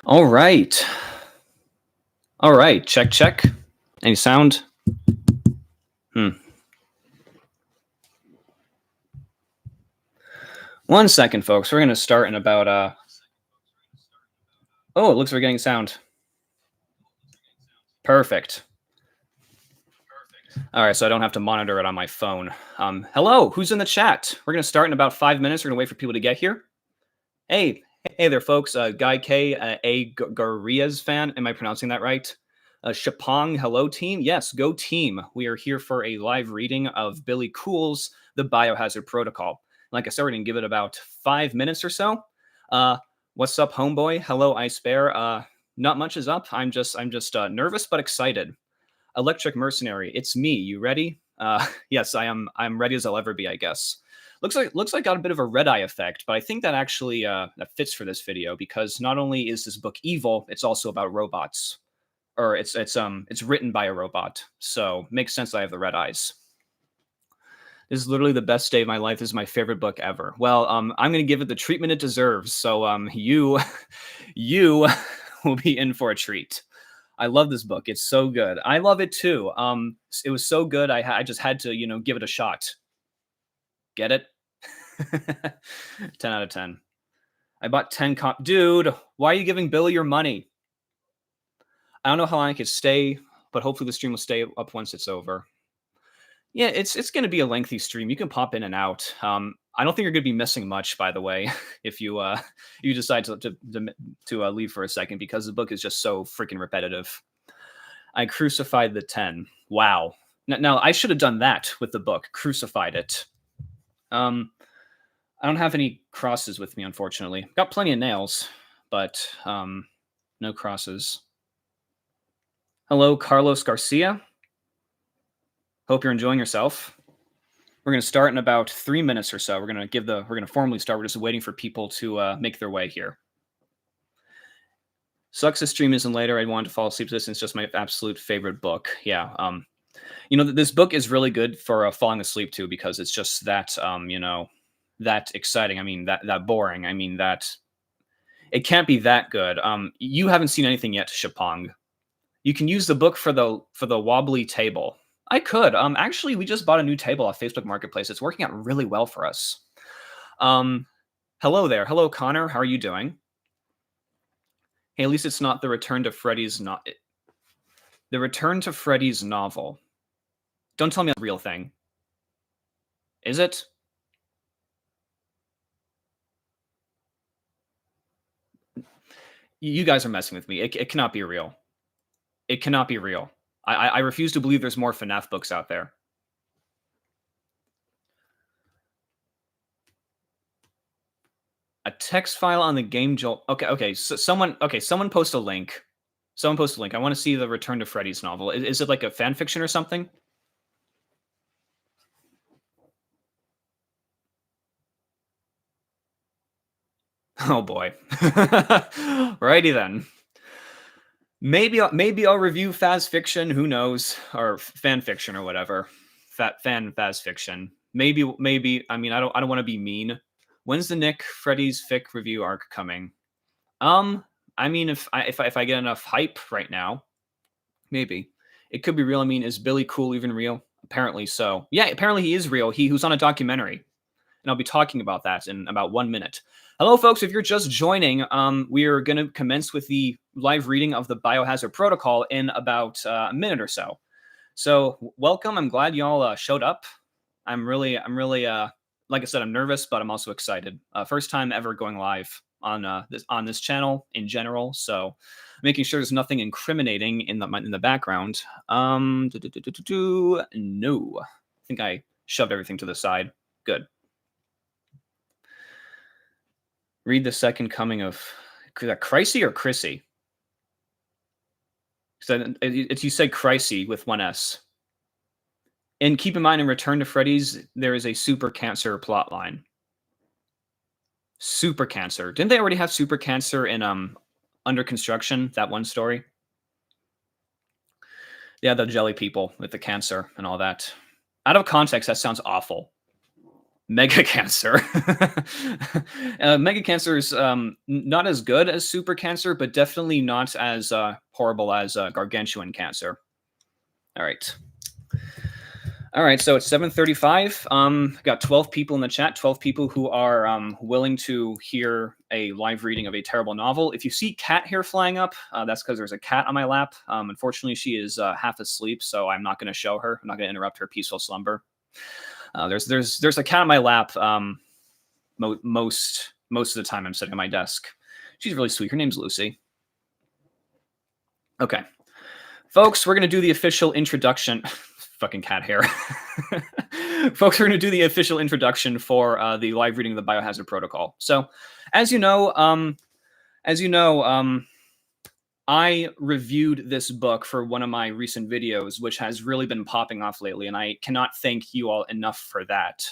All right. All right. Check, check. Any sound? Hmm. 1 second, folks. We're going to start in about, oh, it looks like we're getting sound. Perfect. All right. So I don't have to monitor it on my phone. Hello. Who's in the chat? We're going to start in about 5 minutes. We're going to wait for people to get here. Hey. Hey there, folks. Guy K, Garias fan. Am I pronouncing that right? Shapong, hello team. Yes, go team. We are here for a live reading of Billy Coull's The Biohazard Protocol. Like I said, we're going to give it about 5 minutes or so. What's up, homeboy? Hello, Ice Bear. Not much is up. I'm just nervous but excited. Electric Mercenary, it's me. You ready? Yes, I am. I'm ready as I'll ever be, I guess. Looks like got a bit of a red eye effect, but I think that actually that fits for this video because not only is this book evil, it's also about robots. Or it's written by a robot, so makes sense that I have the red eyes. This is literally the best day of my life. This is my favorite book ever. Well, I'm going to give it the treatment it deserves. So you you will be in for a treat. I love this book. It's so good. I love it too. It was so good. I just had to give it a shot. Get it? 10 out of 10. I bought 10 Dude, why are you giving Billy your money? I don't know how long I could stay, but hopefully the stream will stay up once it's over. Yeah, it's going to be a lengthy stream. You can pop in and out. I don't think you're going to be missing much, by the way, if you you decide to leave for a second because the book is just so freaking repetitive. I crucified the 10. Wow. Now I should have done that with the book. Crucified it. I don't have any crosses with me, unfortunately. Got plenty of nails, but no crosses. Hello, Carlos Garcia. Hope you're enjoying yourself. We're going to start in about 3 minutes or so. We're going to formally start. We're just waiting for people to make their way here. Sucks the stream isn't later. I wanted to fall asleep to this. It's just my absolute favorite book. Yeah. This book is really good for falling asleep to because it's just that, that exciting. I mean, that boring. I mean, that it can't be that good. You haven't seen anything yet, Shapong. You can use the book for the wobbly table. I could. Actually, we just bought a new table off Facebook Marketplace. It's working out really well for us. Hello there. Hello, Connor. How are you doing? Hey, at least it's not the Return to Freddy's The Return to Freddy's novel. Don't tell me that's a real thing. Is it? You guys are messing with me. It cannot be real. It cannot be real. I refuse to believe there's more FNAF books out there. A text file on the Game Jolt. Okay. So someone post a link. Someone post a link. I want to see the Return to Freddy's novel. Is it like a fan fiction or something? Oh boy. Righty then. Maybe I'll review Faz Fiction. Who knows? Or fan fiction or whatever. Fan Faz Fiction. Maybe. I mean, I don't want to be mean. When's the Nick Freddy's fic review arc coming? I mean, if I get enough hype right now, maybe it could be real. I mean, is Billy Coull even real? Apparently so. Yeah, apparently he is real. He was on a documentary, and I'll be talking about that in about 1 minute. Hello, folks. If you're just joining, we are going to commence with the live reading of the Biohazard Protocol in about a minute or so. So, welcome. I'm glad y'all showed up. I'm really, like I said, I'm nervous, but I'm also excited. First time ever going live on this channel in general. So, making sure there's nothing incriminating in the background. No, I think I shoved everything to the side. Good. Read the second coming of Chrissy or Chrissy? It's you said Chrissy with one S. And keep in mind, in Return to Freddy's, there is a super cancer plot line. Super cancer. Didn't they already have super cancer in Under Construction, that one story? Yeah, the jelly people with the cancer and all that. Out of context, that sounds awful. Mega cancer. Mega cancer is not as good as super cancer, but definitely not as horrible as gargantuan cancer. All right. All right, so it's 7:35. Got 12 people in the chat, 12 people who are willing to hear a live reading of a terrible novel. If you see cat hair flying up, that's because there's a cat on my lap. Unfortunately, she is half asleep, so I'm not going to show her. I'm not going to interrupt her peaceful slumber. There's a cat on my lap. Most of the time I'm sitting at my desk. She's really sweet. Her name's Lucy. Okay, folks, we're going to do the official introduction. Fucking cat hair. Folks, we're going to do the official introduction for the live reading of the Biohazard Protocol. So, as you know, I reviewed this book for one of my recent videos, which has really been popping off lately, and I cannot thank you all enough for that.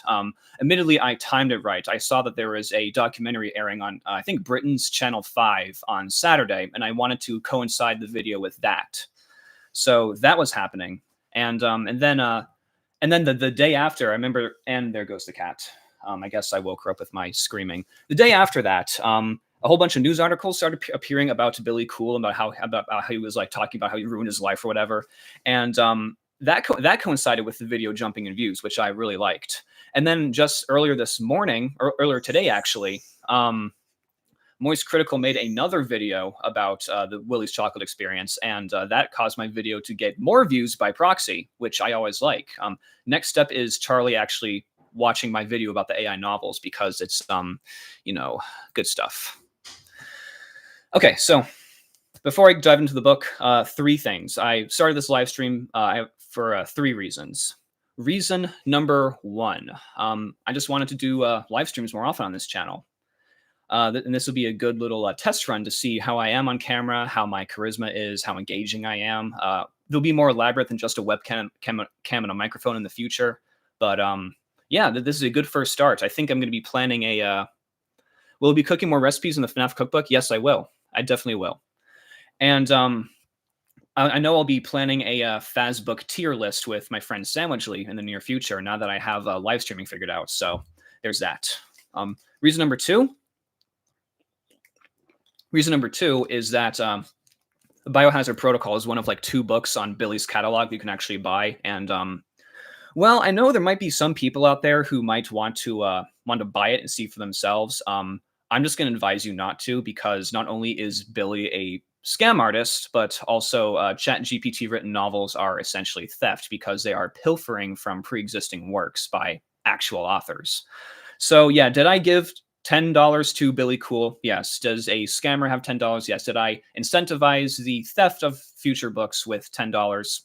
Admittedly, I timed it right. I saw that there was a documentary airing on, I think, Britain's Channel 5 on Saturday, and I wanted to coincide the video with that. So that was happening. And then the day after, I remember, and there goes the cat. I guess I woke her up with my screaming. The day after that, a whole bunch of news articles started appearing about Billy Coull, about how he was like talking about how he ruined his life or whatever, and that coincided with the video jumping in views, which I really liked. And then just earlier this morning, or earlier today actually, Moist Critical made another video about the Willie's Chocolate Experience, and that caused my video to get more views by proxy, which I always like. Next step is Charlie actually watching my video about the AI novels, because it's, good stuff. Okay, so before I dive into the book, 3 things. I started this live stream for 3 reasons. Reason number 1, I just wanted to do live streams more often on this channel. And this will be a good little test run to see how I am on camera, how my charisma is, how engaging I am. They'll be more elaborate than just a webcam and a microphone in the future. But yeah, this is a good first start. I think I'm going to be planning a... will I be cooking more recipes in the FNAF cookbook? Yes, I will. I definitely will. And I know I'll be planning a Fazbook tier list with my friend Sandwichly in the near future, now that I have live streaming figured out. So there's that. Reason number 2 is that the Biohazard Protocol is one of like 2 books on Billy's catalog that you can actually buy. And well, I know there might be some people out there who might want to buy it and see for themselves. I'm just going to advise you not to, because not only is Billy a scam artist, but also ChatGPT written novels are essentially theft, because they are pilfering from pre-existing works by actual authors. So yeah, did I give $10 to Billy Coull? Yes. Does a scammer have $10? Yes. Did I incentivize the theft of future books with $10?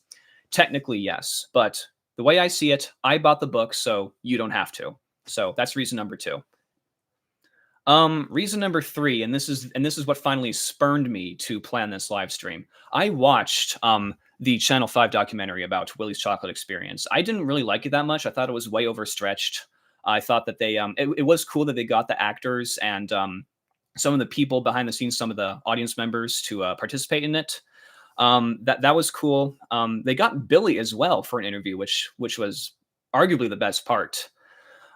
Technically, yes. But the way I see it, I bought the book, so you don't have to. So that's reason number 2. Reason number 3, and this is what finally spurned me to plan this live stream. I watched the Channel 5 documentary about Willie's Chocolate Experience. I didn't really like it that much. I thought it was way overstretched. I thought that they it was cool that they got the actors and some of the people behind the scenes, some of the audience members to participate in it. That was cool. They got Billy as well for an interview, which was arguably the best part.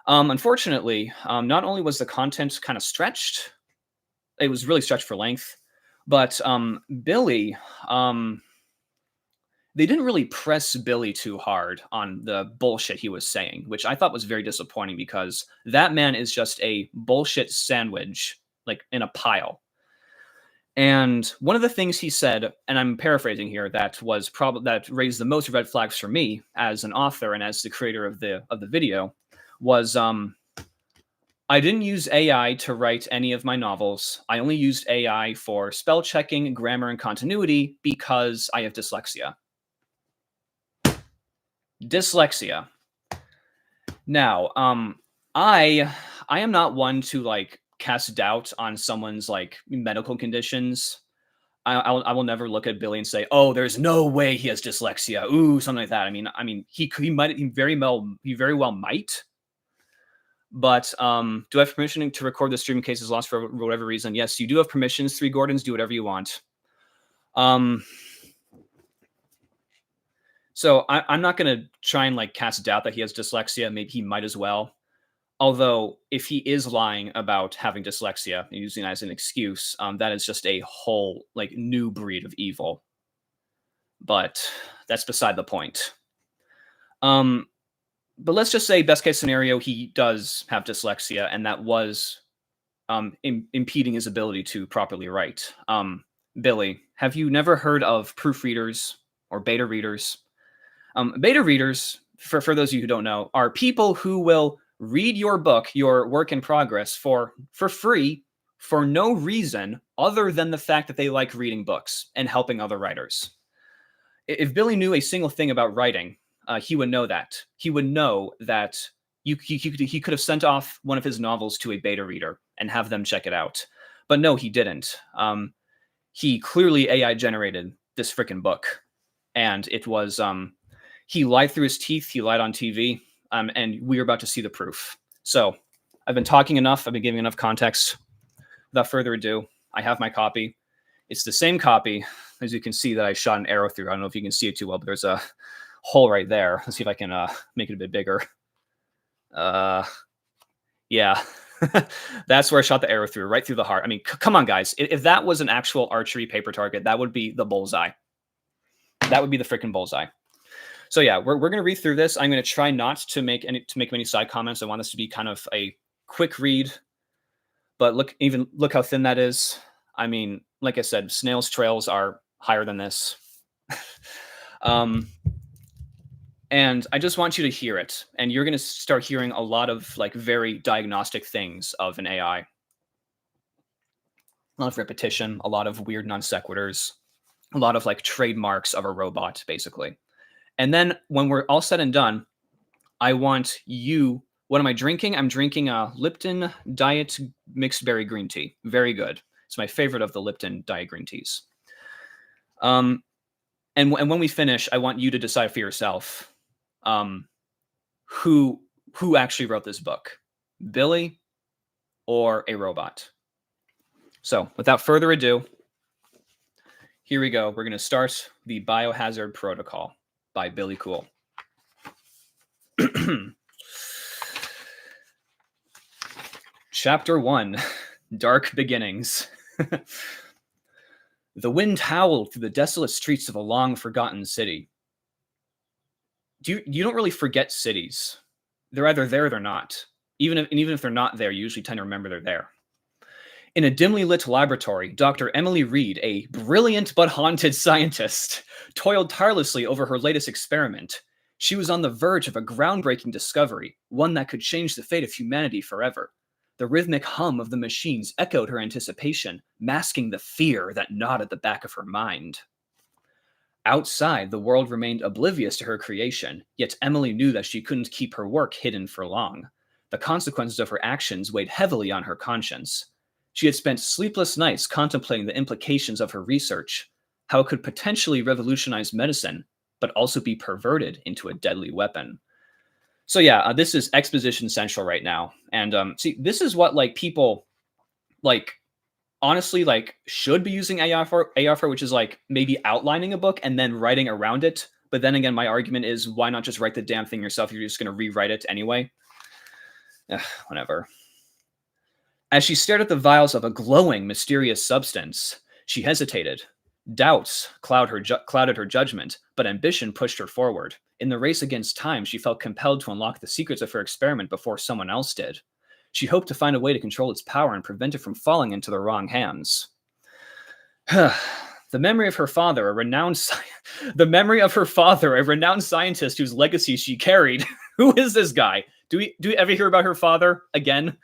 Unfortunately, not only was the content kind of stretched, it was really stretched for length, but Billy, they didn't really press Billy too hard on the bullshit he was saying, which I thought was very disappointing, because that man is just a bullshit sandwich, like in a pile. And one of the things he said, and I'm paraphrasing here, that raised the most red flags for me as an author and as the creator of the video, was I didn't use AI to write any of my novels. I only used AI for spell checking, grammar, and continuity because I have dyslexia. Dyslexia. Now, I am not one to like cast doubt on someone's like medical conditions. I will never look at Billy and say, "Oh, there's no way he has dyslexia." Ooh, something like that. I mean, he very well might. But do I have permission to record the stream in case it's lost for whatever reason? Yes, you do have permissions. 3 Gordons, do whatever you want. So I'm not going to try and like cast doubt that he has dyslexia. Maybe he might as well. Although, if he is lying about having dyslexia and using that as an excuse, that is just a whole like new breed of evil. But that's beside the point. Um, but let's just say, best case scenario, he does have dyslexia, and that was impeding his ability to properly write. Billy, have you never heard of proofreaders or beta readers? Beta readers, for those of you who don't know, are people who will read your book, your work in progress, for free, for no reason other than the fact that they like reading books and helping other writers. If Billy knew a single thing about writing, he would know that. He would know that he could have sent off one of his novels to a beta reader and have them check it out. But no, he didn't. He clearly AI generated this freaking book. And it was, he lied through his teeth, he lied on TV, and we're about to see the proof. So I've been talking enough, I've been giving enough context. Without further ado, I have my copy. It's the same copy, as you can see, that I shot an arrow through. I don't know if you can see it too well, but there's a hole right there. Let's see if I can make it a bit bigger. Yeah, that's where I shot the arrow through, right through the heart. I mean, come on, guys. If that was an actual archery paper target, that would be the bullseye. That would be the freaking bullseye. So yeah, we're going to read through this. I'm going to try not to make many side comments. I want this to be kind of a quick read. But look how thin that is. I mean, like I said, snail's trails are higher than this. And I just want you to hear it. And you're going to start hearing a lot of like very diagnostic things of an AI. A lot of repetition, a lot of weird non sequiturs, a lot of like trademarks of a robot, basically. And then when we're all said and done, I want you, what am I drinking? I'm drinking a Lipton Diet Mixed Berry Green Tea. Very good. It's my favorite of the Lipton Diet Green Teas. And when we finish, I want you to decide for yourself who actually wrote this book, Billy or a robot. So without further ado, here we go. We're going to start the Biohazard Protocol by Billy Coull. Chapter 1, Dark Beginnings. The wind howled through the desolate streets of a long-forgotten city. You don't really forget cities. They're either there or they're not. Even if they're not there, you usually tend to remember they're there. In a dimly lit laboratory, Dr. Emily Reed, a brilliant but haunted scientist, toiled tirelessly over her latest experiment. She was on the verge of a groundbreaking discovery, one that could change the fate of humanity forever. The rhythmic hum of the machines echoed her anticipation, masking the fear that gnawed at the back of her mind. Outside, the world remained oblivious to her creation, yet Emily knew that she couldn't keep her work hidden for long. The consequences of her actions weighed heavily on her conscience. She had spent sleepless nights contemplating the implications of her research, how it could potentially revolutionize medicine, but also be perverted into a deadly weapon. So yeah, this is Exposition Central right now. And see, this is what like people like honestly like should be using AI for, which is like maybe outlining a book and then writing around it. But then again, my argument is, why not just write the damn thing yourself? You're just going to rewrite it anyway. Whatever. As she stared at the vials of a glowing, mysterious substance, she hesitated. Doubts clouded her judgment, but ambition pushed her forward. In the race against time, she felt compelled to unlock the secrets of her experiment before someone else did. She hoped to find a way to control its power and prevent it from falling into the wrong hands. The memory of her father, a renowned scientist whose legacy she carried. Who is this guy? Do we ever hear about her father again?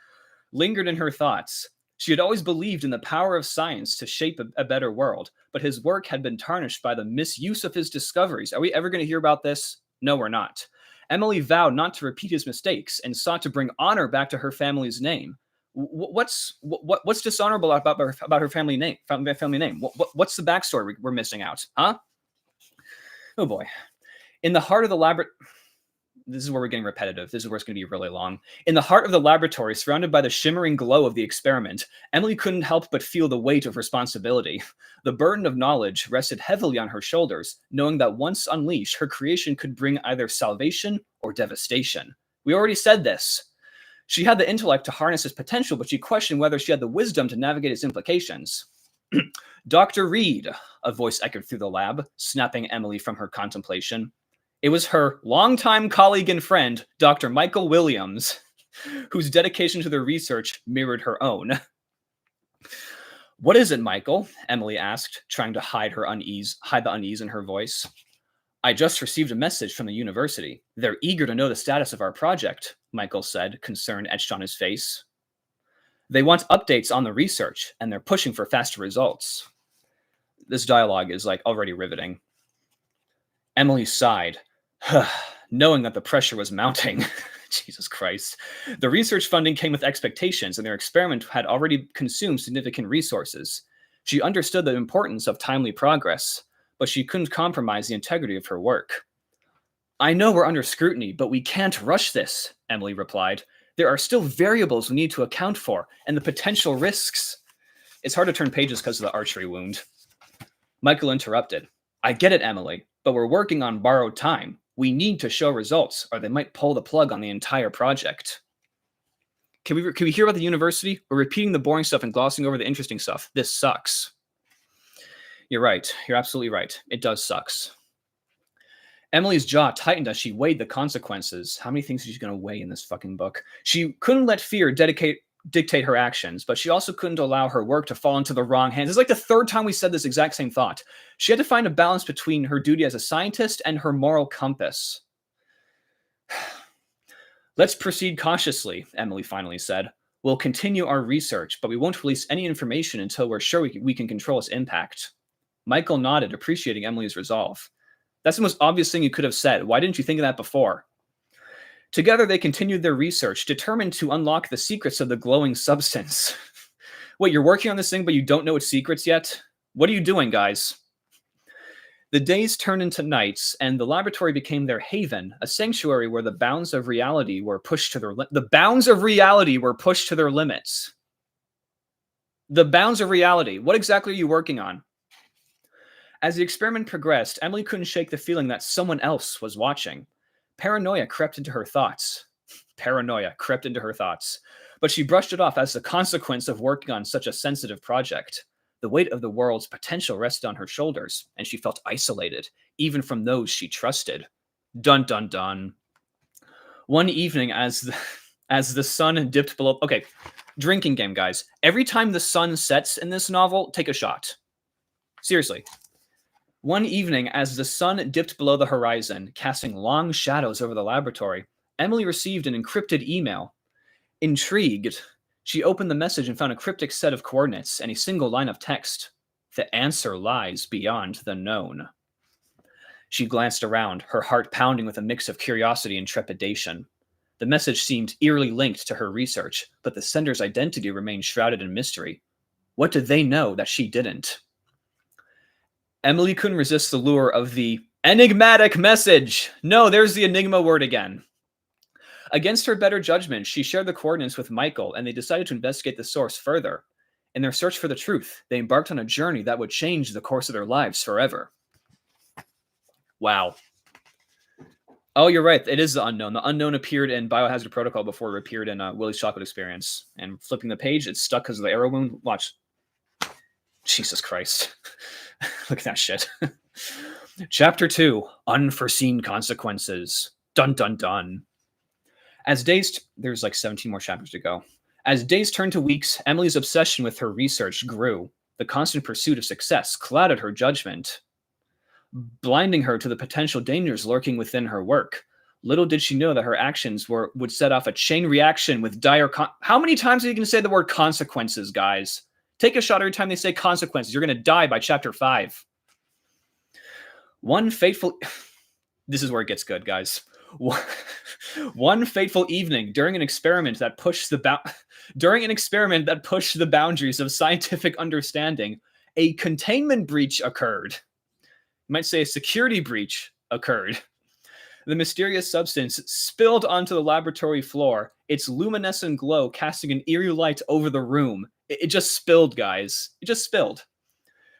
Lingered in her thoughts. She had always believed in the power of science to shape a better world, but his work had been tarnished by the misuse of his discoveries. Are we ever going to hear about this? No, we're not. Emily vowed not to repeat his mistakes and sought to bring honor back to her family's name. What's dishonorable about her family name? What's the backstory we're missing out? Huh? Oh boy. In the heart of the laboratory. This is where we're getting repetitive. This is where it's going to be really long. In the heart of the laboratory, surrounded by the shimmering glow of the experiment, Emily couldn't help but feel the weight of responsibility. The burden of knowledge rested heavily on her shoulders, knowing that once unleashed, her creation could bring either salvation or devastation. We already said this. She had the intellect to harness its potential, but she questioned whether she had the wisdom to navigate its implications. Dr. Reed, a voice echoed through the lab, snapping Emily from her contemplation. It was her longtime colleague and friend, Dr. Michael Williams, whose dedication to their research mirrored her own. What is it, Michael? Emily asked, trying to hide the unease in her voice. I just received a message from the university. They're eager to know the status of our project, Michael said, concern etched on his face. They want updates on the research, and they're pushing for faster results. This dialogue is already riveting. Emily sighed, knowing that the pressure was mounting. Jesus Christ. The research funding came with expectations, and their experiment had already consumed significant resources. She understood the importance of timely progress, but she couldn't compromise the integrity of her work. I know we're under scrutiny, but we can't rush this, Emily replied. There are still variables we need to account for, and the potential risks. It's hard to turn pages because of the archery wound. Michael interrupted. I get it, Emily, but we're working on borrowed time. We need to show results, or they might pull the plug on the entire project. Can we hear about the university? We're repeating the boring stuff and glossing over the interesting stuff. This sucks. You're right. You're absolutely right. It does sucks. Emily's jaw tightened as she weighed the consequences. How many things is she going to weigh in this fucking book? She couldn't let fear dictate her actions, but she also couldn't allow her work to fall into the wrong hands. It's like the third time we said this exact same thought. She had to find a balance between her duty as a scientist and her moral compass. Let's proceed cautiously, Emily finally said. We'll continue our research, but we won't release any information until we're sure we can control its impact. Michael nodded, appreciating Emily's resolve. That's the most obvious thing you could have said. Why didn't you think of that before? Together, they continued their research, determined to unlock the secrets of the glowing substance. Wait, you're working on this thing, but you don't know its secrets yet? What are you doing, guys? The days turned into nights, and the laboratory became their haven, a sanctuary where the bounds of reality were pushed to their limits. The bounds of reality were pushed to their limits. The bounds of reality. What exactly are you working on? As the experiment progressed, Emily couldn't shake the feeling that someone else was watching. Paranoia crept into her thoughts. But she brushed it off as the consequence of working on such a sensitive project. The weight of the world's potential rested on her shoulders, and she felt isolated, even from those she trusted. Dun dun dun. One evening, as the sun dipped below... Okay, drinking game, guys. Every time the sun sets in this novel, take a shot. Seriously. One evening, as the sun dipped below the horizon, casting long shadows over the laboratory, Emily received an encrypted email. Intrigued, she opened the message and found a cryptic set of coordinates and a single line of text. The answer lies beyond the known. She glanced around, her heart pounding with a mix of curiosity and trepidation. The message seemed eerily linked to her research, but the sender's identity remained shrouded in mystery. What did they know that she didn't? Emily couldn't resist the lure of the enigmatic message. No, there's the enigma word again. Against her better judgment, she shared the coordinates with Michael, and they decided to investigate the source further. In their search for the truth, they embarked on a journey that would change the course of their lives forever. Wow. Oh, you're right. It is the unknown. The unknown appeared in Biohazard Protocol before it appeared in Willie's Chocolate Experience. And flipping the page, it's stuck because of the arrow wound. Watch. Jesus Christ. Look at that shit. Chapter 2, Unforeseen Consequences. Dun dun dun. There's 17 more chapters to go. As days turned to weeks, Emily's obsession with her research grew. The constant pursuit of success clouded her judgment, blinding her to the potential dangers lurking within her work. Little did she know that her actions would set off a chain reaction with dire... How many times are you going to say the word consequences, guys? Take a shot every time they say consequences. You're going to die by chapter 5. One fateful... This is where it gets good, guys. One fateful evening, during an experiment that pushed the boundaries of scientific understanding, a containment breach occurred. You might say a security breach occurred. The mysterious substance spilled onto the laboratory floor, its luminescent glow casting an eerie light over the room. It just spilled, guys. It just spilled.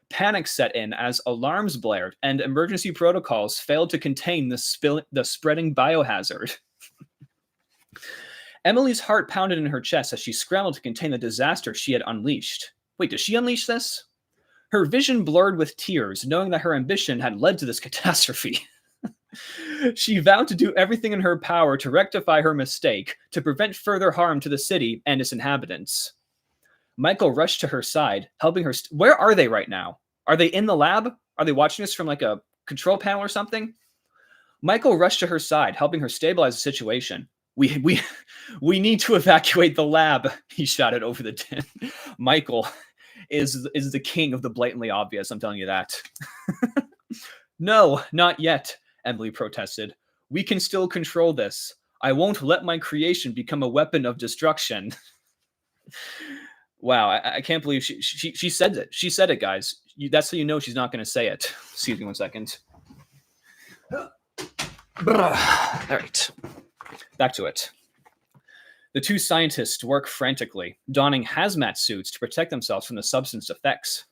Panic set in as alarms blared and emergency protocols failed to contain the spreading biohazard. Emily's heart pounded in her chest as she scrambled to contain the disaster she had unleashed. Wait, did she unleash this? Her vision blurred with tears, knowing that her ambition had led to this catastrophe. She vowed to do everything in her power to rectify her mistake, to prevent further harm to the city and its inhabitants. Michael rushed to her side, helping her. Where are they right now? Are they in the lab? Are they watching us from like a control panel or something? Michael rushed to her side, helping her stabilize the situation. We need to evacuate the lab, he shouted over the din. Michael is the king of the blatantly obvious, I'm telling you that. No, not yet, Emily protested. We can still control this. I won't let my creation become a weapon of destruction. Wow, I can't believe she said it. She said it, guys. That's how you know she's not going to say it. Excuse me 1 second. All right. Back to it. The two scientists work frantically, donning hazmat suits to protect themselves from the substance effects.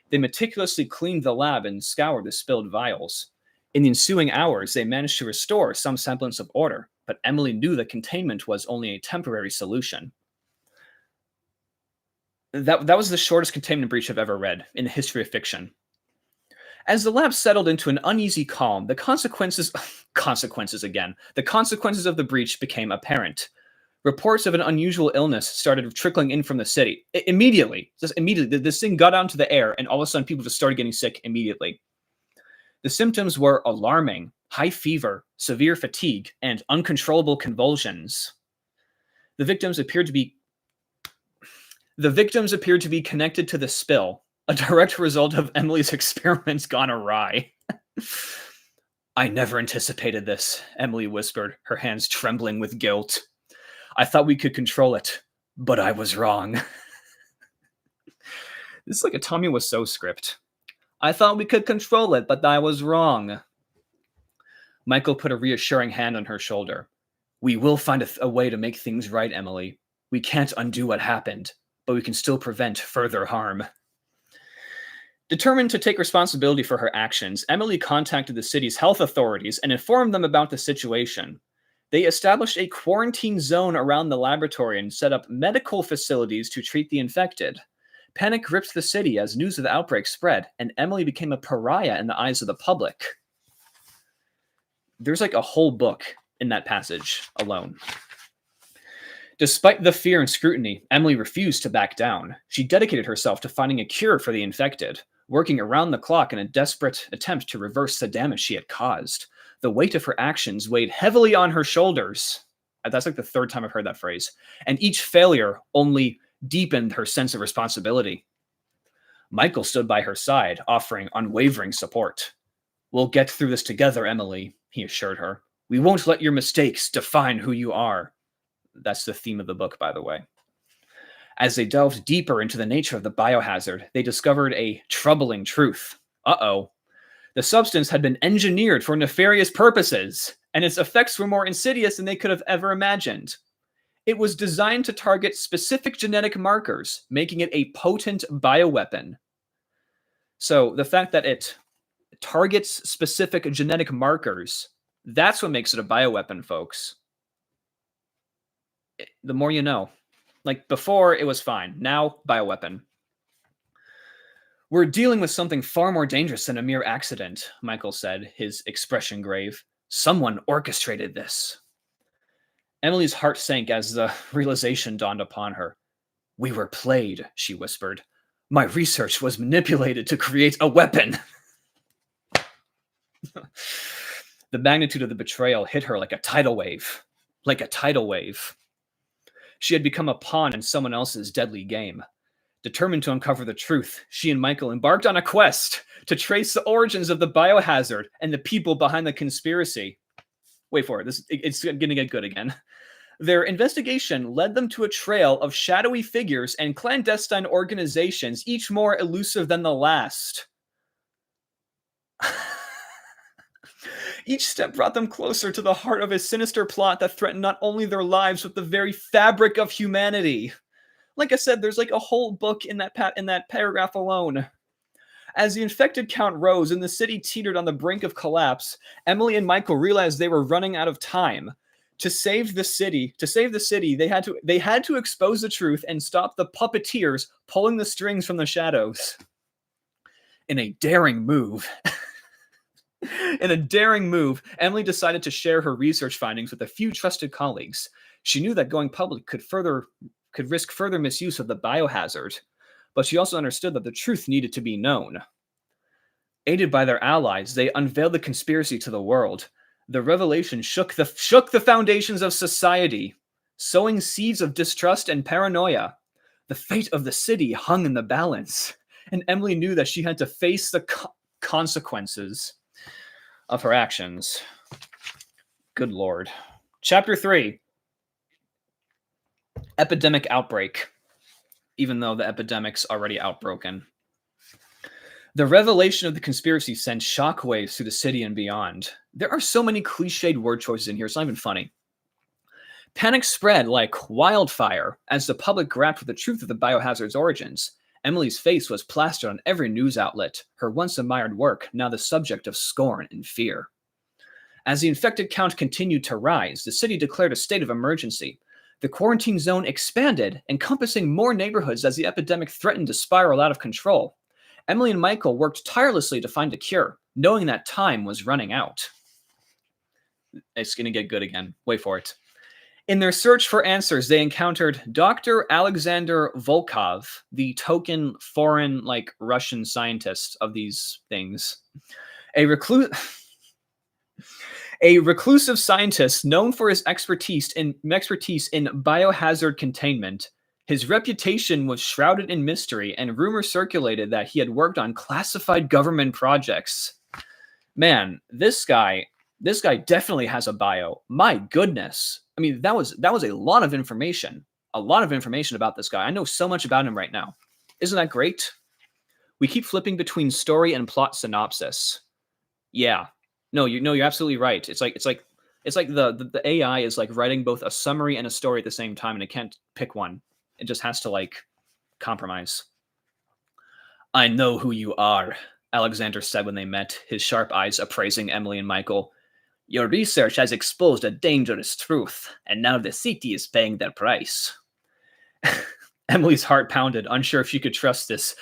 They meticulously cleaned the lab and scoured the spilled vials. In the ensuing hours, they managed to restore some semblance of order, but Emily knew that containment was only a temporary solution. That was the shortest containment breach I've ever read in the history of fiction. As the lab settled into an uneasy calm, the consequences of the breach became apparent. Reports of an unusual illness started trickling in from the city. Immediately. This thing got out into the air, and all of a sudden people just started getting sick immediately. The symptoms were alarming: high fever, severe fatigue, and uncontrollable convulsions. The victims appeared to be connected to the spill, a direct result of Emily's experiments gone awry. I never anticipated this, Emily whispered, her hands trembling with guilt. I thought we could control it, but I was wrong. This is like a Tommy Wiseau script. I thought we could control it, but I was wrong. Michael put a reassuring hand on her shoulder. We will find a way to make things right, Emily. We can't undo what happened, but we can still prevent further harm. Determined to take responsibility for her actions, Emily contacted the city's health authorities and informed them about the situation. They established a quarantine zone around the laboratory and set up medical facilities to treat the infected. Panic gripped the city as news of the outbreak spread, and Emily became a pariah in the eyes of the public. There's like a whole book in that passage alone. Despite the fear and scrutiny, Emily refused to back down. She dedicated herself to finding a cure for the infected, working around the clock in a desperate attempt to reverse the damage she had caused. The weight of her actions weighed heavily on her shoulders. That's like the third time I've heard that phrase. And each failure only deepened her sense of responsibility. Michael stood by her side, offering unwavering support. We'll get through this together, Emily, he assured her. We won't let your mistakes define who you are. That's the theme of the book, by the way. As they delved deeper into the nature of the biohazard, they discovered a troubling truth. Uh-oh. The substance had been engineered for nefarious purposes, and its effects were more insidious than they could have ever imagined. It was designed to target specific genetic markers, making it a potent bioweapon. So the fact that it targets specific genetic markers, that's what makes it a bioweapon, folks. The more you know. Like before, it was fine. Now, bioweapon. We're dealing with something far more dangerous than a mere accident, Michael said, his expression grave. Someone orchestrated this. Emily's heart sank as the realization dawned upon her. We were played, she whispered. My research was manipulated to create a weapon. The magnitude of the betrayal hit her like a tidal wave. Like a tidal wave. She had become a pawn in someone else's deadly game. Determined to uncover the truth, she and Michael embarked on a quest to trace the origins of the biohazard and the people behind the conspiracy. Wait for it. It's going to get good again. Their investigation led them to a trail of shadowy figures and clandestine organizations, each more elusive than the last. Each step brought them closer to the heart of a sinister plot that threatened not only their lives, but the very fabric of humanity. Like I said, there's like a whole book in that paragraph alone. As the infected count rose and the city teetered on the brink of collapse, Emily and Michael realized they were running out of time. To save the city, they had to expose the truth and stop the puppeteers pulling the strings from the shadows. In a daring move, Emily decided to share her research findings with a few trusted colleagues. She knew that going public could risk further misuse of the biohazard, but she also understood that the truth needed to be known. Aided by their allies, they unveiled the conspiracy to the world. The revelation shook the foundations of society, sowing seeds of distrust and paranoia. The fate of the city hung in the balance, and Emily knew that she had to face the consequences of her actions. Good Lord. Chapter 3. Epidemic outbreak. Even though the epidemic's already outbroken. The revelation of the conspiracy sent shockwaves through the city and beyond. There are so many cliched word choices in here, it's not even funny. Panic spread like wildfire as the public grappled with the truth of the biohazard's origins. Emily's face was plastered on every news outlet, her once admired work now the subject of scorn and fear. As the infected count continued to rise, the city declared a state of emergency. The quarantine zone expanded, encompassing more neighborhoods as the epidemic threatened to spiral out of control. Emily and Michael worked tirelessly to find a cure, knowing that time was running out. It's going to get good again. Wait for it. In their search for answers, they encountered Dr. Alexander Volkov, the token foreign, Russian scientist of these things. A reclusive scientist known for his expertise in biohazard containment. His reputation was shrouded in mystery, and rumors circulated that he had worked on classified government projects. Man, this guy definitely has a bio. My goodness. I mean, that was a lot of information. A lot of information about this guy. I know so much about him right now. Isn't that great? We keep flipping between story and plot synopsis. Yeah. No, you're absolutely right. It's like the AI is like writing both a summary and a story at the same time, and it can't pick one. It just has to compromise. I know who you are, Alexander said when they met, his sharp eyes appraising Emily and Michael. Your research has exposed a dangerous truth, and now the city is paying their price. Emily's heart pounded, unsure if she could trust this.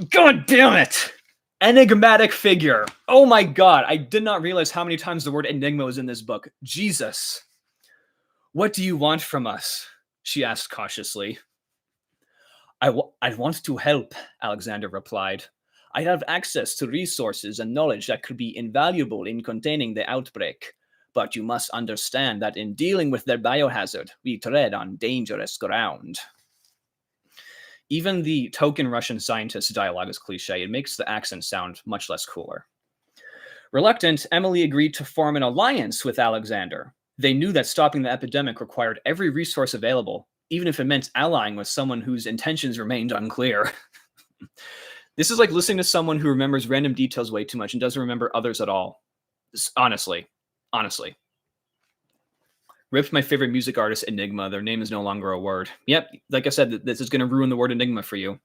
God damn it! Enigmatic figure. Oh my god, I did not realize how many times the word enigma was in this book. Jesus. What do you want from us? She asked cautiously. I want to help, Alexander replied. I have access to resources and knowledge that could be invaluable in containing the outbreak. But you must understand that in dealing with their biohazard, we tread on dangerous ground. Even the token Russian scientist's dialogue is cliche. It makes the accent sound much less cooler. Reluctant, Emily agreed to form an alliance with Alexander. They knew that stopping the epidemic required every resource available, even if it meant allying with someone whose intentions remained unclear. This is like listening to someone who remembers random details way too much and doesn't remember others at all. Honestly. Ripped my favorite music artist, Enigma. Their name is no longer a word. Yep, like I said, this is going to ruin the word Enigma for you.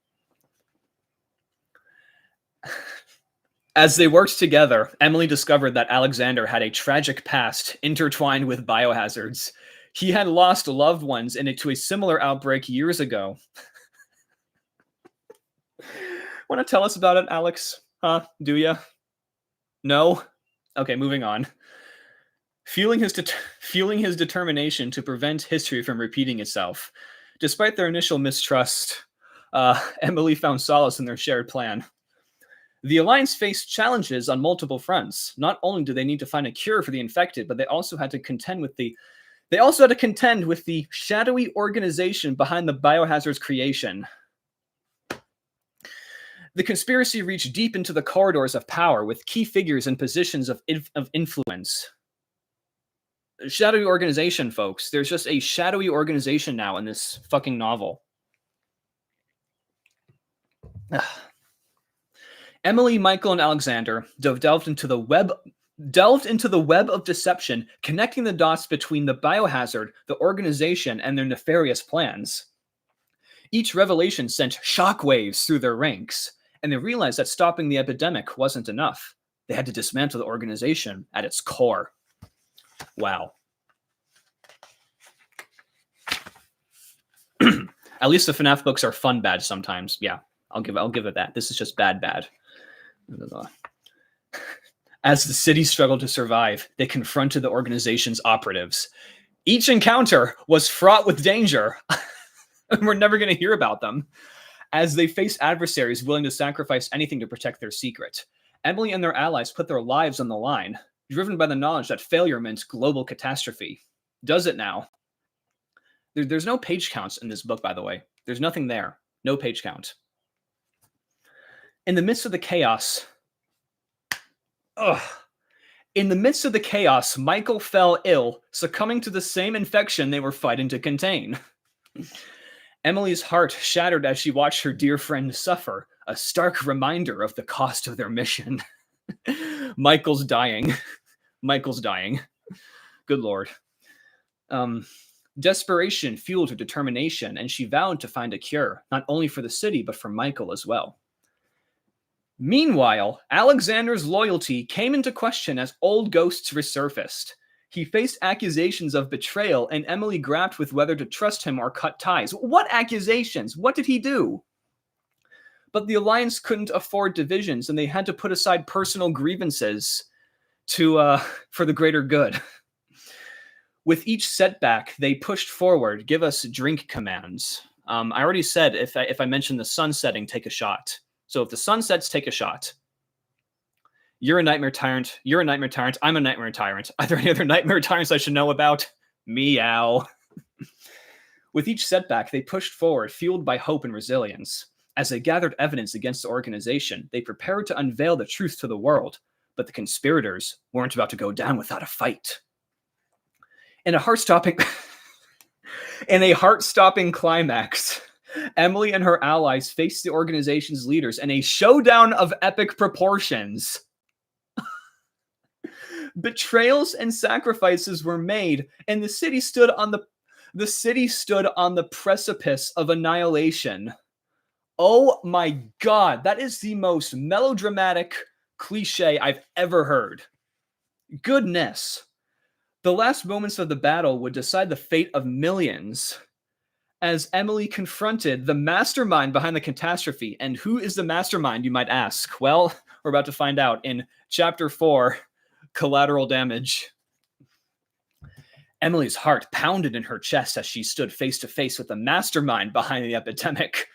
As they worked together, Emily discovered that Alexander had a tragic past intertwined with biohazards. He had lost loved ones to a similar outbreak years ago. Want to tell us about it, Alex? Huh? Do ya? No? Okay, moving on. Fueling his determination to prevent history from repeating itself. Despite their initial mistrust, Emily found solace in their shared plan. The Alliance faced challenges on multiple fronts. Not only do they need to find a cure for the infected, but they also had to contend with the shadowy organization behind the biohazard's creation. The conspiracy reached deep into the corridors of power with key figures in positions of influence. Shadowy organization, folks. There's just a shadowy organization now in this fucking novel. Emily, Michael, and Alexander delved into the web of deception, connecting the dots between the biohazard, the organization, and their nefarious plans. Each revelation sent shockwaves through their ranks, and they realized that stopping the epidemic wasn't enough. They had to dismantle the organization at its core. Wow. At least the FNAF books are fun bad sometimes. Yeah, I'll give it that. This is just bad. As the city struggled to survive, they confronted the organization's operatives. Each encounter was fraught with danger. We're never going to hear about them. As they faced adversaries willing to sacrifice anything to protect their secret, Emily and their allies put their lives on the line, driven by the knowledge that failure meant global catastrophe. Does it now? There's no page counts in this book, by the way. There's nothing there. No page count. In the midst of the chaos, Michael fell ill, succumbing to the same infection they were fighting to contain. Emily's heart shattered as she watched her dear friend suffer, a stark reminder of the cost of their mission. Michael's dying. Good Lord. Desperation fueled her determination, and she vowed to find a cure, not only for the city, but for Michael as well. Meanwhile, Alexander's loyalty came into question as old ghosts resurfaced. He faced accusations of betrayal, and Emily grappled with whether to trust him or cut ties. What accusations? What did he do? But the Alliance couldn't afford divisions, and they had to put aside personal grievances for the greater good. With each setback, they pushed forward, give us drink commands. I already said if I mention the sun setting, take a shot. So if the sun sets, take a shot. You're a nightmare tyrant. You're a nightmare tyrant. I'm a nightmare tyrant. Are there any other nightmare tyrants I should know about? Meow. With each setback, they pushed forward, fueled by hope and resilience. As they gathered evidence against the organization, they prepared to unveil the truth to the world. But the conspirators weren't about to go down without a fight. In a heart-stopping climax, Emily and her allies faced the organization's leaders in a showdown of epic proportions. Betrayals and sacrifices were made, and the city stood on the precipice of annihilation. Oh my God, that is the most melodramatic cliche I've ever heard. Goodness. The last moments of the battle would decide the fate of millions. As Emily confronted the mastermind behind the catastrophe. And who is the mastermind, you might ask? Well, we're about to find out in Chapter 4, Collateral Damage. Emily's heart pounded in her chest as she stood face to face with the mastermind behind the epidemic.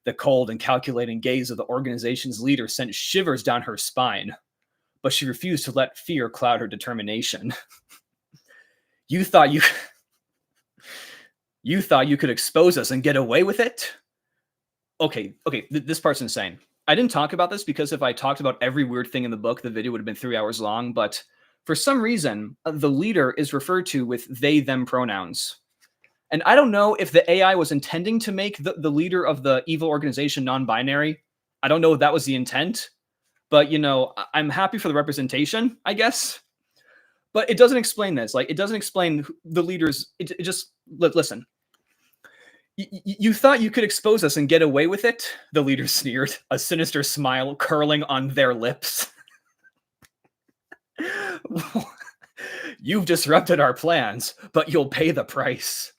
The cold and calculating gaze of the organization's leader sent shivers down her spine. But she refused to let fear cloud her determination. You thought you could expose us and get away with it? Okay, this part's insane. I didn't talk about this because if I talked about every weird thing in the book, the video would have been 3 hours long, but for some reason, the leader is referred to with they, them pronouns. And I don't know if the AI was intending to make the leader of the evil organization non-binary. I don't know if that was the intent, but, you know, I'm happy for the representation, I guess. But it doesn't explain this. Like, it doesn't explain the leaders. It just, listen. You thought you could expose us and get away with it? The leader sneered, a sinister smile curling on their lips. You've disrupted our plans, but you'll pay the price.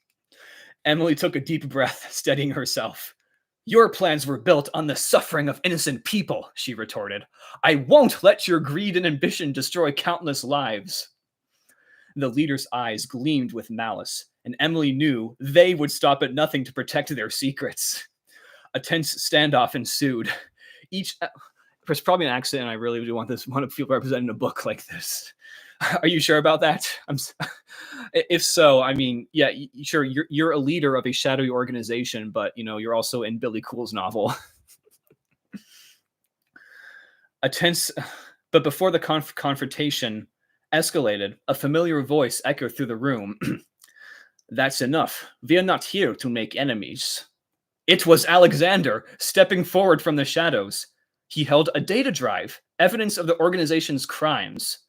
Emily took a deep breath, steadying herself. Your plans were built on the suffering of innocent people, she retorted. I won't let your greed and ambition destroy countless lives. The leader's eyes gleamed with malice, and Emily knew they would stop at nothing to protect their secrets. A tense standoff ensued. It's probably an accident. I really do want to feel represented in a book like this. Are you sure about that? If so, I mean, yeah, sure. You're a leader of a shadowy organization, but you know you're also in Billy Coull's novel. But before the confrontation escalated, a familiar voice echoed through the room. That's enough. We are not here to make enemies. It was Alexander stepping forward from the shadows. He held a data drive, evidence of the organization's crimes.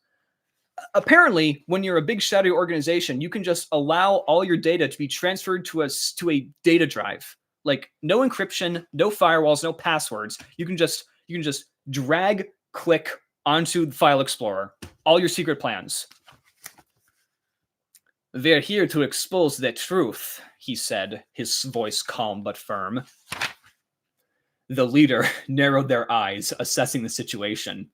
Apparently, when you're a big shadowy organization, you can just allow all your data to be transferred to a data drive. Like no encryption, no firewalls, no passwords. You can just drag, click onto the File Explorer. All your secret plans. "We're here to expose the truth," he said, his voice calm but firm. The leader narrowed their eyes, assessing the situation.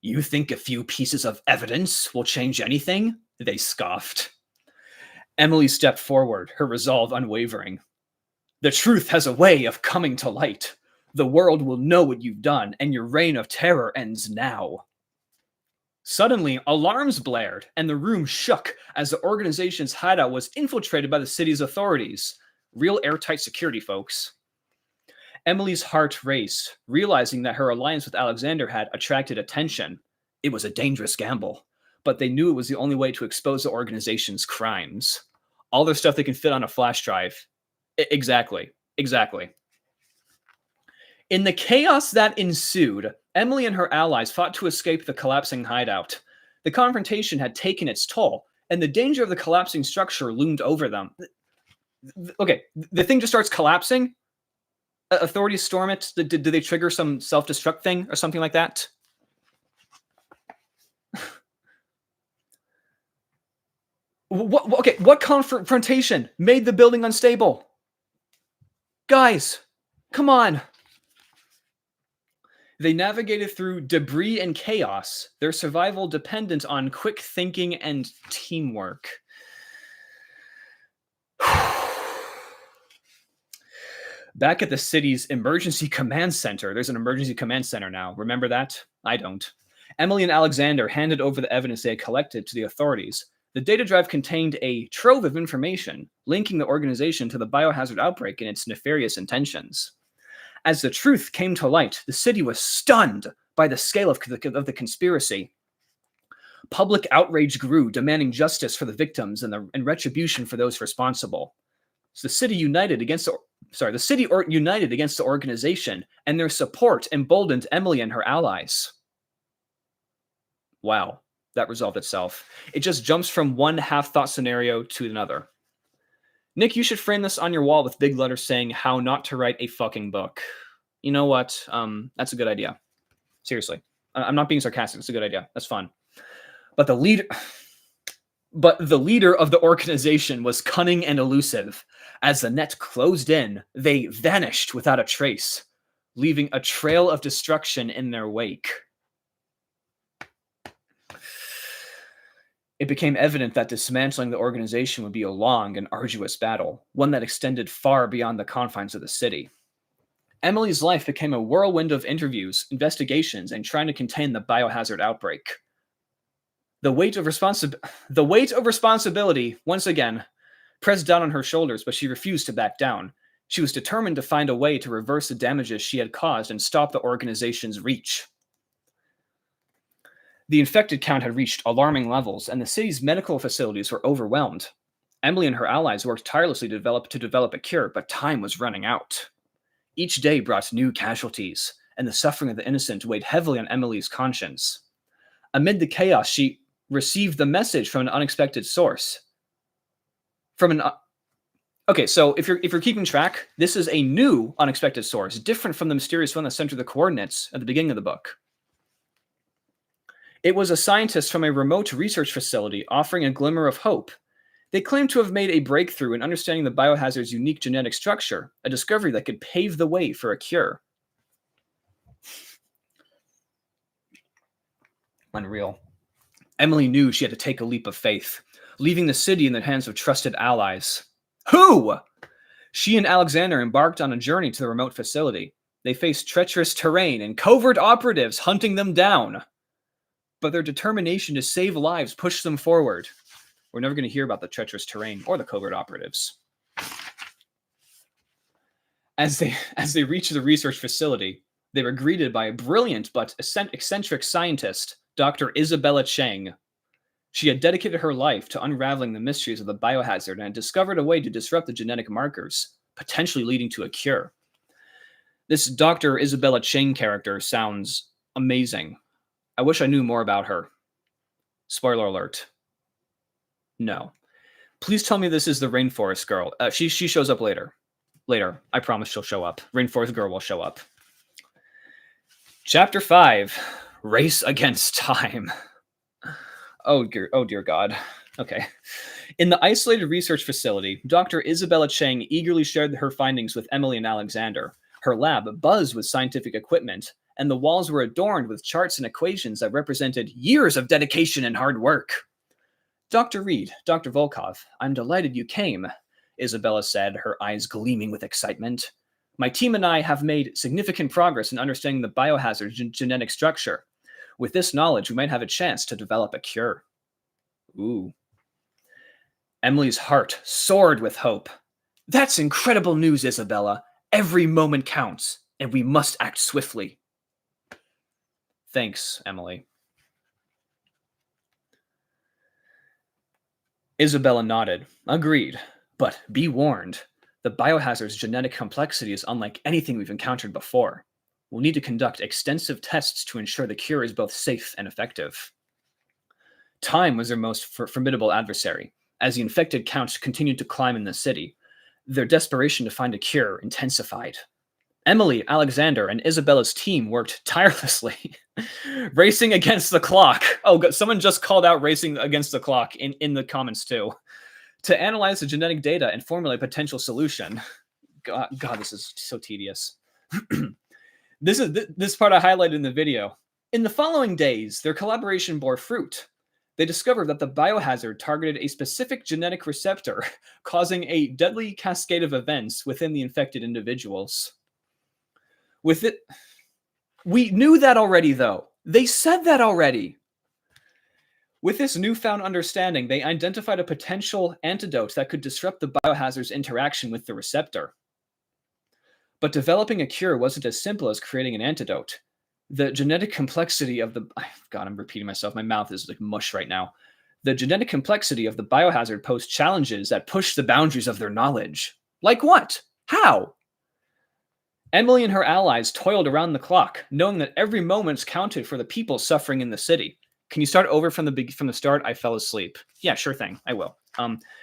"You think a few pieces of evidence will change anything?" They scoffed. Emily stepped forward, her resolve unwavering. "The truth has a way of coming to light. The world will know what you've done, and your reign of terror ends now." Suddenly, alarms blared, and the room shook as the organization's hideout was infiltrated by the city's authorities. Real airtight security, folks. Emily's heart raced, realizing that her alliance with Alexander had attracted attention. It was a dangerous gamble, but they knew it was the only way to expose the organization's crimes. All their stuff they can fit on a flash drive. Exactly. In the chaos that ensued, Emily and her allies fought to escape the collapsing hideout. The confrontation had taken its toll, and the danger of the collapsing structure loomed over them. Okay, the thing just starts collapsing. Authorities storm it. Do they trigger some self-destruct thing or something like that? What confrontation made the building unstable? Guys, come on. They navigated through debris and chaos, their survival dependent on quick thinking and teamwork. Back at the city's emergency command center, there's an emergency command center now. Remember that? I don't. Emily and Alexander handed over the evidence they had collected to the authorities. The data drive contained a trove of information linking the organization to the biohazard outbreak and its nefarious intentions. As the truth came to light, the city was stunned by the scale of the conspiracy. Public outrage grew, demanding justice for the victims and retribution for those responsible. So the city united against the organization, and their support emboldened Emily and her allies. Wow, that resolved itself. It just jumps from one half-thought scenario to another. Nick, you should frame this on your wall with big letters saying how not to write a fucking book. You know what? That's a good idea. Seriously. I'm not being sarcastic. It's a good idea. That's fun. But the leader of the organization was cunning and elusive. As the net closed in, they vanished without a trace, leaving a trail of destruction in their wake. It became evident that dismantling the organization would be a long and arduous battle, one that extended far beyond the confines of the city. Emily's life became a whirlwind of interviews, investigations, and trying to contain the biohazard outbreak. The weight of responsibility, once again, pressed down on her shoulders, but she refused to back down. She was determined to find a way to reverse the damages she had caused and stop the organization's reach. The infected count had reached alarming levels, and the city's medical facilities were overwhelmed. Emily and her allies worked tirelessly to develop a cure, but time was running out. Each day brought new casualties, and the suffering of the innocent weighed heavily on Emily's conscience. Amid the chaos, she received the message from an unexpected source. Okay, so if you're keeping track, this is a new unexpected source, different from the mysterious one that sent her the coordinates at the beginning of the book. It was a scientist from a remote research facility offering a glimmer of hope. They claimed to have made a breakthrough in understanding the biohazard's unique genetic structure, a discovery that could pave the way for a cure. Unreal. Emily knew she had to take a leap of faith, leaving the city in the hands of trusted allies. Who? She and Alexander embarked on a journey to the remote facility. They faced treacherous terrain and covert operatives hunting them down. But their determination to save lives pushed them forward. We're never going to hear about the treacherous terrain or the covert operatives. As they reached the research facility, they were greeted by a brilliant but eccentric scientist, Dr. Isabella Chang. She had dedicated her life to unraveling the mysteries of the biohazard and had discovered a way to disrupt the genetic markers, potentially leading to a cure. This Dr. Isabella Chang character sounds amazing. I wish I knew more about her. Spoiler alert. No. Please tell me this is the Rainforest Girl. She shows up later. Later. I promise she'll show up. Rainforest Girl will show up. Chapter 5. Race Against Time. Oh dear God. Okay. In the isolated research facility, Dr. Isabella Chang eagerly shared her findings with Emily and Alexander. Her lab buzzed with scientific equipment, and the walls were adorned with charts and equations that represented years of dedication and hard work. Dr. Reed, Dr. Volkov, I'm delighted you came, Isabella said, her eyes gleaming with excitement. My team and I have made significant progress in understanding the biohazard genetic structure. With this knowledge, we might have a chance to develop a cure. Ooh. Emily's heart soared with hope. That's incredible news, Isabella. Every moment counts, and we must act swiftly. Thanks, Emily. Isabella nodded. Agreed. But be warned. The biohazard's genetic complexity is unlike anything we've encountered before. We'll need to conduct extensive tests to ensure the cure is both safe and effective. Time was their most formidable adversary. As the infected counts continued to climb in the city, their desperation to find a cure intensified. Emily, Alexander, and Isabella's team worked tirelessly, racing against the clock. Oh, God, someone just called out racing against the clock in the comments too, to analyze the genetic data and formulate a potential solution. God, this is so tedious. This part I highlighted in the video. In the following days, their collaboration bore fruit. They discovered that the biohazard targeted a specific genetic receptor, causing a deadly cascade of events within the infected individuals. We knew that already, though. They said that already. With this newfound understanding, they identified a potential antidote that could disrupt the biohazard's interaction with the receptor. But developing a cure wasn't as simple as creating an antidote. The genetic complexity of the... God, I'm repeating myself. My mouth is like mush right now. The genetic complexity of the biohazard posed challenges that pushed the boundaries of their knowledge. Like what? How? Emily and her allies toiled around the clock, knowing that every moment counted for the people suffering in the city. Can you start over from the start? I fell asleep. Yeah, sure thing. I will.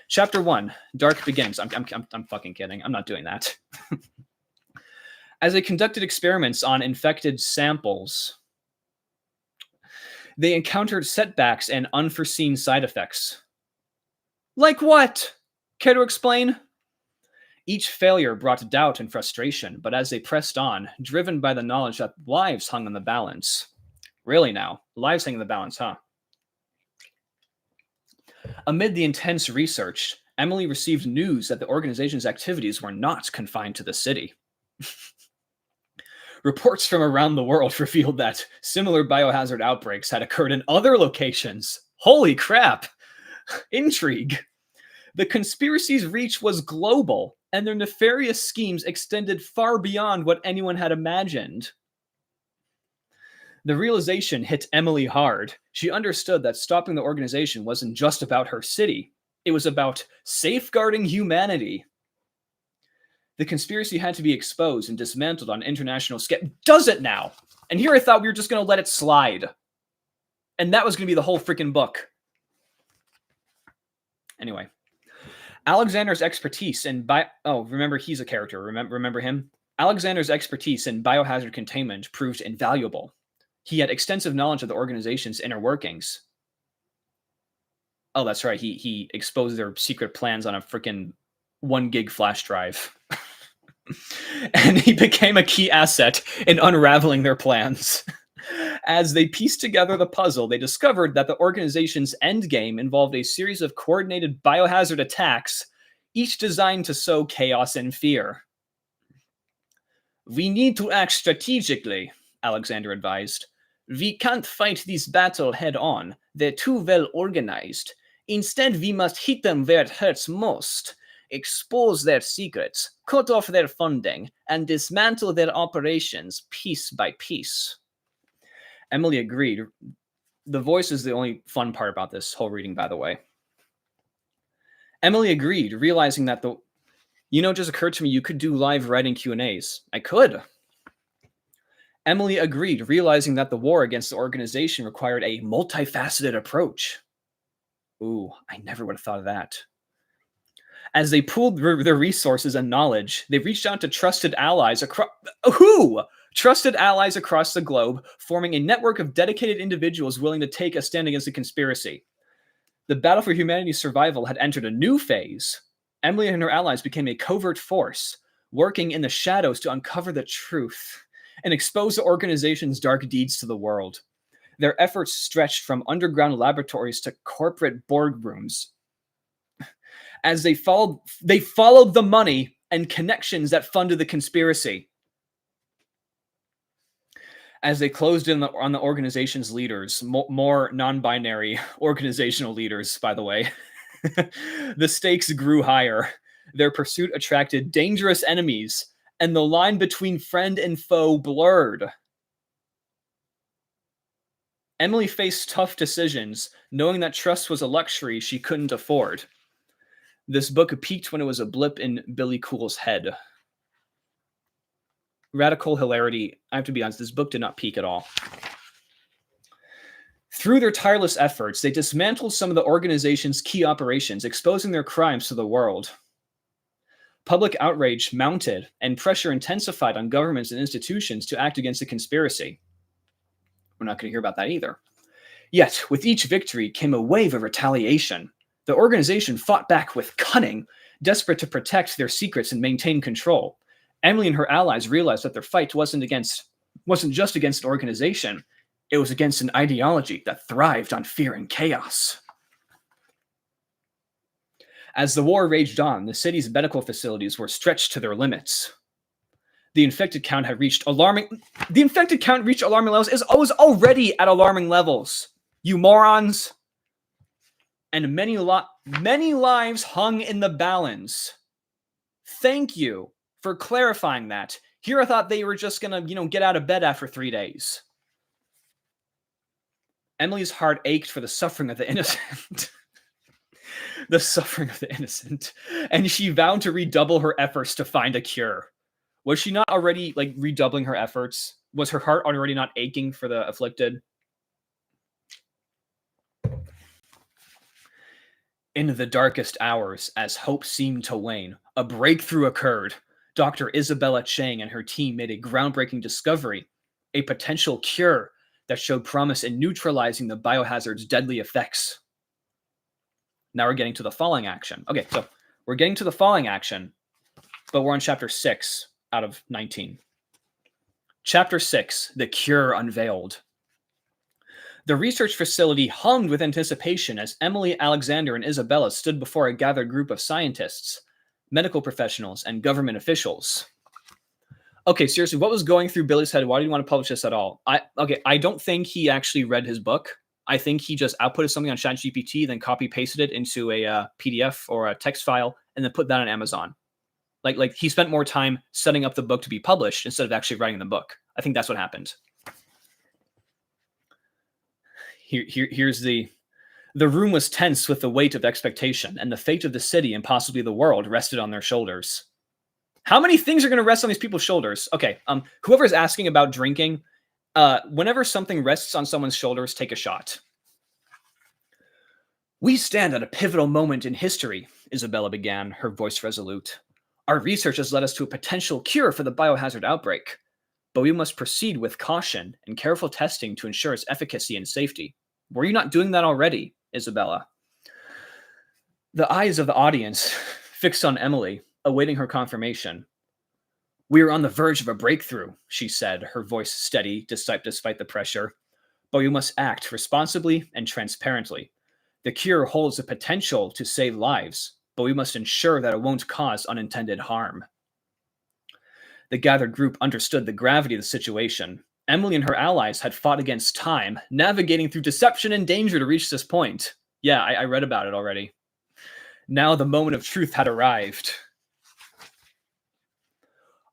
Chapter 1, Dark Begins. I'm fucking kidding. I'm not doing that. As they conducted experiments on infected samples, they encountered setbacks and unforeseen side effects. Like what? Care to explain? Each failure brought doubt and frustration, but as they pressed on, driven by the knowledge that lives hung on the balance. Really now, lives hang on the balance, huh? Amid the intense research, Emily received news that the organization's activities were not confined to the city. Reports from around the world revealed that similar biohazard outbreaks had occurred in other locations. Holy crap! Intrigue! The conspiracy's reach was global, and their nefarious schemes extended far beyond what anyone had imagined. The realization hit Emily hard. She understood that stopping the organization wasn't just about her city. It was about safeguarding humanity. The conspiracy had to be exposed and dismantled on international scale. Does it now? And here I thought we were just going to let it slide. And that was going to be the whole freaking book. Anyway. Alexander's expertise in remember he's a character. Remember him? Alexander's expertise in biohazard containment proved invaluable. He had extensive knowledge of the organization's inner workings. Oh, that's right. He exposed their secret plans on a freaking 1 gig flash drive. And he became a key asset in unraveling their plans. As they pieced together the puzzle, they discovered that the organization's endgame involved a series of coordinated biohazard attacks, each designed to sow chaos and fear. We need to act strategically, Alexander advised. We can't fight this battle head on. They're too well organized. Instead, we must hit them where it hurts most. Expose their secrets, cut off their funding, and dismantle their operations piece by piece. Emily agreed. The voice is the only fun part about this whole reading, by the way. Emily agreed, realizing that it just occurred to me you could do live writing Q&As. I could. Emily agreed, realizing that the war against the organization required a multifaceted approach. Ooh, I never would have thought of that. As they pooled their resources and knowledge, they reached out to trusted allies across... Who? Trusted allies across the globe, forming a network of dedicated individuals willing to take a stand against the conspiracy. The battle for humanity's survival had entered a new phase. Emily and her allies became a covert force, working in the shadows to uncover the truth and expose the organization's dark deeds to the world. Their efforts stretched from underground laboratories to corporate boardrooms. As they followed the money and connections that funded the conspiracy. As they closed in on the organization's leaders, more non-binary organizational leaders, by the way, the stakes grew higher. Their pursuit attracted dangerous enemies, and the line between friend and foe blurred. Emily faced tough decisions, knowing that trust was a luxury she couldn't afford. This book peaked when it was a blip in Billy Coull's head. Radical hilarity. I have to be honest, this book did not peak at all. Through their tireless efforts, they dismantled some of the organization's key operations, exposing their crimes to the world. Public outrage mounted, and pressure intensified on governments and institutions to act against the conspiracy. We're not going to hear about that either. Yet, with each victory came a wave of retaliation. The organization fought back with cunning, desperate to protect their secrets and maintain control. Emily and her allies realized that their fight wasn't just against an organization. It was against an ideology that thrived on fear and chaos. As the war raged on, the city's medical facilities were stretched to their limits. The infected count reached alarming levels. It was already at alarming levels. You morons. And many lives hung in the balance. Thank you for clarifying that. Here I thought they were just gonna, get out of bed after 3 days. Emily's heart ached for the suffering of the innocent. The suffering of the innocent. And she vowed to redouble her efforts to find a cure. Was she not already, redoubling her efforts? Was her heart already not aching for the afflicted? In the darkest hours, as hope seemed to wane, a breakthrough occurred. Dr. Isabella Chang and her team made a groundbreaking discovery, a potential cure that showed promise in neutralizing the biohazard's deadly effects. Now we're getting to the falling action. Okay, so we're getting to the falling action, but we're on chapter 6 out of 19. Chapter 6, The Cure Unveiled. The research facility hummed with anticipation as Emily, Alexander, and Isabella stood before a gathered group of scientists, medical professionals, and government officials. Okay, seriously, what was going through Billy's head? Why do you want to publish this at all? I don't think he actually read his book. I think he just outputted something on ChatGPT, then copy-pasted it into a PDF or a text file, and then put that on Amazon. Like he spent more time setting up the book to be published instead of actually writing the book. I think that's what happened. Here's the room was tense with the weight of expectation, and the fate of the city and possibly the world rested on their shoulders. How many things are going to rest on these people's shoulders? Okay, whoever's asking about drinking, whenever something rests on someone's shoulders, take a shot. We stand at a pivotal moment in history, Isabella began, her voice resolute. Our research has led us to a potential cure for the biohazard outbreak, but we must proceed with caution and careful testing to ensure its efficacy and safety. Were you not doing that already, Isabella? The eyes of the audience fixed on Emily, awaiting her confirmation. We are on the verge of a breakthrough, she said, her voice steady despite the pressure. But we must act responsibly and transparently. The cure holds the potential to save lives, but we must ensure that it won't cause unintended harm. The gathered group understood the gravity of the situation. Emily and her allies had fought against time, navigating through deception and danger to reach this point. Yeah, I read about it already. Now the moment of truth had arrived.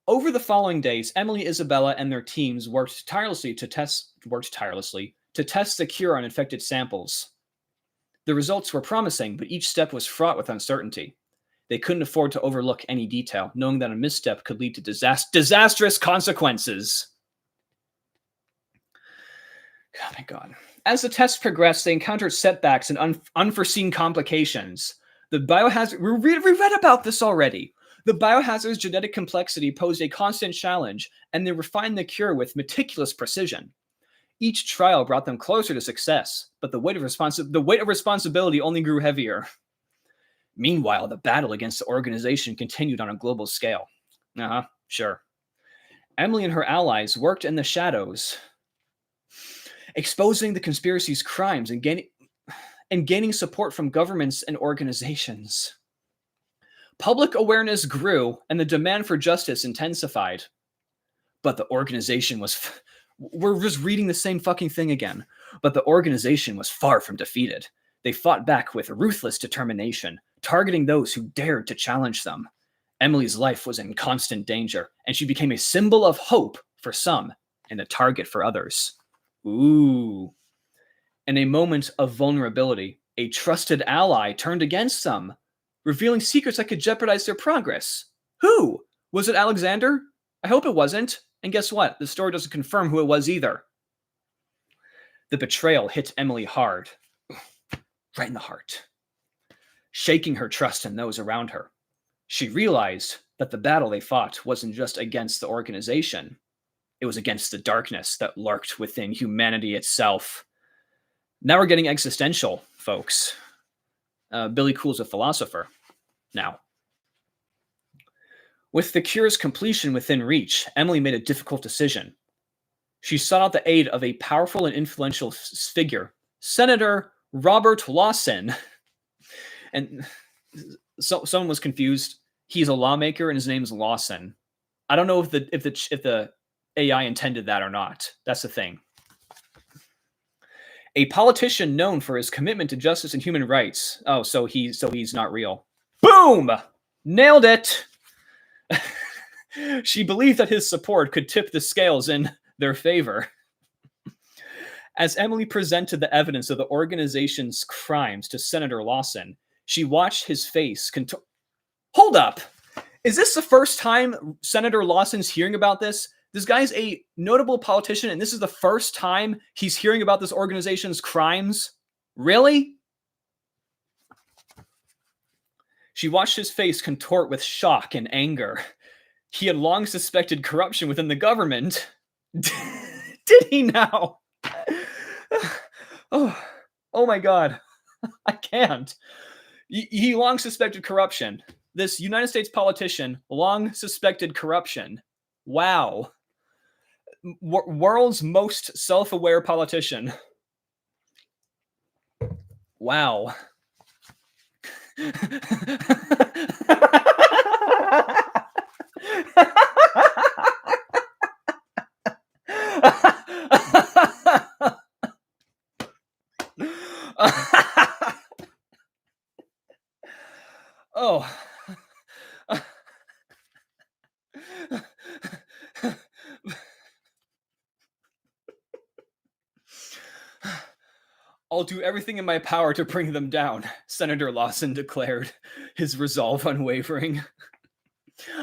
Over the following days, Emily, Isabella, and their teams worked tirelessly to test the cure on infected samples. The results were promising, but each step was fraught with uncertainty. They couldn't afford to overlook any detail, knowing that a misstep could lead to disastrous consequences. Oh my God. As the tests progressed, they encountered setbacks and unforeseen complications. The biohazard, we read about this already. The biohazard's genetic complexity posed a constant challenge, and they refined the cure with meticulous precision. Each trial brought them closer to success, but the weight of responsibility only grew heavier. Meanwhile, the battle against the organization continued on a global scale. Sure. Emily and her allies worked in the shadows, exposing the conspiracy's crimes and gaining support from governments and organizations. Public awareness grew and the demand for justice intensified. But the organization was... We're just reading the same fucking thing again. But the organization was far from defeated. They fought back with ruthless determination, targeting those who dared to challenge them. Emily's life was in constant danger, and she became a symbol of hope for some and a target for others. Ooh. In a moment of vulnerability, a trusted ally turned against them, revealing secrets that could jeopardize their progress. Who? Was it Alexander? I hope it wasn't. And guess what? The story doesn't confirm who it was either. The betrayal hit Emily hard, right in the heart, shaking her trust in those around her. She realized that the battle they fought wasn't just against the organization. It was against the darkness that lurked within humanity itself. Now we're getting existential, folks. Billy Coull's a philosopher now. With the cure's completion within reach, Emily made a difficult decision. She sought out the aid of a powerful and influential figure, Senator Robert Lawson. And so someone was confused. He's a lawmaker and his name's Lawson. I don't know if the AI intended that or not. That's the thing. A politician known for his commitment to justice and human rights. Oh, so he's not real. Boom! Nailed it! She believed that his support could tip the scales in their favor. As Emily presented the evidence of the organization's crimes to Senator Lawson, she watched his face contort. Hold up! Is this the first time Senator Lawson's hearing about this? This guy's a notable politician, and this is the first time he's hearing about this organization's crimes? Really? She watched his face contort with shock and anger. He had long suspected corruption within the government. Did he now? Oh my God. I can't. He long suspected corruption. This United States politician long suspected corruption. Wow. World's most self-aware politician. Wow. Oh. I'll do everything in my power to bring them down, Senator Lawson declared, his resolve unwavering.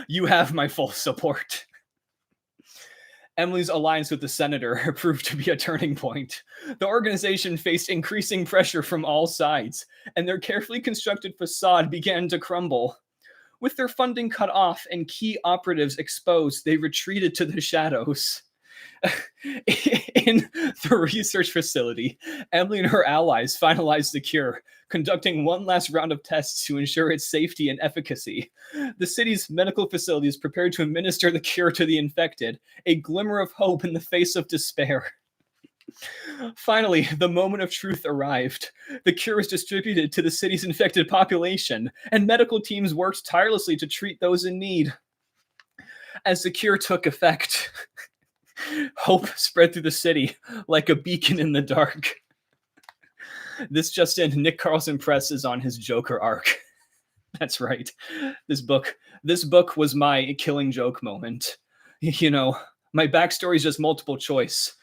You have my full support. Emily's alliance with the senator proved to be a turning point. The organization faced increasing pressure from all sides, and their carefully constructed facade began to crumble. With their funding cut off and key operatives exposed, they retreated to the shadows. In the research facility, Emily and her allies finalized the cure, conducting one last round of tests to ensure its safety and efficacy. The city's medical facilities prepared to administer the cure to the infected, a glimmer of hope in the face of despair. Finally, the moment of truth arrived. The cure was distributed to the city's infected population, and medical teams worked tirelessly to treat those in need. As the cure took effect, hope spread through the city like a beacon in the dark. This just in, Nick Carlson Press is on his Joker arc. That's right. This book was my Killing Joke moment. You know, my backstory is just multiple choice.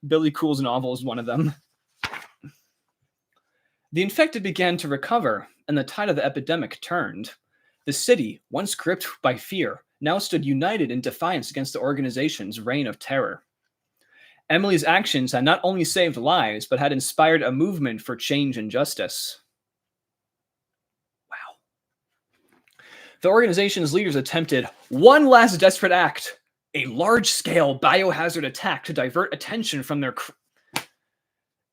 Billy Coull's novel is one of them. The infected began to recover, and the tide of the epidemic turned. The city, once gripped by fear, now stood united in defiance against the organization's reign of terror. Emily's actions had not only saved lives, but had inspired a movement for change and justice. Wow. The organization's leaders attempted one last desperate act, a large-scale biohazard attack to divert attention from their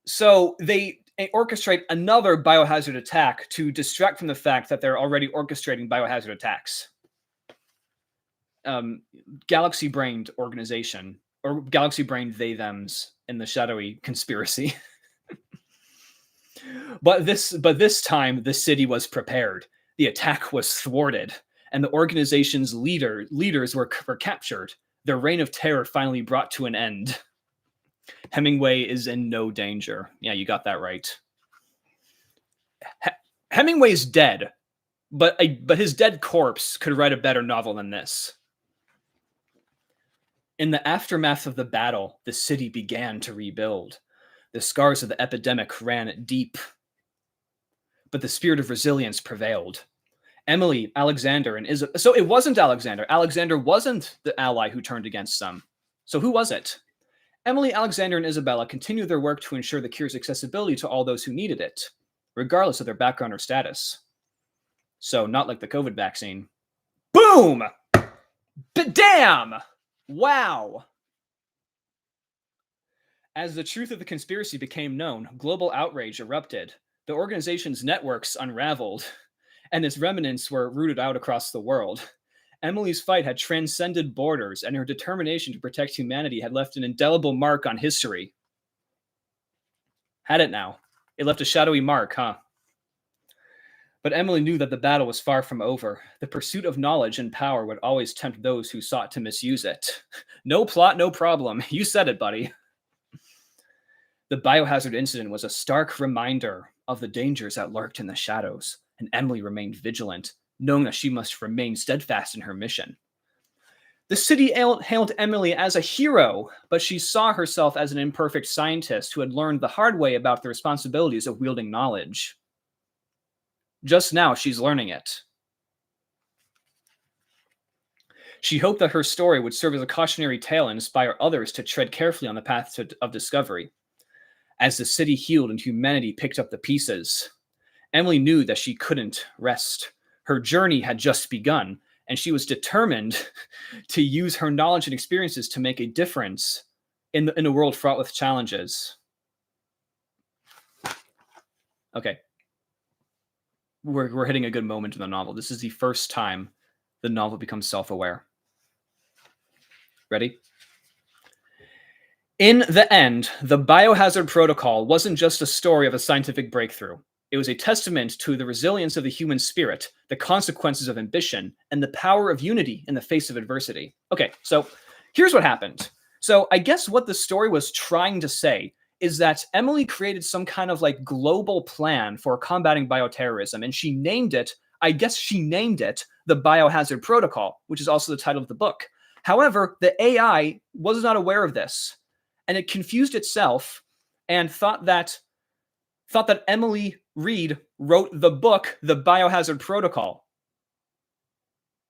So they orchestrate another biohazard attack to distract from the fact that they're already orchestrating biohazard attacks. Galaxy-brained organization, or galaxy-brained they-thems in the shadowy conspiracy. But this time, the city was prepared. The attack was thwarted, and the organization's leaders were captured. Their reign of terror finally brought to an end. Hemingway is in no danger. Yeah, you got that right. Hemingway's dead, but his dead corpse could write a better novel than this. In the aftermath of the battle, the city began to rebuild. The scars of the epidemic ran deep, but the spirit of resilience prevailed. Emily, Alexander, and Isabel. So it wasn't Alexander. Alexander wasn't the ally who turned against them. So who was it? Emily, Alexander, and Isabella continued their work to ensure the cure's accessibility to all those who needed it, regardless of their background or status. So not like the COVID vaccine. Boom! But damn! Wow! As the truth of the conspiracy became known, global outrage erupted. The organization's networks unraveled, and its remnants were rooted out across the world. Emily's fight had transcended borders, and her determination to protect humanity had left an indelible mark on history. Had it now. It left a shadowy mark, huh? But Emily knew that the battle was far from over. The pursuit of knowledge and power would always tempt those who sought to misuse it. No plot, no problem. You said it, buddy. The biohazard incident was a stark reminder of the dangers that lurked in the shadows, and Emily remained vigilant, knowing that she must remain steadfast in her mission. The city hailed Emily as a hero, but she saw herself as an imperfect scientist who had learned the hard way about the responsibilities of wielding knowledge. Just now, she's learning it. She hoped that her story would serve as a cautionary tale and inspire others to tread carefully on the path of discovery. As the city healed and humanity picked up the pieces, Emily knew that she couldn't rest. Her journey had just begun, and she was determined to use her knowledge and experiences to make a difference in a world fraught with challenges. Okay. We're hitting a good moment in the novel. This is the first time the novel becomes self-aware. Ready? In the end, the Biohazard Protocol wasn't just a story of a scientific breakthrough. It was a testament to the resilience of the human spirit, the consequences of ambition, and the power of unity in the face of adversity. Okay, so here's what happened. So I guess what the story was trying to say is that Emily created some kind of like global plan for combating bioterrorism, and she named it the Biohazard Protocol, which is also the title of the book. However, the AI was not aware of this, and it confused itself and thought that Emily Reed wrote the book, The Biohazard Protocol.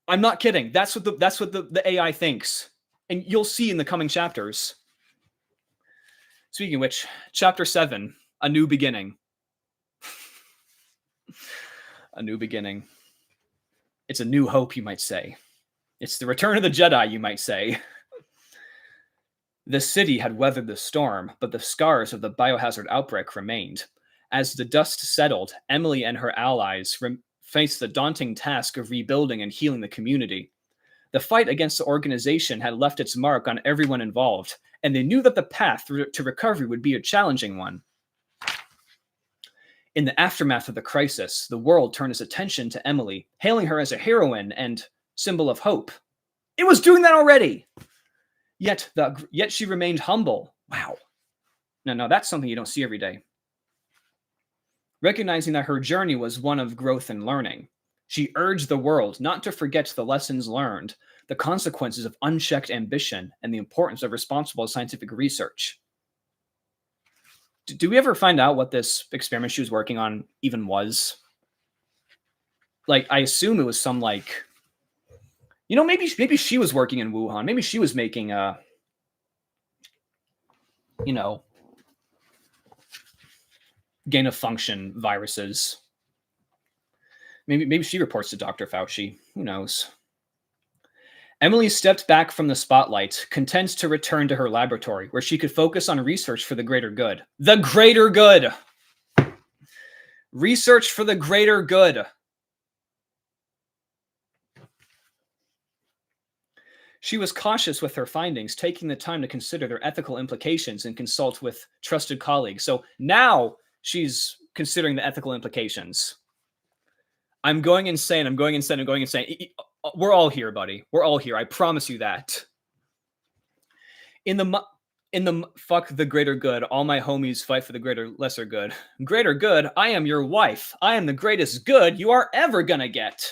I'm not kidding. That's what the AI thinks, and you'll see in the coming chapters. Speaking of which, chapter 7, A New Beginning. A new beginning. It's a new hope, you might say. It's the return of the Jedi, you might say. The city had weathered the storm, but the scars of the biohazard outbreak remained. As the dust settled, Emily and her allies faced the daunting task of rebuilding and healing the community. The fight against the organization had left its mark on everyone involved, and they knew that the path to recovery would be a challenging one. In the aftermath of the crisis, the world turned its attention to Emily, hailing her as a heroine and symbol of hope. It was doing that already! Yet she remained humble. Wow. Now that's something you don't see every day. Recognizing that her journey was one of growth and learning, she urged the world not to forget the lessons learned, the consequences of unchecked ambition, and the importance of responsible scientific research. Do we ever find out what this experiment she was working on even was? Like, I assume it was some like, maybe she was working in Wuhan. Maybe she was making gain of function viruses. Maybe she reports to Dr. Fauci. Who knows? Emily stepped back from the spotlight, content to return to her laboratory, where she could focus on research for the greater good. The greater good! Research for the greater good. She was cautious with her findings, taking the time to consider their ethical implications and consult with trusted colleagues. So now she's considering the ethical implications. I'm going insane. I'm going insane. I'm going insane. We're all here, buddy. We're all here. I promise you that. In the fuck the greater good, all my homies fight for the greater lesser good. Greater good, I am your wife. I am the greatest good you are ever gonna get.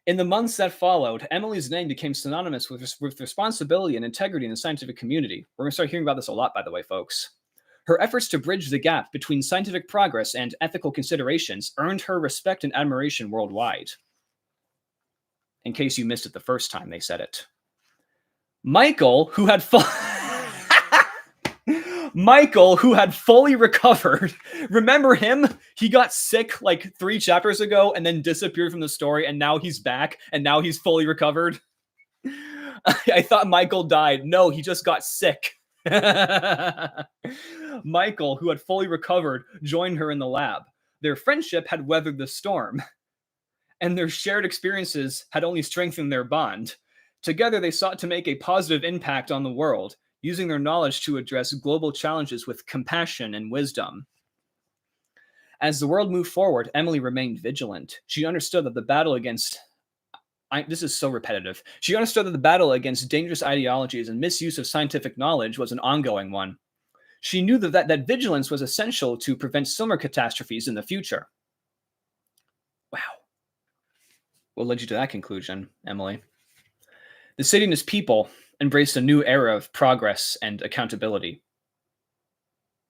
In the months that followed, Emily's name became synonymous with responsibility and integrity in the scientific community. We're going to start hearing about this a lot, by the way, folks. Her efforts to bridge the gap between scientific progress and ethical considerations earned her respect and admiration worldwide. In case you missed it the first time they said it. Michael, who had fully recovered. Remember him? He got sick like 3 chapters ago and then disappeared from the story, and now he's back, and now he's fully recovered. I thought Michael died. No, he just got sick. Michael, who had fully recovered, joined her in the lab. Their friendship had weathered the storm, and their shared experiences had only strengthened their bond. Together, they sought to make a positive impact on the world, using their knowledge to address global challenges with compassion and wisdom. As the world moved forward, Emily remained vigilant. She understood that the battle against... this is so repetitive. She understood that the battle against dangerous ideologies and misuse of scientific knowledge was an ongoing one. She knew that vigilance was essential to prevent similar catastrophes in the future. Wow. What led you to that conclusion, Emily? The city and its people embraced a new era of progress and accountability.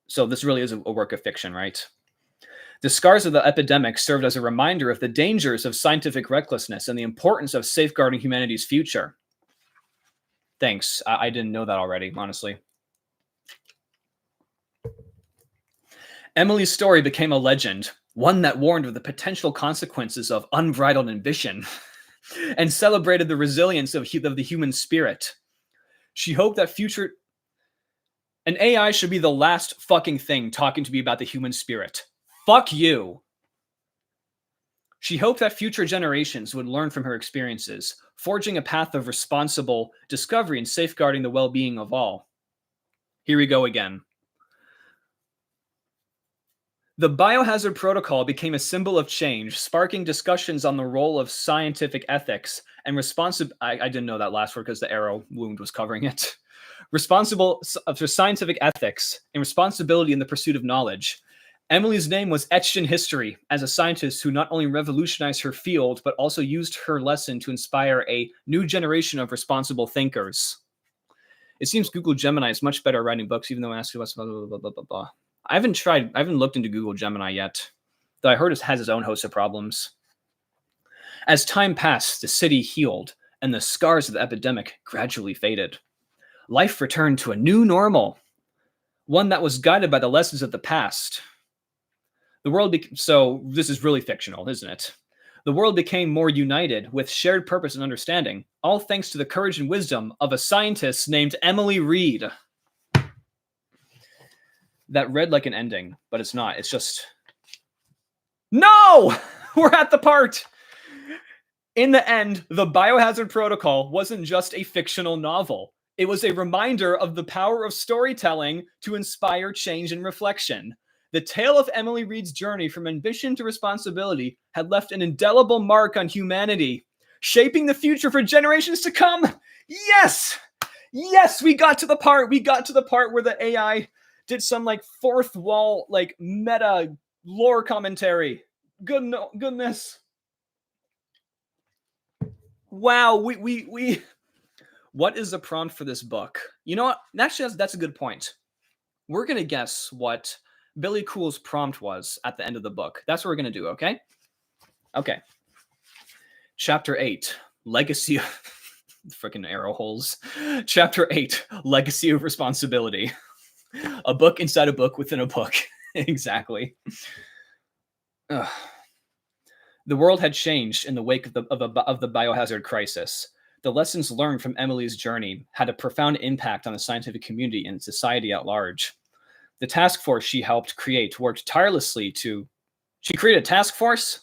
So this really is a work of fiction, right? The scars of the epidemic served as a reminder of the dangers of scientific recklessness and the importance of safeguarding humanity's future. Thanks. I didn't know that already, honestly. Emily's story became a legend, one that warned of the potential consequences of unbridled ambition and celebrated the resilience of the human spirit. She hoped that an AI should be the last fucking thing talking to me about the human spirit. Fuck you. She hoped that future generations would learn from her experiences, forging a path of responsible discovery and safeguarding the well-being of all. Here we go again. The Biohazard Protocol became a symbol of change, sparking discussions on the role of scientific ethics and I didn't know that last word because the arrow wound was covering it. Responsible for scientific ethics and responsibility in the pursuit of knowledge. Emily's name was etched in history as a scientist who not only revolutionized her field, but also used her lesson to inspire a new generation of responsible thinkers. It seems Google Gemini is much better at writing books, even though I asked you what's blah, blah, blah, blah, blah, blah. I haven't looked into Google Gemini yet, though I heard it has its own host of problems. As time passed, the city healed, and the scars of the epidemic gradually faded. Life returned to a new normal, one that was guided by the lessons of the past. So this is really fictional, isn't it? The world became more united with shared purpose and understanding, all thanks to the courage and wisdom of a scientist named Emily Reed. That read like an ending, but it's not. It's just... No! We're at the part! In the end, the Biohazard Protocol wasn't just a fictional novel. It was a reminder of the power of storytelling to inspire change and reflection. The tale of Emily Reed's journey from ambition to responsibility had left an indelible mark on humanity, shaping the future for generations to come. Yes! Yes, we got to the part. We got to the part where the AI did some like fourth wall, like meta lore commentary. Goodness. Wow, we what is the prompt for this book? You know what? Actually, that's a good point. We're going to guess what Billy Coull's prompt was at the end of the book. That's what we're going to do, okay? Okay. Chapter 8, Legacy of... Freaking arrow holes. Chapter 8, Legacy of Responsibility. A book inside a book within a book. Exactly. Ugh. The world had changed in the wake of the biohazard crisis. The lessons learned from Emily's journey had a profound impact on the scientific community and society at large. The task force she helped create worked tirelessly to... She created a task force?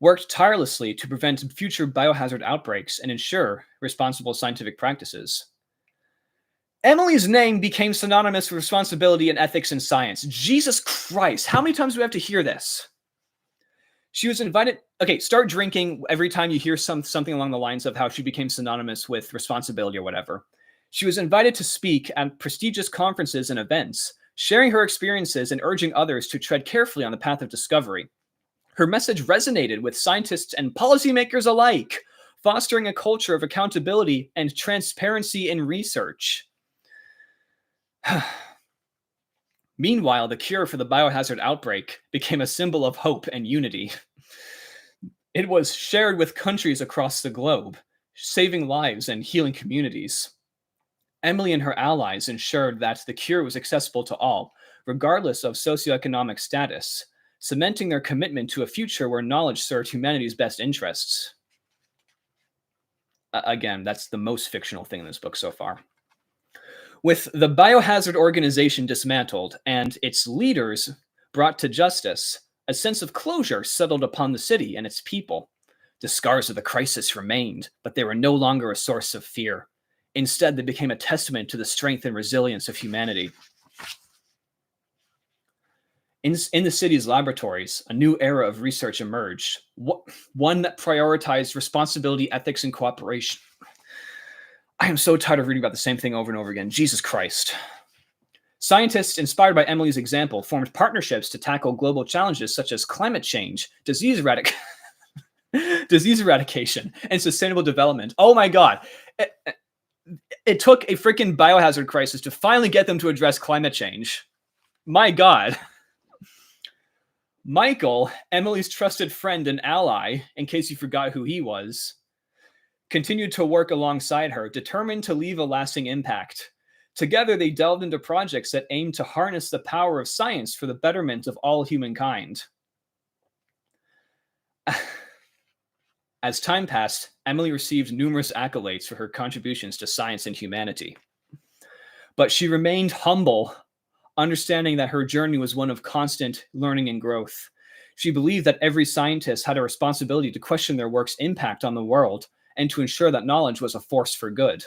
Worked tirelessly to prevent future biohazard outbreaks and ensure responsible scientific practices. Emily's name became synonymous with responsibility and ethics in science. Jesus Christ, how many times do we have to hear this? She was invited... Okay, start drinking every time you hear something along the lines of how she became synonymous with responsibility or whatever. She was invited to speak at prestigious conferences and events, sharing her experiences and urging others to tread carefully on the path of discovery. Her message resonated with scientists and policymakers alike, fostering a culture of accountability and transparency in research. Meanwhile, the cure for the biohazard outbreak became a symbol of hope and unity. It was shared with countries across the globe, saving lives and healing communities. Emily and her allies ensured that the cure was accessible to all, regardless of socioeconomic status, cementing their commitment to a future where knowledge served humanity's best interests. Again, that's the most fictional thing in this book so far. With the Biohazard organization dismantled and its leaders brought to justice, a sense of closure settled upon the city and its people. The scars of the crisis remained, but they were no longer a source of fear. Instead, they became a testament to the strength and resilience of humanity. In the city's laboratories, a new era of research emerged, one that prioritized responsibility, ethics, and cooperation. I am so tired of reading about the same thing over and over again. Jesus Christ. Scientists, inspired by Emily's example, formed partnerships to tackle global challenges such as climate change, disease eradication, and sustainable development. Oh my God. It took a freaking biohazard crisis to finally get them to address climate change. My God. Michael, Emily's trusted friend and ally, in case you forgot who he was, continued to work alongside her, determined to leave a lasting impact. Together, they delved into projects that aimed to harness the power of science for the betterment of all humankind. As time passed, Emily received numerous accolades for her contributions to science and humanity. But she remained humble, understanding that her journey was one of constant learning and growth. She believed that every scientist had a responsibility to question their work's impact on the world and to ensure that knowledge was a force for good.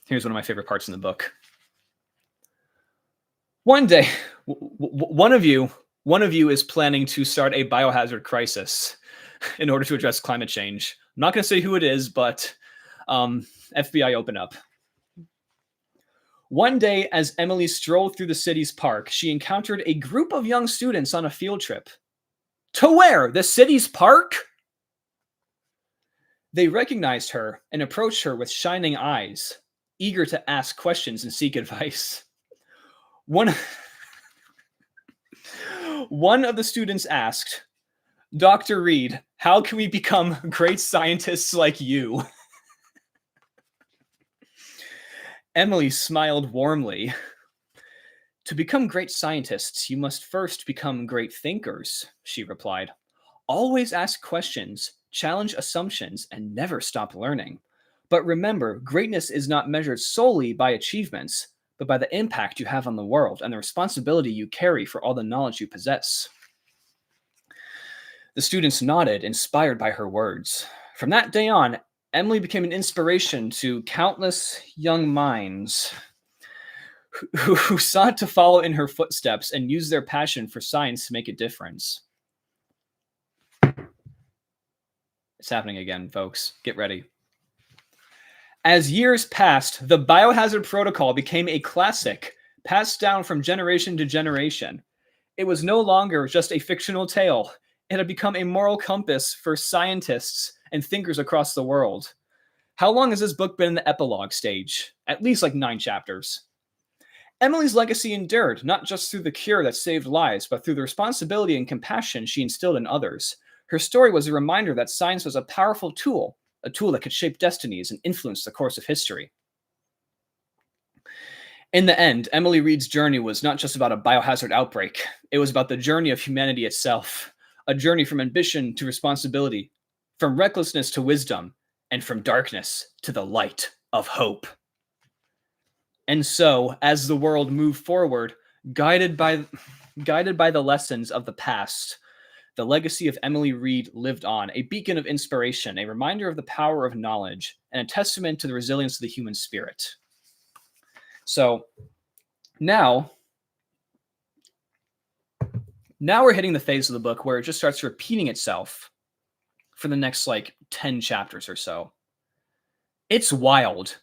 Here's one of my favorite parts in the book. One day, one of you is planning to start a biohazard crisis in order to address climate change. I'm not going to say who it is, but FBI, open up. One day, as Emily strolled through the city's park, she encountered a group of young students on a field trip. To where? The city's park? They recognized her and approached her with shining eyes, eager to ask questions and seek advice. One of the students asked, "Dr. Reed, how can we become great scientists like you?" Emily smiled warmly. "To become great scientists, you must first become great thinkers," she replied. "Always ask questions, challenge assumptions, and never stop learning. But remember, greatness is not measured solely by achievements, but by the impact you have on the world and the responsibility you carry for all the knowledge you possess." The students nodded, inspired by her words. From that day on, Emily became an inspiration to countless young minds who sought to follow in her footsteps and use their passion for science to make a difference. It's happening again, folks. Get ready. As years passed, the Biohazard Protocol became a classic, passed down from generation to generation. It was no longer just a fictional tale. It had become a moral compass for scientists and thinkers across the world. How long has this book been in the epilogue stage? At least like 9 chapters. Emily's legacy endured, not just through the cure that saved lives, but through the responsibility and compassion she instilled in others. Her story was a reminder that science was a powerful tool, a tool that could shape destinies and influence the course of history. In the end, Emily Reed's journey was not just about a biohazard outbreak. It was about the journey of humanity itself, a journey from ambition to responsibility, from recklessness to wisdom, and from darkness to the light of hope. And so, as the world moved forward, guided by the lessons of the past, the legacy of Emily Reed lived on, a beacon of inspiration, a reminder of the power of knowledge, and a testament to the resilience of the human spirit. So now we're hitting the phase of the book where it just starts repeating itself for the next 10 chapters or so. It's wild.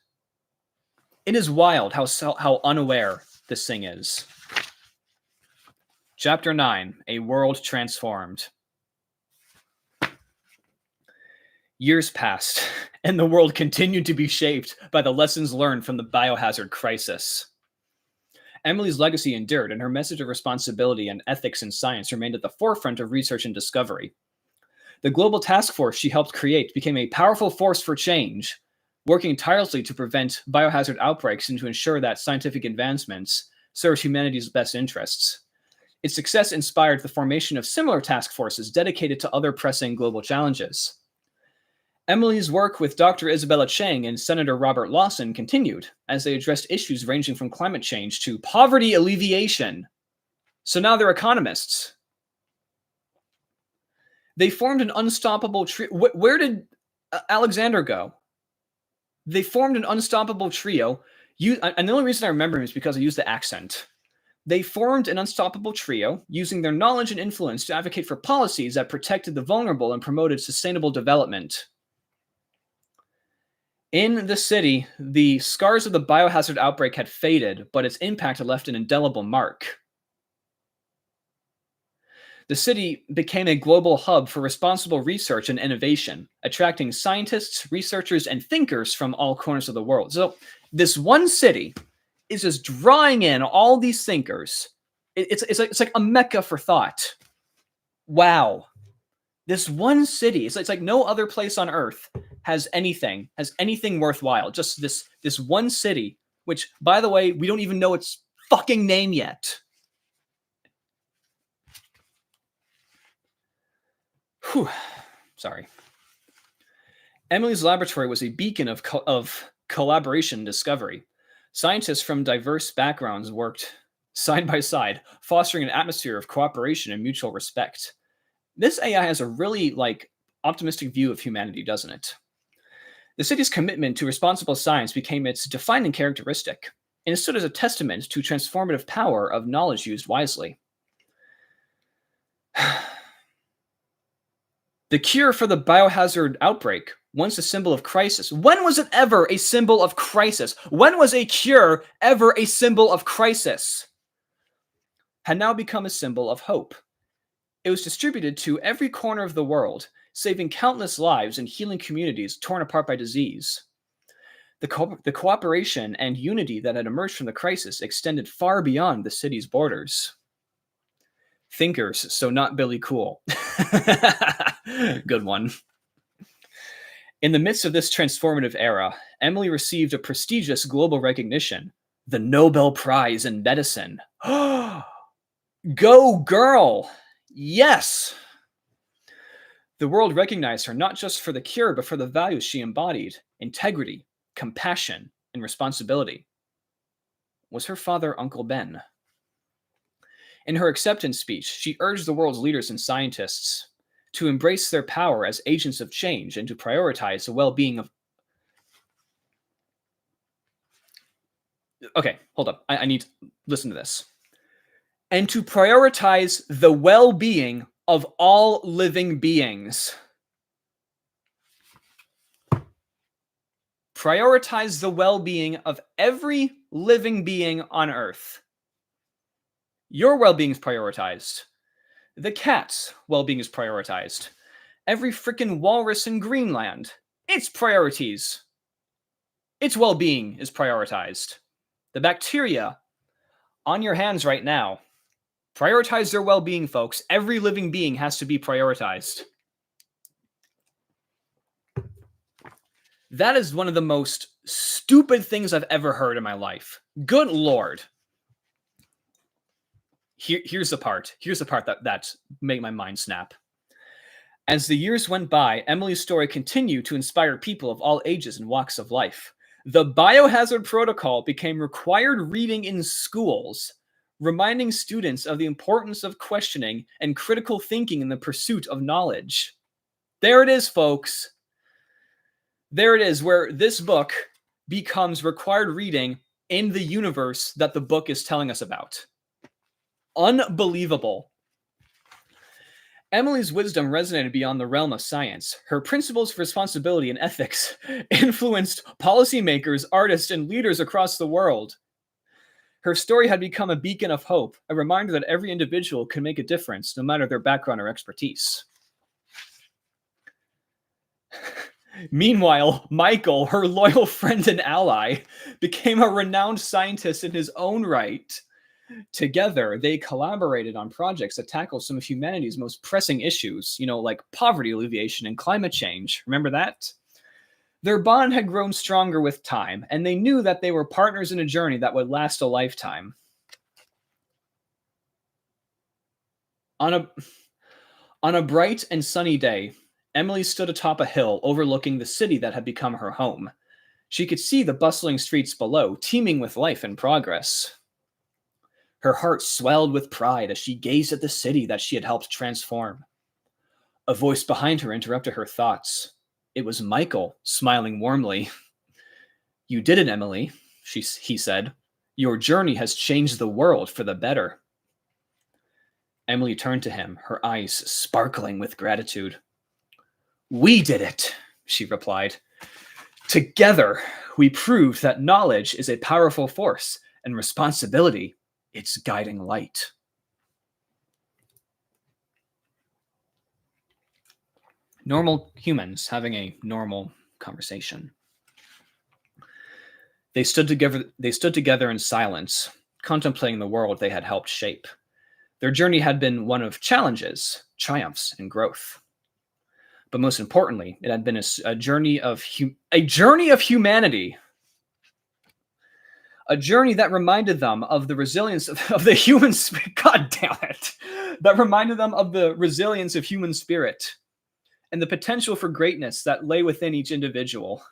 It is wild how unaware this thing is. Chapter 9, A World Transformed. Years passed, and the world continued to be shaped by the lessons learned from the biohazard crisis. Emily's legacy endured, and her message of responsibility and ethics in science remained at the forefront of research and discovery. The global task force she helped create became a powerful force for change, working tirelessly to prevent biohazard outbreaks and to ensure that scientific advancements served humanity's best interests. Its success inspired the formation of similar task forces dedicated to other pressing global challenges. Emily's work with Dr. Isabella Chang and Senator Robert Lawson continued as they addressed issues ranging from climate change to poverty alleviation. So now they're economists. They formed an unstoppable trio. Where did Alexander go? They formed an unstoppable trio. And the only reason I remember him is because I used the accent. They formed an unstoppable trio using their knowledge and influence to advocate for policies that protected the vulnerable and promoted sustainable development. In the city, the scars of the biohazard outbreak had faded, but its impact had left an indelible mark. The city became a global hub for responsible research and innovation, attracting scientists, researchers, and thinkers from all corners of the world. So this one city is just drawing in all these thinkers. It's like a mecca for thought. Wow. This one city, it's like no other place on Earth has anything worthwhile. Just this one city, which, by the way, we don't even know its fucking name yet. Whew. Sorry. Emily's laboratory was a beacon of collaboration and discovery. Scientists from diverse backgrounds worked side by side, fostering an atmosphere of cooperation and mutual respect. This AI has a really optimistic view of humanity, doesn't it? The city's commitment to responsible science became its defining characteristic, and it stood as a testament to transformative power of knowledge used wisely. The cure for the biohazard outbreak, once a symbol of crisis. When was it ever a symbol of crisis? When was a cure ever a symbol of crisis? Had now become a symbol of hope. It was distributed to every corner of the world, saving countless lives and healing communities torn apart by disease. The cooperation and unity that had emerged from the crisis extended far beyond the city's borders. Thinkers, so not Billy Coull. Good one. In the midst of this transformative era, Emily received a prestigious global recognition, the Nobel Prize in Medicine. Go girl! Yes! The world recognized her not just for the cure, but for the values she embodied: integrity, compassion, and responsibility. Was her father Uncle Ben? In her acceptance speech, she urged the world's leaders and scientists to embrace their power as agents of change and to prioritize the well-being of... Okay, hold up. I need to listen to this. And to prioritize the well-being of all living beings. Prioritize the well-being of every living being on Earth. Your well-being is prioritized. The cat's well-being is prioritized. Every freaking walrus in Greenland, its priorities, its well-being is prioritized. The bacteria on your hands right now, prioritize their well-being, folks. Every living being has to be prioritized. That is one of the most stupid things I've ever heard in my life. Good Lord. Here's the part that made my mind snap. As the years went by, Emily's story continued to inspire people of all ages and walks of life. The Biohazard Protocol became required reading in schools, reminding students of the importance of questioning and critical thinking in the pursuit of knowledge. There it is, folks. There it is, where this book becomes required reading in the universe that the book is telling us about. Unbelievable. Emily's wisdom resonated beyond the realm of science. Her principles of responsibility and ethics influenced policymakers, artists, and leaders across the world. Her story had become a beacon of hope, a reminder that every individual can make a difference, no matter their background or expertise. Meanwhile, Michael, her loyal friend and ally, became a renowned scientist in his own right. Together, they collaborated on projects that tackle some of humanity's most pressing issues, like poverty alleviation and climate change. Remember that? Their bond had grown stronger with time, and they knew that they were partners in a journey that would last a lifetime. On a bright and sunny day, Emily stood atop a hill overlooking the city that had become her home. She could see the bustling streets below, teeming with life and progress. Her heart swelled with pride as she gazed at the city that she had helped transform. A voice behind her interrupted her thoughts. It was Michael, smiling warmly. "You did it, Emily," he said. "Your journey has changed the world for the better." Emily turned to him, her eyes sparkling with gratitude. "We did it," she replied. "Together, we proved that knowledge is a powerful force and responsibility its guiding light." Normal humans having a normal conversation. They stood together in silence, contemplating the world they had helped shape. Their journey had been one of challenges, triumphs, and growth. But most importantly, it had been a journey of humanity. A journey that reminded them of the resilience of the human spirit. God damn it. That reminded them of the resilience of human spirit and the potential for greatness that lay within each individual.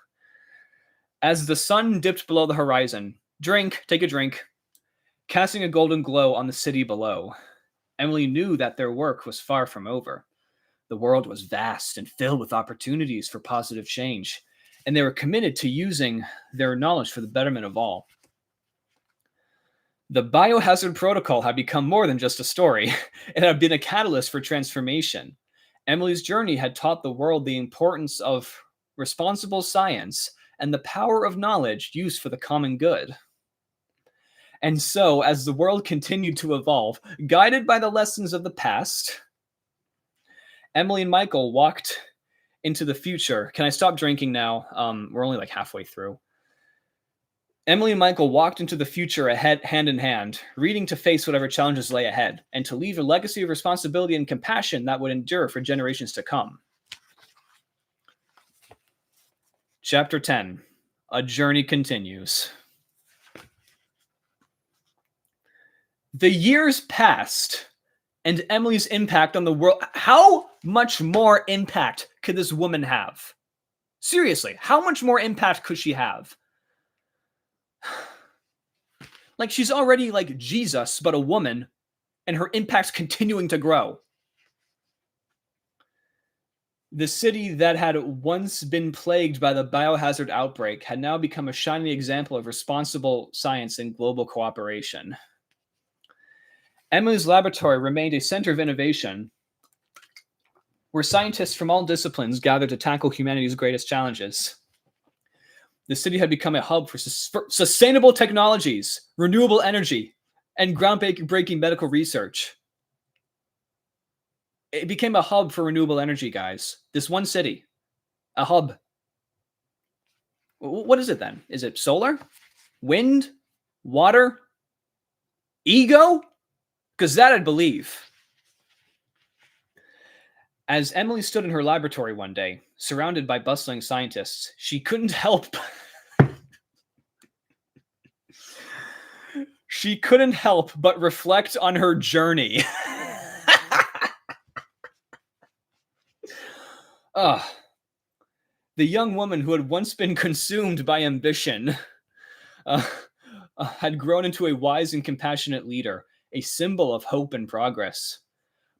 As the sun dipped below the horizon, take a drink, casting a golden glow on the city below, Emily knew that their work was far from over. The world was vast and filled with opportunities for positive change, and they were committed to using their knowledge for the betterment of all. The Biohazard Protocol had become more than just a story. It had been a catalyst for transformation. Emily's journey had taught the world the importance of responsible science and the power of knowledge used for the common good. And so, as the world continued to evolve, guided by the lessons of the past, Emily and Michael walked into the future. Can I stop drinking now? We're only like halfway through. Emily and Michael walked into the future hand in hand, reading to face whatever challenges lay ahead, and to leave a legacy of responsibility and compassion that would endure for generations to come. Chapter 10. A Journey Continues. The years passed, and Emily's impact on the world. How much more impact could this woman have? Seriously, how much more impact could she have? Like, she's already like Jesus, but a woman, and her impact's continuing to grow. The city that had once been plagued by the biohazard outbreak had now become a shining example of responsible science and global cooperation. Emily's laboratory remained a center of innovation, where scientists from all disciplines gathered to tackle humanity's greatest challenges. The city had become a hub for sustainable technologies, renewable energy, and groundbreaking medical research. It became a hub for renewable energy, guys. This one city, a hub. What is it then? Is it solar? Wind? Water? Ego? Because that I'd believe. As Emily stood in her laboratory one day, surrounded by bustling scientists, she couldn't help but reflect on her journey. Ah, the young woman who had once been consumed by ambition uh, had grown into a wise and compassionate leader, a symbol of hope and progress.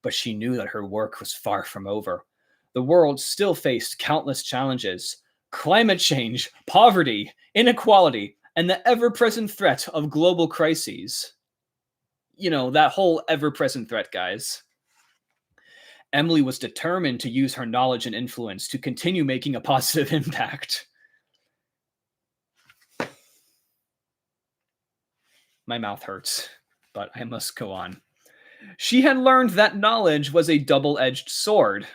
But she knew that her work was far from over. The world still faced countless challenges: climate change, poverty, inequality, and the ever present threat of global crises. You know, that whole ever present threat, guys. Emily was determined to use her knowledge and influence to continue making a positive impact. My mouth hurts, but I must go on. She had learned that knowledge was a double edged sword.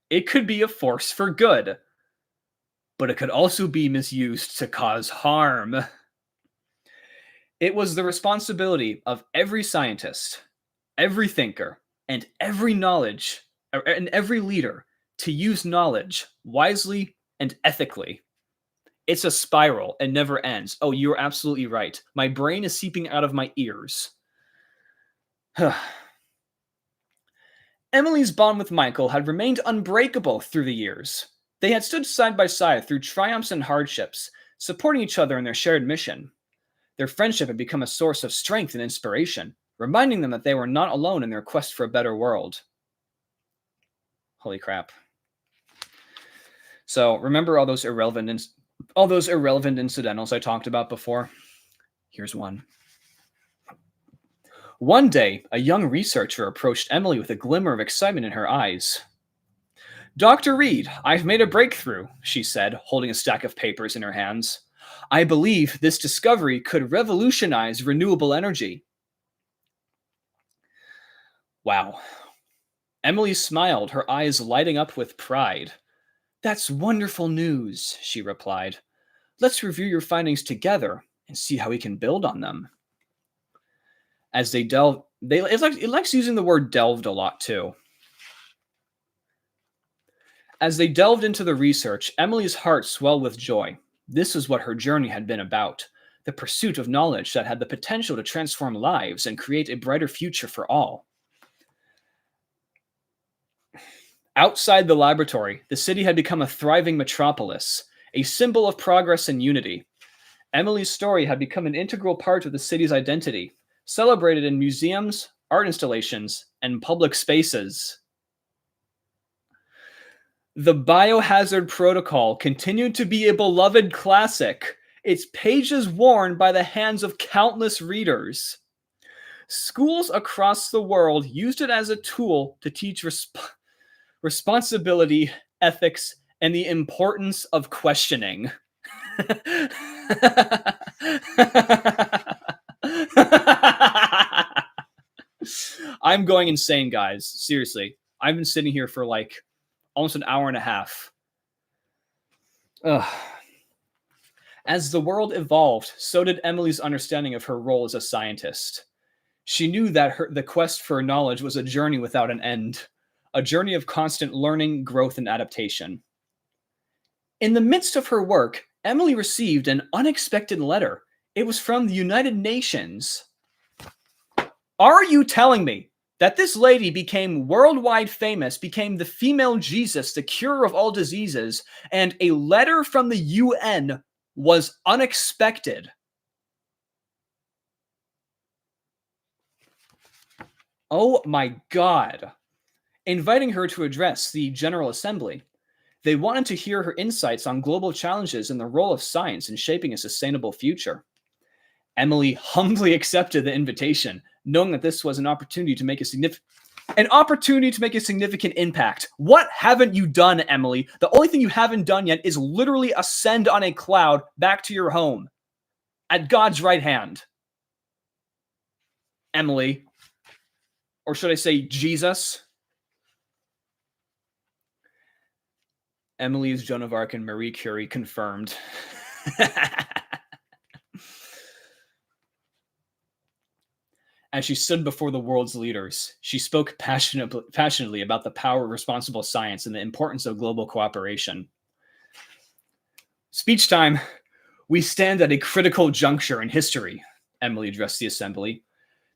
It could be a force for good, but it could also be misused to cause harm. It was the responsibility of every scientist, every thinker, and every leader to use knowledge wisely and ethically. It's a spiral and never ends. Oh, you're absolutely right. My brain is seeping out of my ears. Emily's bond with Michael had remained unbreakable through the years. They had stood side by side through triumphs and hardships, supporting each other in their shared mission. Their friendship had become a source of strength and inspiration, reminding them that they were not alone in their quest for a better world. Holy crap. So, remember all those irrelevant incidentals I talked about before? Here's one. One day, a young researcher approached Emily with a glimmer of excitement in her eyes. "Dr. Reed, I've made a breakthrough," she said, holding a stack of papers in her hands. "I believe this discovery could revolutionize renewable energy." Wow. Emily smiled, her eyes lighting up with pride. "That's wonderful news," she replied. "Let's review your findings together and see how we can build on them." As they delve, it likes using the word delved a lot too. As they delved into the research, Emily's heart swelled with joy. This is what her journey had been about: the pursuit of knowledge that had the potential to transform lives and create a brighter future for all. Outside the laboratory, the city had become a thriving metropolis, a symbol of progress and unity. Emily's story had become an integral part of the city's identity, celebrated in museums, art installations, and public spaces. The Biohazard Protocol continued to be a beloved classic, its pages worn by the hands of countless readers. Schools across the world used it as a tool to teach responsibility, ethics, and the importance of questioning. I'm going insane, guys. Seriously. I've been sitting here for like almost an hour and a half. Ugh. As the world evolved, so did Emily's understanding of her role as a scientist. She knew that the quest for knowledge was a journey without an end, a journey of constant learning, growth, and adaptation. In the midst of her work, Emily received an unexpected letter. It was from the United Nations. Are you telling me that this lady became worldwide famous, became the female Jesus, the cure of all diseases, and a letter from the UN was unexpected? Oh my God. Inviting her to address the General Assembly. They wanted to hear her insights on global challenges and the role of science in shaping a sustainable future. Emily humbly accepted the invitation, knowing that this was an opportunity to make a significant impact. What haven't you done, Emily? The only thing you haven't done yet is literally ascend on a cloud back to your home at God's right hand. Emily. Or should I say Jesus? Emily is Joan of Arc and Marie Curie confirmed. As she stood before the world's leaders, she spoke passionately about the power of responsible science and the importance of global cooperation. Speech time. "We stand at a critical juncture in history," Emily addressed the assembly.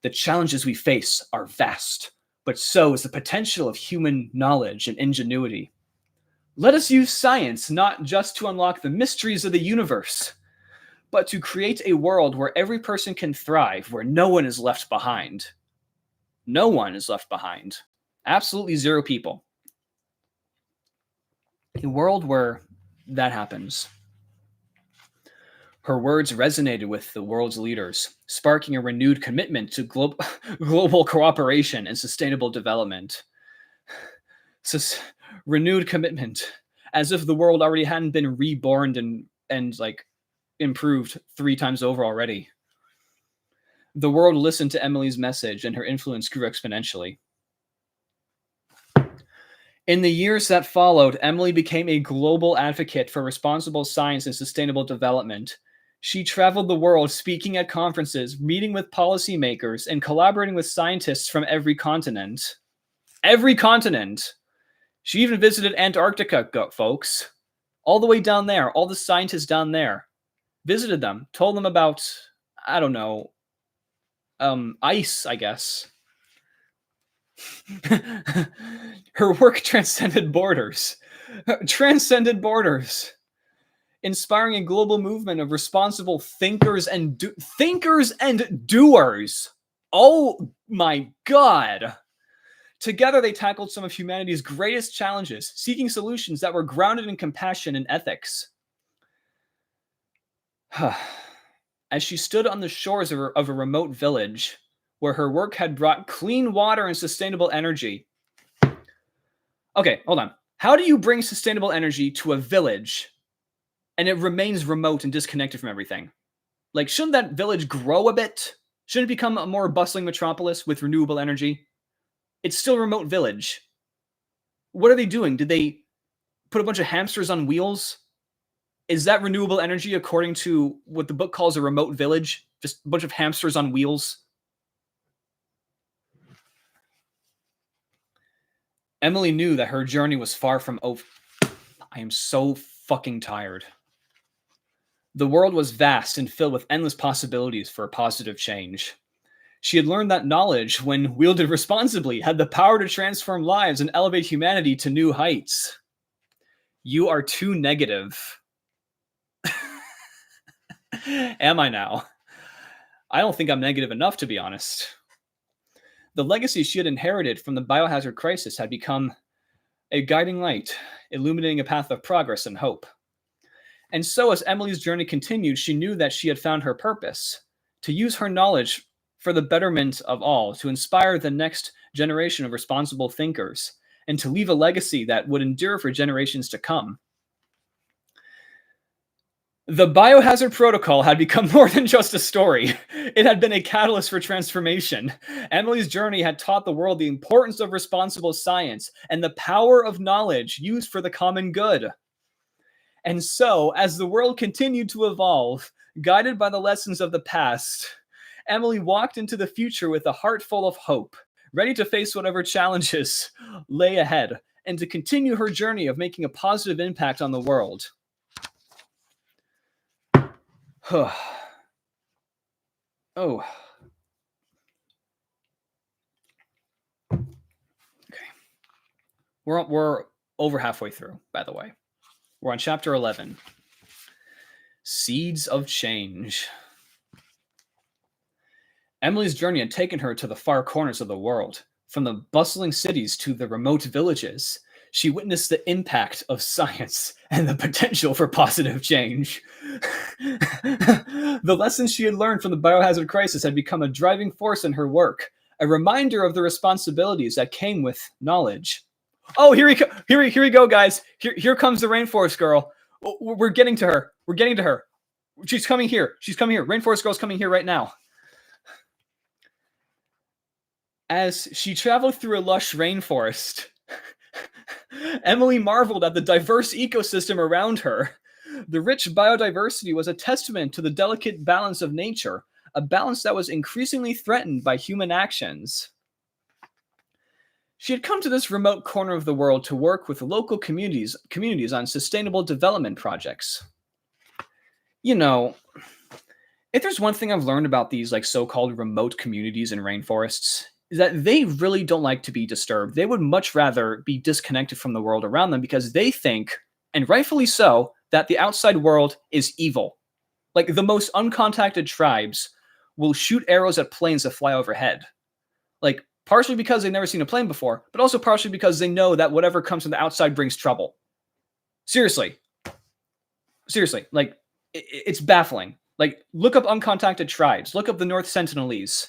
"The challenges we face are vast, but so is the potential of human knowledge and ingenuity. Let us use science not just to unlock the mysteries of the universe, but to create a world where every person can thrive, where no one is left behind. No one is left behind. Absolutely zero people. A world where that happens. Her words resonated with the world's leaders, sparking a renewed commitment to global cooperation and sustainable development. Renewed commitment, as if the world already hadn't been reborn and like improved 3 times over already. The world listened to Emily's message, and her influence grew exponentially. In the years that followed, Emily became a global advocate for responsible science and sustainable development. She traveled the world speaking at conferences, meeting with policymakers, and collaborating with scientists from every continent. Every continent! She even visited Antarctica, folks. All the way down there, all the scientists down there. Visited them, told them about, I don't know, ice, I guess. Her work transcended borders. Inspiring a global movement of responsible thinkers and doers. Oh my God. Together, they tackled some of humanity's greatest challenges, seeking solutions that were grounded in compassion and ethics. As she stood on the shores of a remote village, where her work had brought clean water and sustainable energy. Okay, hold on. How do you bring sustainable energy to a village and it remains remote and disconnected from everything? Like, shouldn't that village grow a bit? Shouldn't it become a more bustling metropolis with renewable energy? It's still a remote village. What are they doing? Did they put a bunch of hamsters on wheels? Is that renewable energy according to what the book calls a remote village? Just a bunch of hamsters on wheels? Emily knew that her journey was far from over. I am so fucking tired. The world was vast and filled with endless possibilities for a positive change. She had learned that knowledge, when wielded responsibly, had the power to transform lives and elevate humanity to new heights. You are too negative. Am I now? I don't think I'm negative enough, to be honest. The legacy she had inherited from the biohazard crisis had become a guiding light, illuminating a path of progress and hope. And so, as Emily's journey continued, she knew that she had found her purpose, to use her knowledge for the betterment of all, to inspire the next generation of responsible thinkers, and to leave a legacy that would endure for generations to come. The Biohazard Protocol had become more than just a story. It had been a catalyst for transformation. Emily's journey had taught the world the importance of responsible science and the power of knowledge used for the common good. And so, as the world continued to evolve, guided by the lessons of the past, Emily walked into the future with a heart full of hope, ready to face whatever challenges lay ahead, and to continue her journey of making a positive impact on the world. Oh. Okay. We're over halfway through, by the way. We're on chapter 11. Seeds of Change. Emily's journey had taken her to the far corners of the world, from the bustling cities to the remote villages. She witnessed the impact of science and the potential for positive change. The lessons she had learned from the biohazard crisis had become a driving force in her work, a reminder of the responsibilities that came with knowledge. Oh, here we go, guys. Here comes the rainforest girl. We're getting to her. She's coming here. Rainforest girl's coming here right now. As she traveled through a lush rainforest, Emily marveled at the diverse ecosystem around her. The rich biodiversity was a testament to the delicate balance of nature, a balance that was increasingly threatened by human actions. She had come to this remote corner of the world to work with local communities on sustainable development projects. You know, if there's one thing I've learned about these like so-called remote communities and rainforests, is that they really don't like to be disturbed. They would much rather be disconnected from the world around them because they think, and rightfully so, that the outside world is evil. Like the most uncontacted tribes will shoot arrows at planes that fly overhead. Like partially because they've never seen a plane before, but also partially because they know that whatever comes from the outside brings trouble. Seriously. Seriously. Like it's baffling. Like look up uncontacted tribes. Look up the North Sentinelese.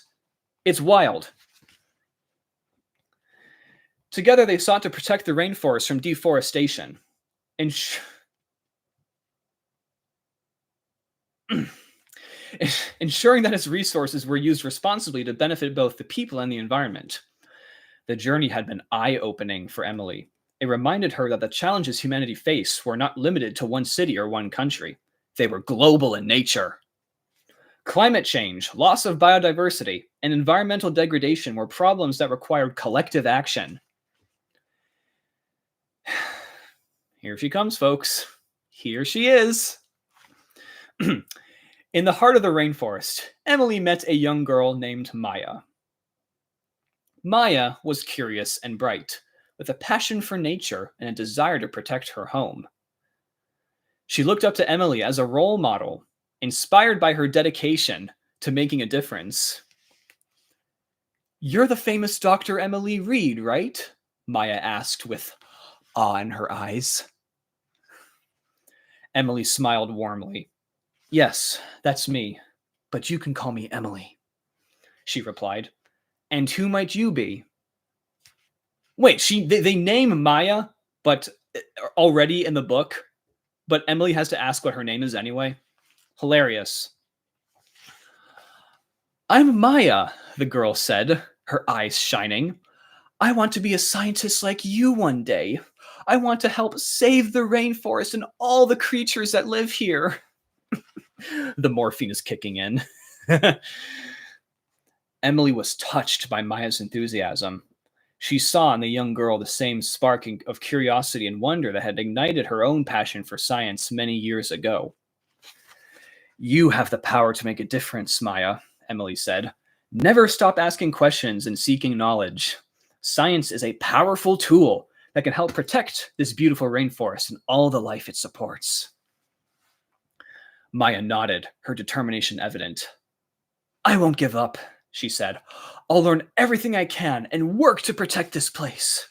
It's wild. Together, they sought to protect the rainforest from deforestation. Ensuring that its resources were used responsibly to benefit both the people and the environment. The journey had been eye-opening for Emily. It reminded her that the challenges humanity faced were not limited to one city or one country. They were global in nature. Climate change, loss of biodiversity, and environmental degradation were problems that required collective action. Here she comes, folks. Here she is. In the heart of the rainforest, Emily met a young girl named Maya. Maya was curious and bright, with a passion for nature and a desire to protect her home. She looked up to Emily as a role model, inspired by her dedication to making a difference. "You're the famous Dr. Emily Reed, right?" Maya asked with awe in her eyes. Emily smiled warmly. "Yes, that's me, but you can call me Emily," she replied. "And who might you be?" Wait, they name Maya, but already in the book, but Emily has to ask what her name is anyway. Hilarious. "I'm Maya," the girl said, her eyes shining. "I want to be a scientist like you one day. I want to help save the rainforest and all the creatures that live here." The morphine is kicking in. Emily was touched by Maya's enthusiasm. She saw in the young girl the same spark of curiosity and wonder that had ignited her own passion for science many years ago. "You have the power to make a difference, Maya," Emily said. "Never stop asking questions and seeking knowledge. Science is a powerful tool that can help protect this beautiful rainforest and all the life it supports." Maya nodded, her determination evident. "I won't give up," she said. "I'll learn everything I can and work to protect this place."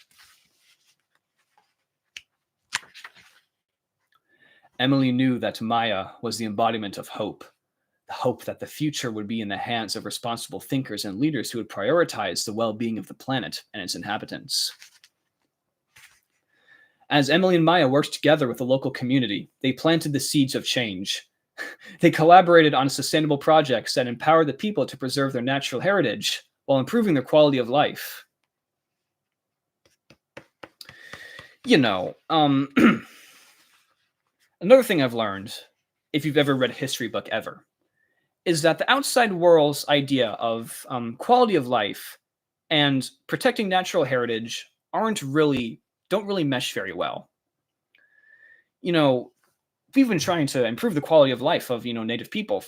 Emily knew that Maya was the embodiment of hope, the hope that the future would be in the hands of responsible thinkers and leaders who would prioritize the well-being of the planet and its inhabitants. As Emily and Maya worked together with the local community, they planted the seeds of change. They collaborated on sustainable projects that empowered the people to preserve their natural heritage while improving their quality of life. Another thing I've learned, if you've ever read a history book ever, is that the outside world's idea of quality of life and protecting natural heritage don't really mesh very well. We've been trying to improve the quality of life of native people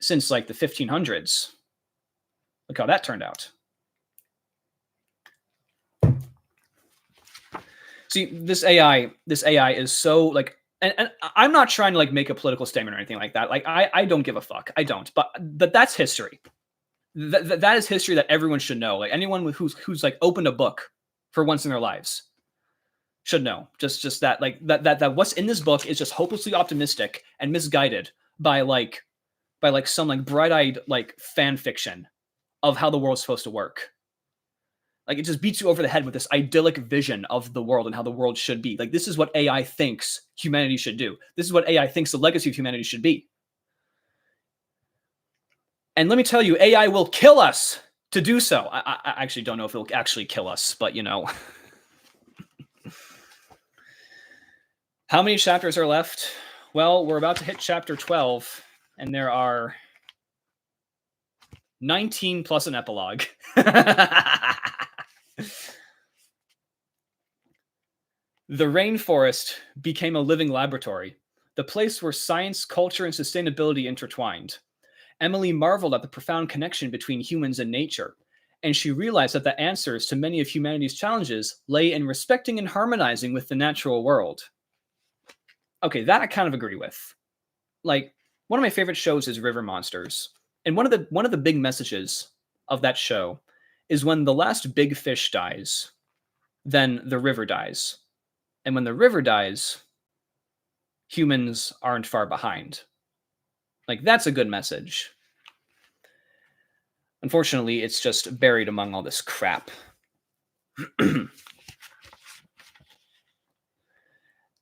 since like the 1500s. Look how that turned out. See, this AI is so like, and I'm not trying to like make a political statement or anything like that. Like I don't give a fuck. I don't. But that's history. That is history that everyone should know. Like anyone who's like opened a book for once in their lives should know. Just that like that what's in this book is just hopelessly optimistic and misguided by some like bright-eyed like fan fiction of how the world's supposed to work. Like it just beats you over the head with this idyllic vision of the world and how the world should be. Like this is what AI thinks humanity should do. This is what AI thinks the legacy of humanity should be. And let me tell you, AI will kill us to do so. I actually don't know if it'll actually kill us, but How many chapters are left? Well, we're about to hit chapter 12, and there are 19 plus an epilogue. The rainforest became a living laboratory, the place where science, culture, and sustainability intertwined. Emily marveled at the profound connection between humans and nature, and she realized that the answers to many of humanity's challenges lay in respecting and harmonizing with the natural world. Okay, that I kind of agree with. Like, one of my favorite shows is River Monsters. And one of the big messages of that show is when the last big fish dies, then the river dies. And when the river dies, humans aren't far behind. Like, that's a good message. Unfortunately, it's just buried among all this crap.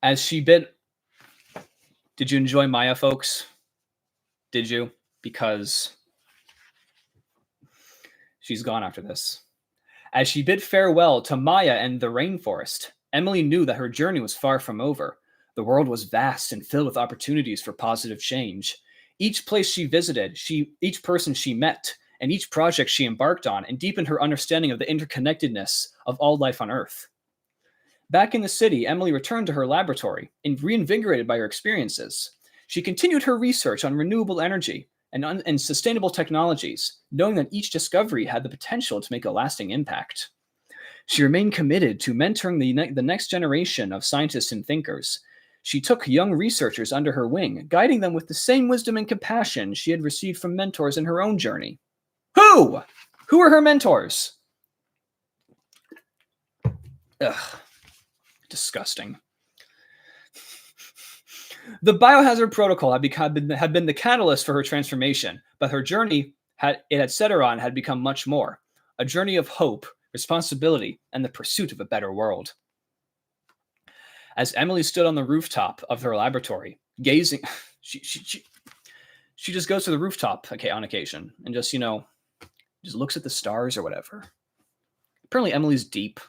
As she bit... Did you enjoy Maya, folks? Did you? Because she's gone after this. As she bid farewell to Maya and the rainforest, Emily knew that her journey was far from over. The world was vast and filled with opportunities for positive change. Each place she visited, each person she met, and each project she embarked on, and deepened her understanding of the interconnectedness of all life on Earth. Back in the city, Emily returned to her laboratory, and reinvigorated by her experiences. She continued her research on renewable energy and sustainable technologies, knowing that each discovery had the potential to make a lasting impact. She remained committed to mentoring the next generation of scientists and thinkers. She took young researchers under her wing, guiding them with the same wisdom and compassion she had received from mentors in her own journey. Who? Who are her mentors? Ugh. Disgusting. The Biohazard Protocol had been the catalyst for her transformation, but her journey had set her on had become much more. A journey of hope, responsibility, and the pursuit of a better world. As Emily stood on the rooftop of her laboratory, gazing... She just goes to the rooftop on occasion and just looks at the stars or whatever. Apparently Emily's deep.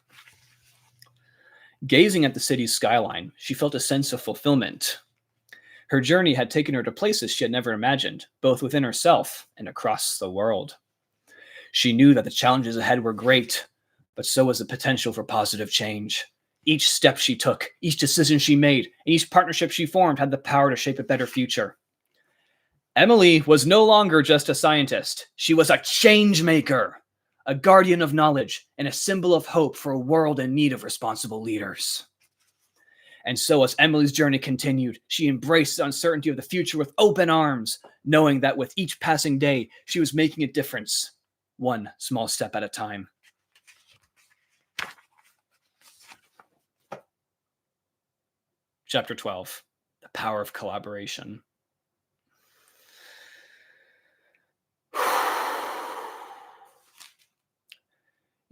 Gazing at the city's skyline, she felt a sense of fulfillment. Her journey had taken her to places she had never imagined, both within herself and across the world. She knew that the challenges ahead were great, but so was the potential for positive change. Each step she took, each decision she made, and each partnership she formed had the power to shape a better future. Emily was no longer just a scientist. She was a change maker, a guardian of knowledge, and a symbol of hope for a world in need of responsible leaders. And so as Emily's journey continued, she embraced the uncertainty of the future with open arms, knowing that with each passing day, she was making a difference, one small step at a time. Chapter 12, The Power of Collaboration.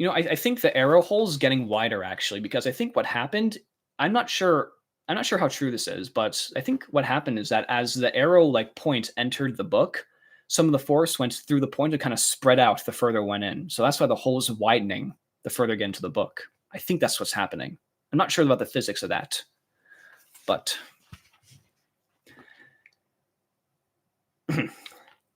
I think the arrow hole is getting wider, actually, because I think what happened, I'm not sure how true this is, but I think what happened is that as the arrow point entered the book, some of the force went through the point and kind of spread out the further it went in. So that's why the hole is widening the further you get into the book. I think that's what's happening. I'm not sure about the physics of that, but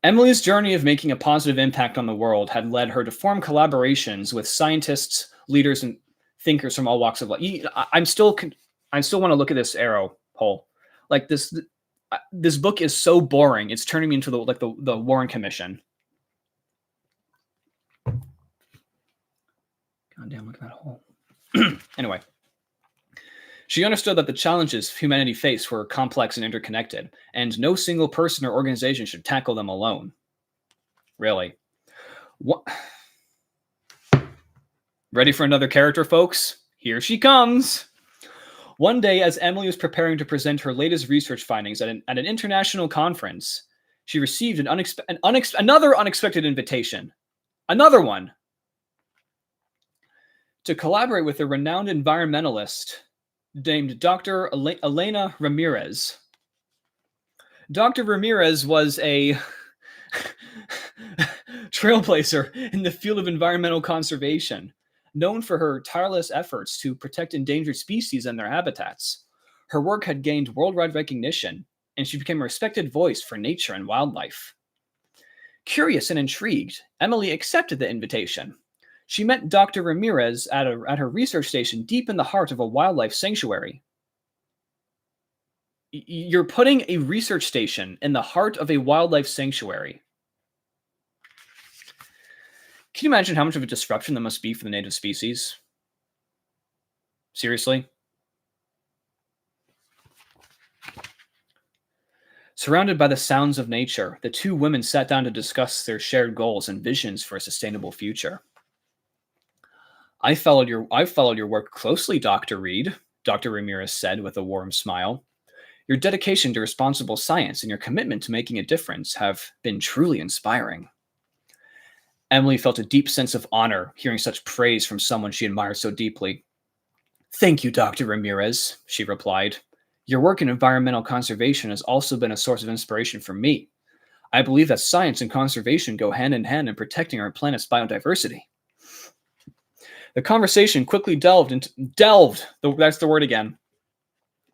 Emily's journey of making a positive impact on the world had led her to form collaborations with scientists, leaders, and thinkers from all walks of life. I still want to look at this arrow hole. Like this book is so boring. It's turning me into the Warren Commission. God damn, look at that hole. Anyway. She understood that the challenges humanity faced were complex and interconnected, and no single person or organization should tackle them alone. Really. What? Ready for another character, folks? Here she comes! One day, as Emily was preparing to present her latest research findings at an international conference, she received another unexpected invitation. Another one! To collaborate with a renowned environmentalist named Dr. Elena Ramirez. Dr. Ramirez was a trailblazer in the field of environmental conservation, known for her tireless efforts to protect endangered species and their habitats. Her work had gained worldwide recognition, and she became a respected voice for nature and wildlife. Curious and intrigued, Emily accepted the invitation. She met Dr. Ramirez at her research station deep in the heart of a wildlife sanctuary. You're putting a research station in the heart of a wildlife sanctuary. Can you imagine how much of a disruption that must be for the native species? Seriously? Surrounded by the sounds of nature, the two women sat down to discuss their shared goals and visions for a sustainable future. I followed your work closely, Dr. Reed, Dr. Ramirez said with a warm smile. Your dedication to responsible science and your commitment to making a difference have been truly inspiring. Emily felt a deep sense of honor hearing such praise from someone she admired so deeply. Thank you, Dr. Ramirez, she replied. Your work in environmental conservation has also been a source of inspiration for me. I believe that science and conservation go hand in hand in protecting our planet's biodiversity. The conversation quickly that's the word again,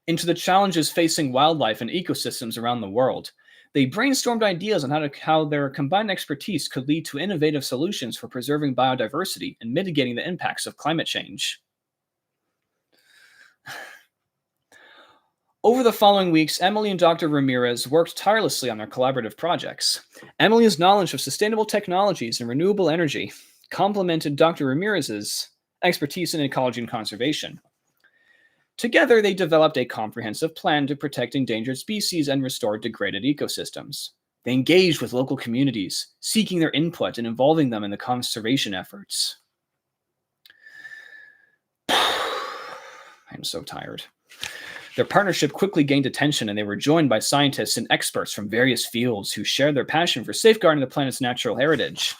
into the challenges facing wildlife and ecosystems around the world. They brainstormed ideas on how their combined expertise could lead to innovative solutions for preserving biodiversity and mitigating the impacts of climate change. Over the following weeks, Emily and Dr. Ramirez worked tirelessly on their collaborative projects. Emily's knowledge of sustainable technologies and renewable energy complemented Dr. Ramirez's expertise in ecology and conservation. Together, they developed a comprehensive plan to protect endangered species and restore degraded ecosystems. They engaged with local communities, seeking their input and involving them in the conservation efforts. I'm so tired. Their partnership quickly gained attention, and they were joined by scientists and experts from various fields who shared their passion for safeguarding the planet's natural heritage.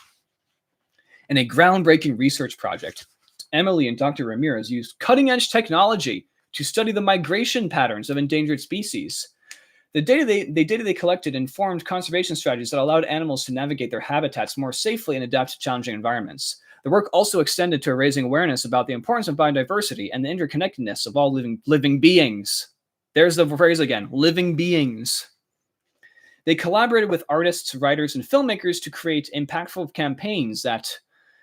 In a groundbreaking research project, Emily and Dr. Ramirez used cutting-edge technology to study the migration patterns of endangered species. The data they collected informed conservation strategies that allowed animals to navigate their habitats more safely and adapt to challenging environments. The work also extended to raising awareness about the importance of biodiversity and the interconnectedness of all living beings. There's the phrase again, living beings. They collaborated with artists, writers, and filmmakers to create impactful campaigns that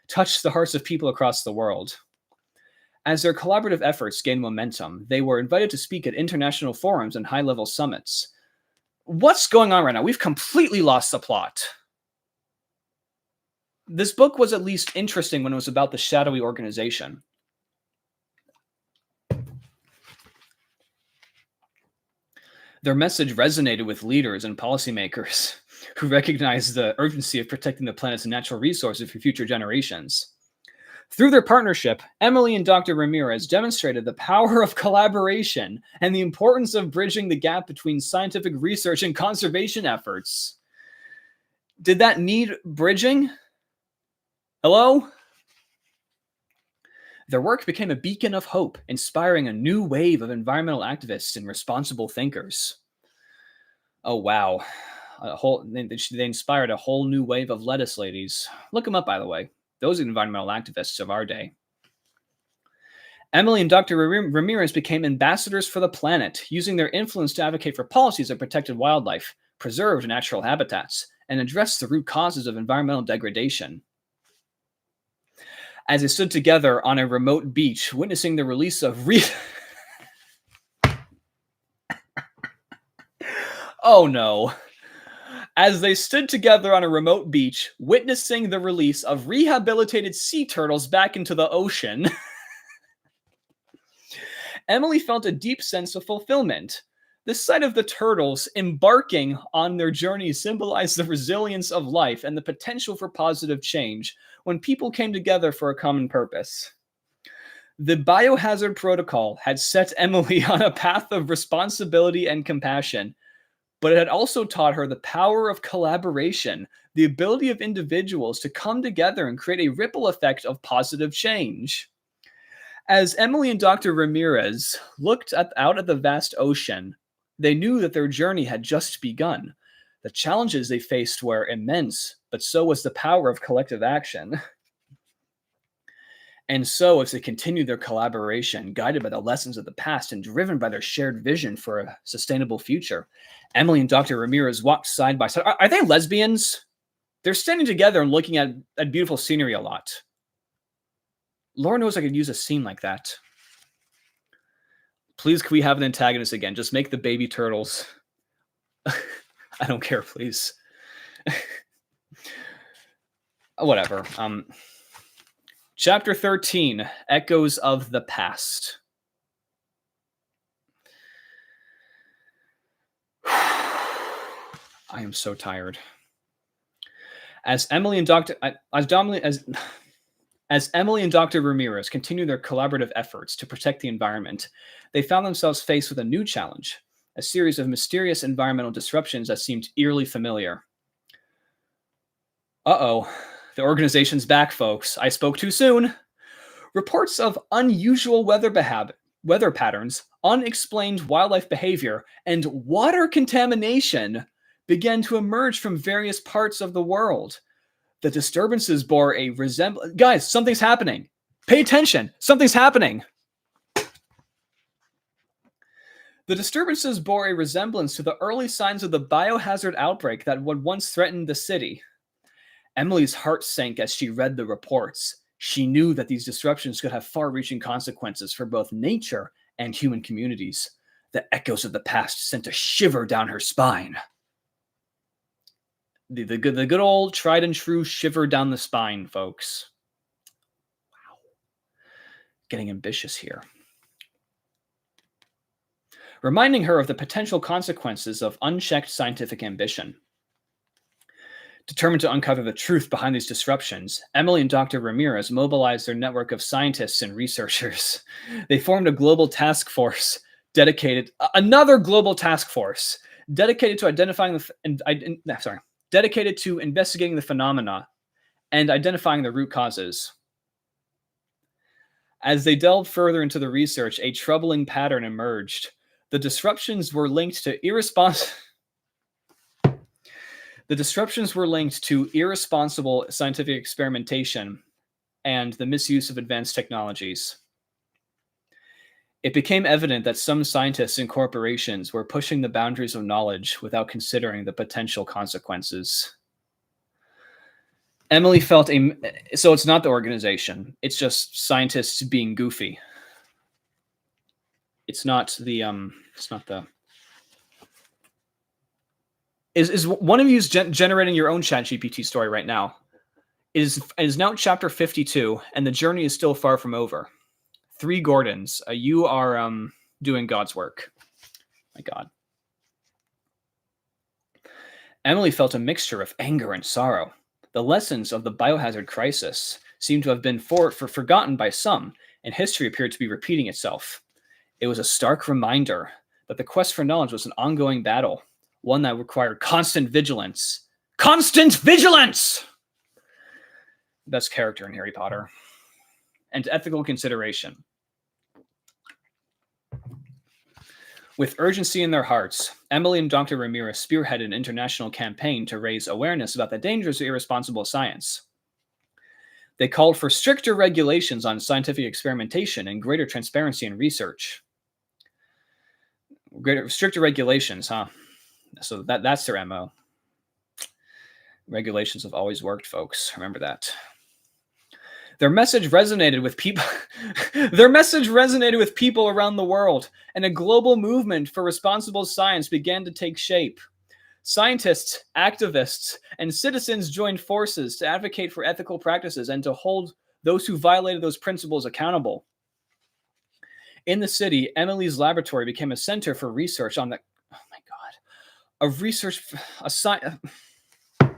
touched the hearts of people across the world. As their collaborative efforts gained momentum, they were invited to speak at international forums and high-level summits. What's going on right now? We've completely lost the plot. This book was at least interesting when it was about the shadowy organization. Their message resonated with leaders and policymakers who recognized the urgency of protecting the planet's natural resources for future generations. Through their partnership, Emily and Dr. Ramirez demonstrated the power of collaboration and the importance of bridging the gap between scientific research and conservation efforts. Did that need bridging? Hello? Their work became a beacon of hope, inspiring a new wave of environmental activists and responsible thinkers. Oh, wow. They inspired a whole new wave of lettuce ladies. Look them up, by the way. Those are environmental activists of our day. Emily and Dr. Ramirez became ambassadors for the planet, using their influence to advocate for policies that protected wildlife, preserved natural habitats, and addressed the root causes of environmental degradation. As they stood together on a remote beach, witnessing the release of Oh no. As they stood together on a remote beach, witnessing the release of rehabilitated sea turtles back into the ocean, Emily felt a deep sense of fulfillment. The sight of the turtles embarking on their journey symbolized the resilience of life and the potential for positive change when people came together for a common purpose. The Biohazard protocol had set Emily on a path of responsibility and compassion, but it had also taught her the power of collaboration, the ability of individuals to come together and create a ripple effect of positive change. As Emily and Dr. Ramirez looked out at the vast ocean, they knew that their journey had just begun. The challenges they faced were immense, but so was the power of collective action. And so, as they continued their collaboration, guided by the lessons of the past and driven by their shared vision for a sustainable future, Emily and Dr. Ramirez walked side by side. Are they lesbians? They're standing together and looking at beautiful scenery a lot. Laura knows I could use a scene like that. Please, can we have an antagonist again? Just make the baby turtles. I don't care, please. Whatever. Chapter 13, Echoes of the Past. I am so tired. As Emily and Dr. Ramirez continued their collaborative efforts to protect the environment, they found themselves faced with a new challenge, a series of mysterious environmental disruptions that seemed eerily familiar. Uh-oh, the organization's back, folks. I spoke too soon. Reports of unusual weather patterns, unexplained wildlife behavior, and water contamination began to emerge from various parts of the world. The disturbances bore a resemblance. Guys, something's happening. Pay attention. Something's happening. The disturbances bore a resemblance to the early signs of the biohazard outbreak that would once threatened the city. Emily's heart sank as she read the reports. She knew that these disruptions could have far-reaching consequences for both nature and human communities. The echoes of the past sent a shiver down her spine. The good old tried and true shiver down the spine, folks. Wow. Getting ambitious here. Reminding her of the potential consequences of unchecked scientific ambition. Determined to uncover the truth behind these disruptions, Emily and Dr. Ramirez mobilized their network of scientists and researchers. They formed a global task force dedicated to investigating the phenomena and identifying the root causes. As they delved further into the research, a troubling pattern emerged. The disruptions were linked to irresponsible scientific experimentation and the misuse of advanced technologies. It became evident that some scientists and corporations were pushing the boundaries of knowledge without considering the potential consequences. Emily felt so it's not the organization, it's just scientists being goofy. Is one of you generating your own ChatGPT story right now? It is now chapter 52, and the journey is still far from over. 3 Gordons, you are doing God's work. My God. Emily felt a mixture of anger and sorrow. The lessons of the biohazard crisis seemed to have been forgotten by some, and history appeared to be repeating itself. It was a stark reminder that the quest for knowledge was an ongoing battle, one that required constant vigilance. Constant vigilance! Best character in Harry Potter. And ethical consideration. With urgency in their hearts, Emily and Dr. Ramirez spearheaded an international campaign to raise awareness about the dangers of irresponsible science. They called for stricter regulations on scientific experimentation and greater transparency in research. Stricter regulations, huh? So that's their MO. Regulations have always worked, folks. Remember that. Their message resonated with people. Their message resonated with people around the world, and a global movement for responsible science began to take shape. Scientists, activists, and citizens joined forces to advocate for ethical practices and to hold those who violated those principles accountable. In the city, Emily's laboratory became a center for research on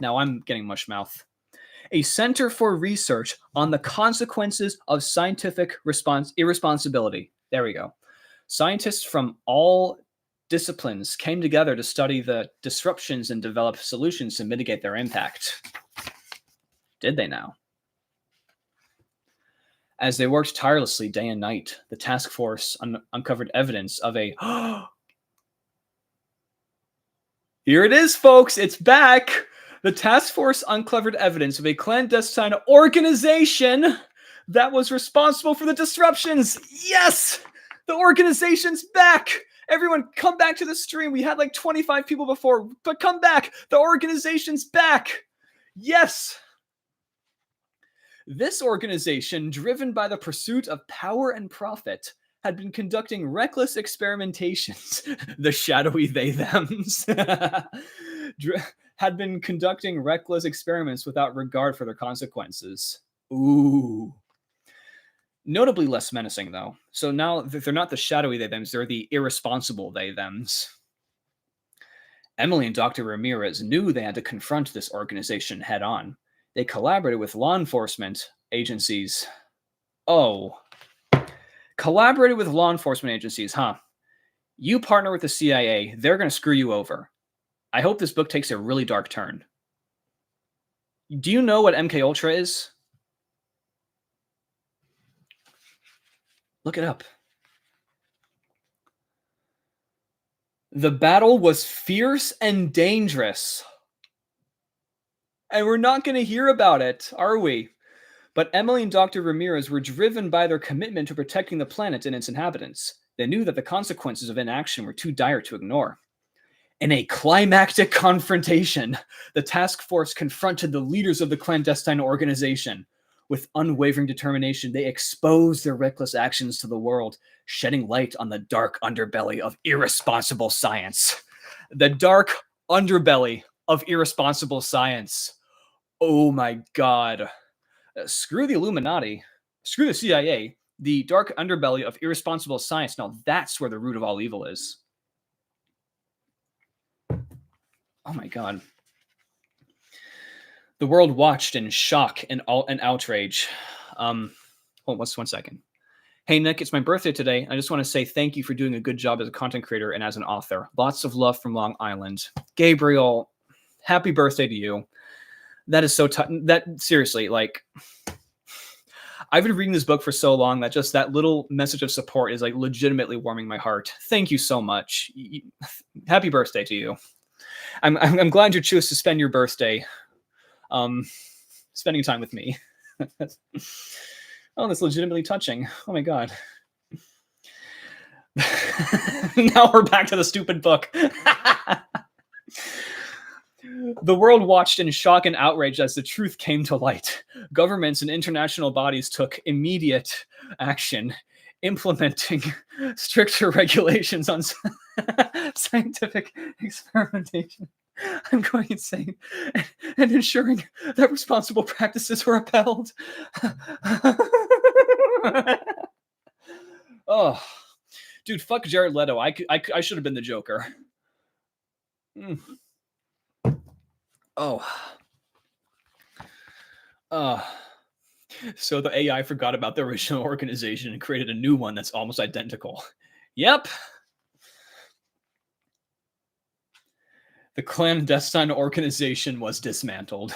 now I'm getting mush mouth. A center for research on the consequences of scientific irresponsibility. There we go. Scientists from all disciplines came together to study the disruptions and develop solutions to mitigate their impact. Did they now? As they worked tirelessly day and night, the task force uncovered evidence of a... Here it is, folks. It's back. The task force uncovered evidence of a clandestine organization that was responsible for the disruptions. Yes! The organization's back! Everyone, come back to the stream. We had like 25 people before, but come back. The organization's back. Yes! This organization, driven by the pursuit of power and profit, had been conducting reckless experimentations, the shadowy they-thems, had been conducting reckless experiments without regard for their consequences. Ooh. Notably less menacing, though. So now they're not the shadowy they-thems, they're the irresponsible they-thems. Emily and Dr. Ramirez knew they had to confront this organization head-on. They collaborated with law enforcement agencies. Oh. Collaborated with law enforcement agencies, huh? You partner with the CIA, they're going to screw you over. I hope this book takes a really dark turn. Do you know what MK Ultra is? Look it up. The battle was fierce and dangerous. And we're not going to hear about it, are we? But Emily and Dr. Ramirez were driven by their commitment to protecting the planet and its inhabitants. They knew that the consequences of inaction were too dire to ignore. In a climactic confrontation, the task force confronted the leaders of the clandestine organization. With unwavering determination, they exposed their reckless actions to the world, shedding light on the dark underbelly of irresponsible science. The dark underbelly of irresponsible science. Oh my God. Screw the Illuminati. Screw the CIA. The dark underbelly of irresponsible science. Now that's where the root of all evil is. Oh my God. The world watched in shock and outrage. One second. Hey, Nick, it's my birthday today. I just want to say thank you for doing a good job as a content creator and as an author. Lots of love from Long Island. Gabriel, happy birthday to you. That is so seriously, like, I've been reading this book for so long that just that little message of support is like legitimately warming my heart. Thank you so much. Happy birthday to you. I'm glad you chose to spend your birthday spending time with me. Oh, that's legitimately touching. Oh my God. Now we're back to the stupid book. The world watched in shock and outrage as the truth came to light. Governments and international bodies took immediate action, implementing stricter regulations on scientific experimentation. I'm going insane. And ensuring that responsible practices were upheld. Oh, dude, fuck Jared Leto. I should have been the Joker. Oh. So the AI forgot about the original organization and created a new one that's almost identical. Yep. The clandestine organization was dismantled,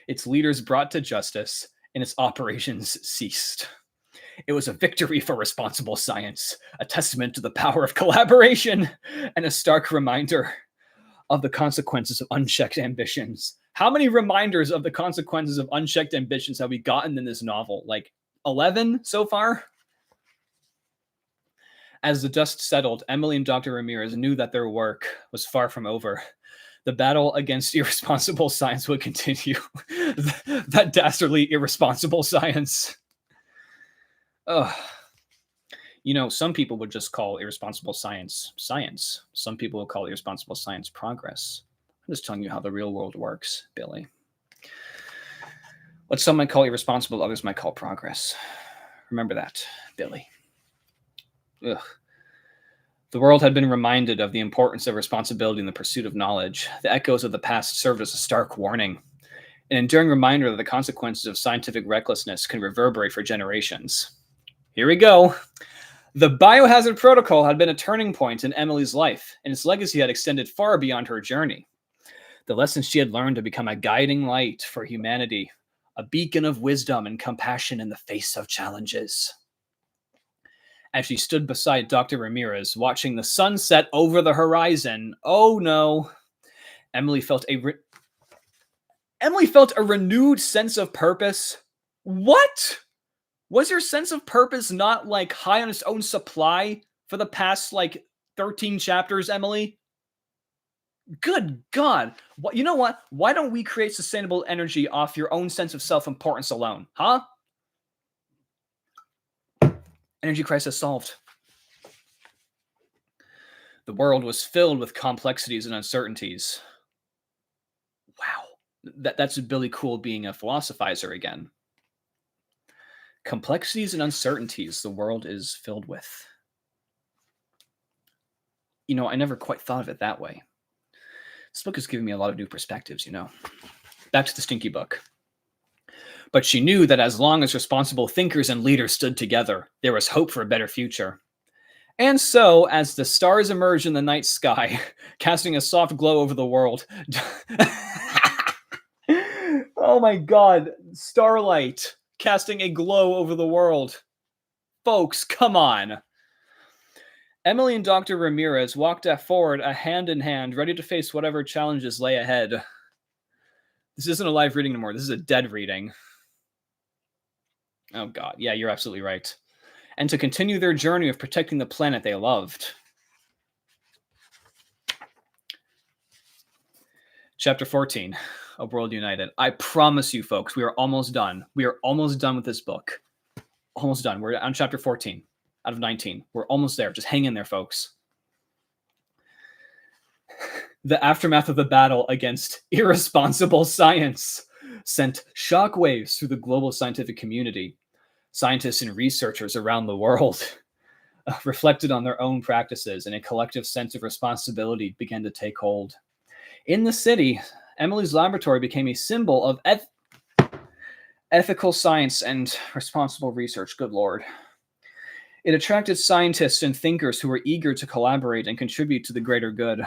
its leaders brought to justice, and its operations ceased. It was a victory for responsible science, a testament to the power of collaboration, and a stark reminder of the consequences of unchecked ambitions. How many reminders of the consequences of unchecked ambitions have we gotten in this novel? Like 11 so far? As the dust settled, Emily and Dr. Ramirez knew that their work was far from over. The battle against irresponsible science would continue. That dastardly irresponsible science. Ugh. You know, some people would just call irresponsible science science. Some people will call irresponsible science progress. I'm just telling you how the real world works, Billy. What some might call irresponsible, others might call progress. Remember that, Billy. Ugh. The world had been reminded of the importance of responsibility in the pursuit of knowledge. The echoes of the past served as a stark warning, an enduring reminder that the consequences of scientific recklessness can reverberate for generations. Here we go. The Biohazard Protocol had been a turning point in Emily's life, and its legacy had extended far beyond her journey. The lessons she had learned to become a guiding light for humanity, a beacon of wisdom and compassion in the face of challenges. As she stood beside Dr. Ramirez, watching the sun set over the horizon, oh no, Emily felt a renewed sense of purpose. What? Was your sense of purpose not like high on its own supply for the past like 13 chapters, Emily? Good God. You know what? Why don't we create sustainable energy off your own sense of self-importance alone? Huh? Energy crisis solved. The world was filled with complexities and uncertainties. Wow. That's Billy Coull being a philosophizer again. Complexities and uncertainties the world is filled with. I never quite thought of it that way. This book has given me a lot of new perspectives. Back to the stinky book. But she knew that as long as responsible thinkers and leaders stood together, there was hope for a better future. And so, as the stars emerged in the night sky, casting a soft glow over the world. Oh my God, starlight casting a glow over the world. Folks, come on. Emily and Dr. Ramirez walked forward hand in hand, ready to face whatever challenges lay ahead. This isn't a live reading anymore. This is a dead reading. Oh God, yeah, you're absolutely right. And to continue their journey of protecting the planet they loved. Chapter 14, A World United. I promise you, folks, we are almost done. We are almost done with this book. Almost done. We're on chapter 14 out of 19. We're almost there. Just hang in there, folks. The aftermath of the battle against irresponsible science sent shockwaves through the global scientific community. Scientists and researchers around the world reflected on their own practices, and a collective sense of responsibility began to take hold. In the city, Emily's laboratory became a symbol of ethical science and responsible research. Good Lord. It attracted scientists and thinkers who were eager to collaborate and contribute to the greater good.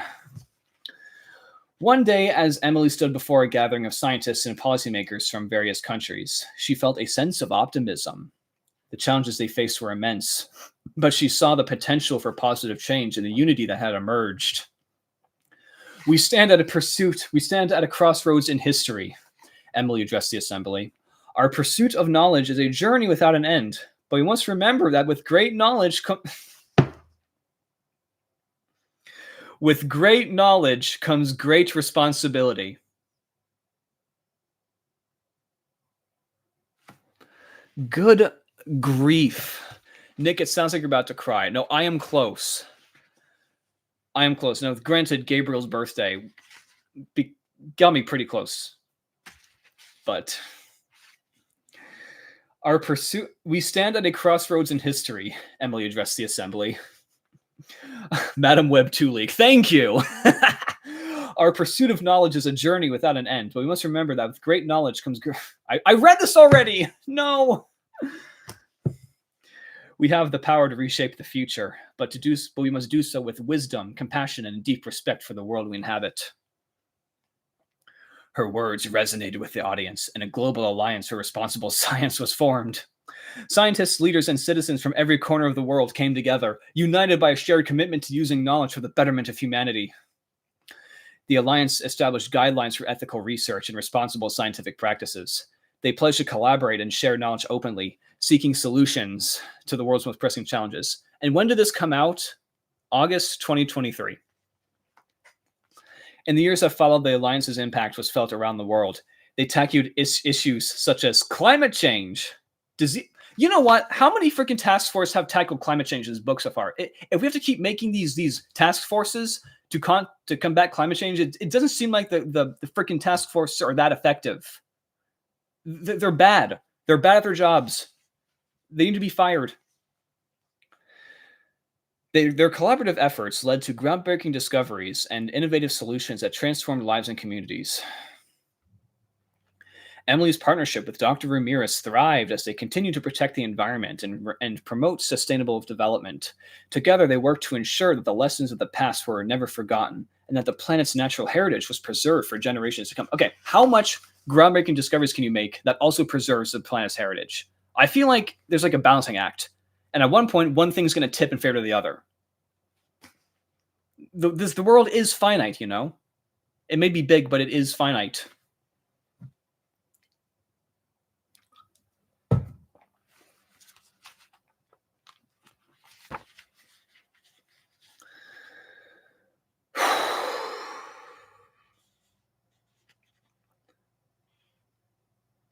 One day, as Emily stood before a gathering of scientists and policymakers from various countries, she felt a sense of optimism. The challenges they faced were immense, but she saw the potential for positive change and the unity that had emerged. We stand at a crossroads in history, Emily addressed the assembly. Our pursuit of knowledge is a journey without an end, but we must remember that with great knowledge comes great responsibility. Good grief. Nick, it sounds like you're about to cry. No, I am close. Now, granted, Gabriel's birthday got me pretty close. But we stand at a crossroads in history, Emily addressed the assembly. Madam Webb Tulik, thank you. Our pursuit of knowledge is a journey without an end, but we must remember that with great knowledge comes... I read this already! No! We have the power to reshape the future, but we must do so with wisdom, compassion, and deep respect for the world we inhabit. Her words resonated with the audience, and a global alliance for responsible science was formed. Scientists, leaders, and citizens from every corner of the world came together, united by a shared commitment to using knowledge for the betterment of humanity. The alliance established guidelines for ethical research and responsible scientific practices. They pledged to collaborate and share knowledge openly, seeking solutions to the world's most pressing challenges. And when did this come out? August 2023. In the years that followed, the alliance's impact was felt around the world. They tackled issues such as climate change, disease. You know what? How many freaking task forces have tackled climate change in this book so far? If we have to keep making these task forces to combat climate change, it doesn't seem like the freaking task forces are that effective. They're bad. They're bad at their jobs. They need to be fired. Their collaborative efforts led to groundbreaking discoveries and innovative solutions that transformed lives and communities. Emily's partnership with Dr. Ramirez thrived as they continued to protect the environment and promote sustainable development. Together, they worked to ensure that the lessons of the past were never forgotten and that the planet's natural heritage was preserved for generations to come. Okay, how much groundbreaking discoveries can you make that also preserves the planet's heritage? I feel like there's like a balancing act. And at one point, one thing's going to tip in favor of the other. The world is finite, you know? It may be big, but it is finite.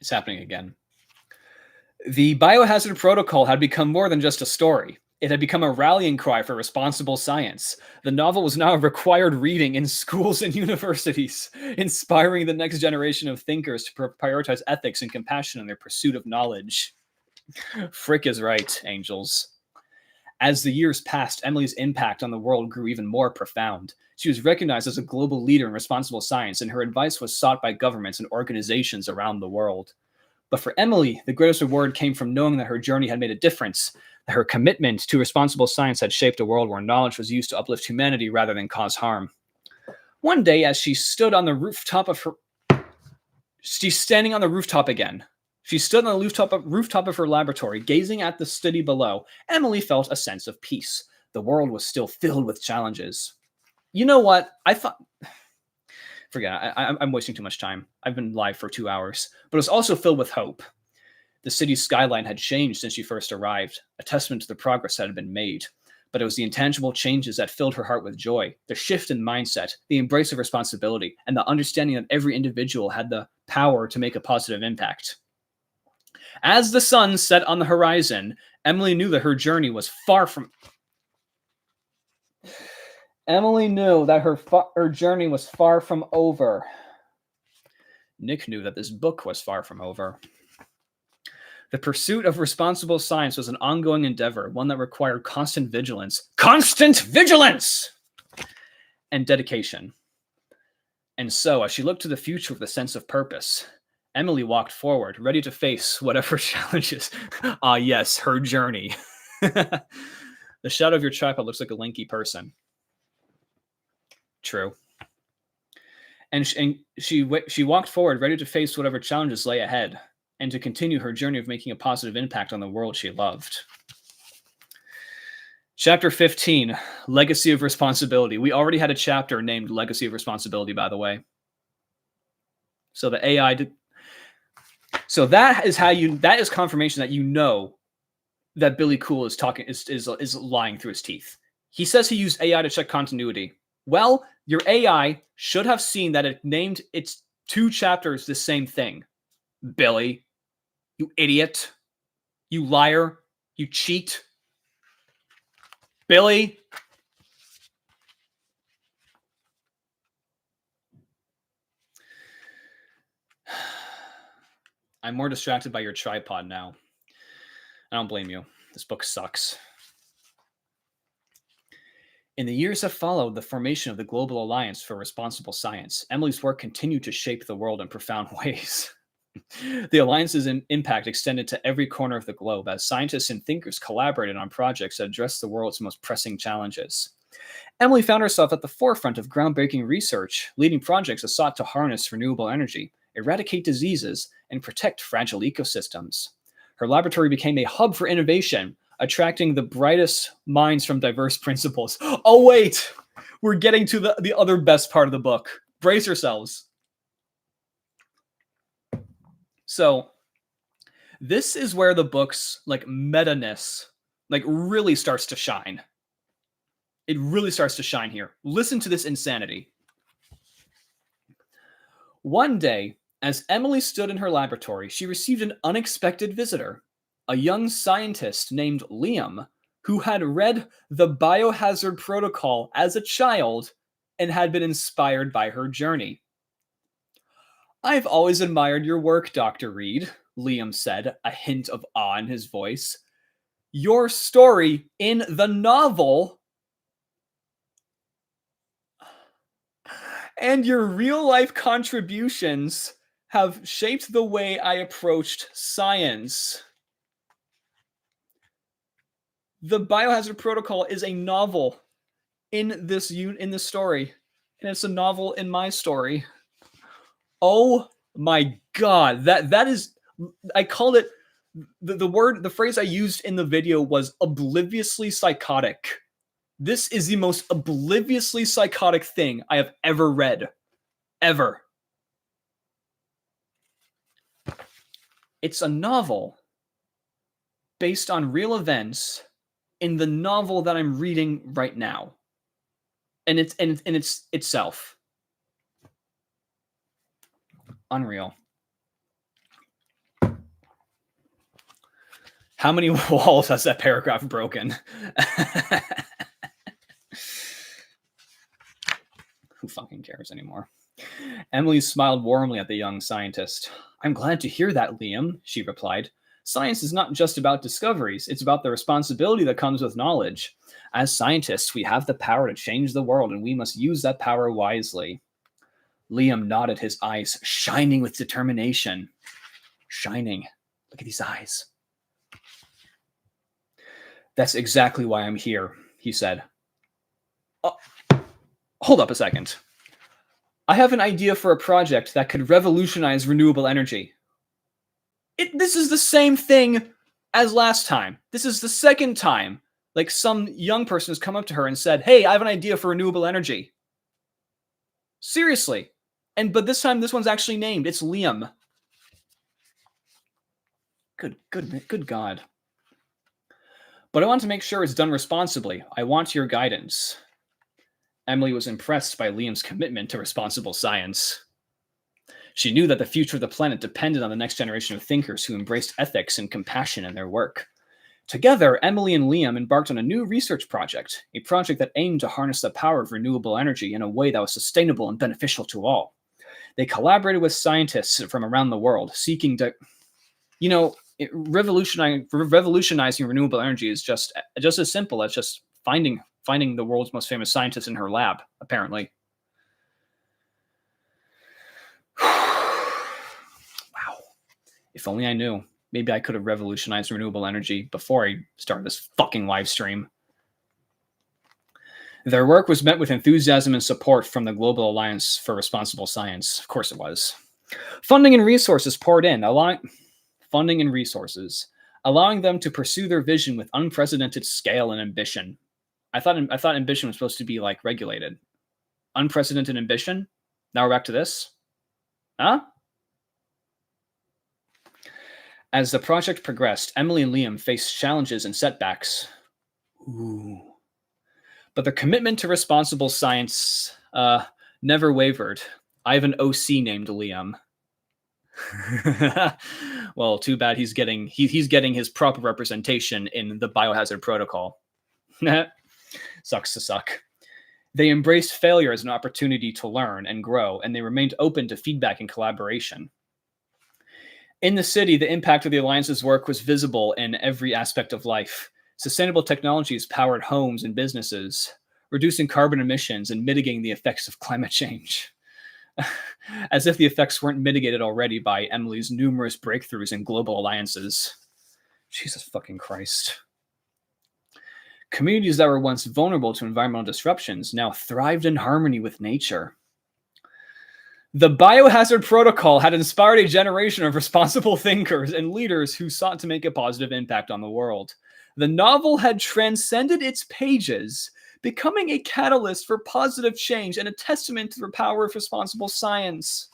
It's happening again. The Biohazard Protocol had become more than just a story. It had become a rallying cry for responsible science. The novel was now a required reading in schools and universities, inspiring the next generation of thinkers to prioritize ethics and compassion in their pursuit of knowledge. Frick is right, angels. As the years passed, Emily's impact on the world grew even more profound. She was recognized as a global leader in responsible science, and her advice was sought by governments and organizations around the world. But for Emily, the greatest reward came from knowing that her journey had made a difference, that her commitment to responsible science had shaped a world where knowledge was used to uplift humanity rather than cause harm. One day, as she stood on the rooftop of her... She's standing on the rooftop again. She stood on the rooftop of her laboratory, gazing at the city below. Emily felt a sense of peace. The world was still filled with challenges. You know what? I thought... Forget it. I'm wasting too much time. I've been live for 2 hours. But it was also filled with hope. The city's skyline had changed since she first arrived, a testament to the progress that had been made. But it was the intangible changes that filled her heart with joy, the shift in mindset, the embrace of responsibility, and the understanding that every individual had the power to make a positive impact. As the sun set on the horizon, Emily knew that her journey was far from... Emily knew that her journey was far from over. Nick knew that this book was far from over. The pursuit of responsible science was an ongoing endeavor, one that required constant vigilance. Constant vigilance! And dedication. And so, as she looked to the future with a sense of purpose, Emily walked forward, ready to face whatever challenges. Ah, yes, her journey. The shadow of your tripod looks like a lanky person. True. And she walked forward, ready to face whatever challenges lay ahead, and to continue her journey of making a positive impact on the world she loved. Chapter 15, Legacy of Responsibility. We already had a chapter named Legacy of Responsibility, by the way. So the AI did... So that is confirmation that you know that Billy Coull is lying through his teeth. He says he used AI to check continuity. Well, your AI should have seen that it named its 2 chapters the same thing. Billy, you idiot, you liar, you cheat. Billy. I'm more distracted by your tripod now. I don't blame you. This book sucks. In the years that followed the formation of the Global Alliance for Responsible Science, Emily's work continued to shape the world in profound ways. The Alliance's impact extended to every corner of the globe as scientists and thinkers collaborated on projects that addressed the world's most pressing challenges. Emily found herself at the forefront of groundbreaking research, leading projects that sought to harness renewable energy, eradicate diseases, and protect fragile ecosystems. Her laboratory became a hub for innovation, attracting the brightest minds from diverse principles. Oh, wait! We're getting to the other best part of the book. Brace yourselves. So, this is where the book's meta-ness really starts to shine. It really starts to shine here. Listen to this insanity. One day, as Emily stood in her laboratory, she received an unexpected visitor, a young scientist named Liam, who had read the Biohazard protocol as a child and had been inspired by her journey. "I've always admired your work, Dr. Reed," Liam said, a hint of awe in his voice. "Your story in the novel and your real-life contributions have shaped the way I approached science." The Biohazard Protocol is a novel in this story, and it's a novel in my story. Oh my god, that is... I called it... The phrase I used in the video was obliviously psychotic. This is the most obliviously psychotic thing I have ever read. Ever. It's a novel based on real events in the novel that I'm reading right now. And it's itself. Unreal. How many walls has that paragraph broken? Who fucking cares anymore? Emily smiled warmly at the young scientist. I'm glad to hear that, Liam, she replied. Science is not just about discoveries, it's about the responsibility that comes with knowledge. As scientists, we have the power to change the world, and we must use that power wisely. Liam nodded, his eyes shining with determination. Shining. Look at these eyes. That's exactly why I'm here, he said. Oh, hold up a second. I have an idea for a project that could revolutionize renewable energy. This is the same thing as last time. This is the second time. Like some young person has come up to her and said, hey, I have an idea for renewable energy. Seriously. But this time, this one's actually named. It's Liam. Good God. But I want to make sure it's done responsibly. I want your guidance. Emily was impressed by Liam's commitment to responsible science. She knew that the future of the planet depended on the next generation of thinkers who embraced ethics and compassion in their work. Together, Emily and Liam embarked on a new research project, a project that aimed to harness the power of renewable energy in a way that was sustainable and beneficial to all. They collaborated with scientists from around the world, seeking to, revolutionizing renewable energy is just as simple as just finding the world's most famous scientist in her lab, apparently. Wow. If only I knew. Maybe I could have revolutionized renewable energy before I started this fucking live stream. Their work was met with enthusiasm and support from the Global Alliance for Responsible Science. Of course it was. Funding and resources poured in, allowing them to pursue their vision with unprecedented scale and ambition. I thought ambition was supposed to be like regulated. Unprecedented ambition? Now we're back to this? Huh? As the project progressed, Emily and Liam faced challenges and setbacks. Ooh. But their commitment to responsible science never wavered. I have an OC named Liam. Well, too bad he's getting his proper representation in the Biohazard protocol. Sucks to suck. They embraced failure as an opportunity to learn and grow, and they remained open to feedback and collaboration. In the city, the impact of the Alliance's work was visible in every aspect of life. Sustainable technologies powered homes and businesses, reducing carbon emissions and mitigating the effects of climate change. As if the effects weren't mitigated already by Emily's numerous breakthroughs in global alliances. Jesus fucking Christ. Communities that were once vulnerable to environmental disruptions now thrived in harmony with nature. The Biohazard Protocol had inspired a generation of responsible thinkers and leaders who sought to make a positive impact on the world. The novel had transcended its pages, becoming a catalyst for positive change and a testament to the power of responsible science.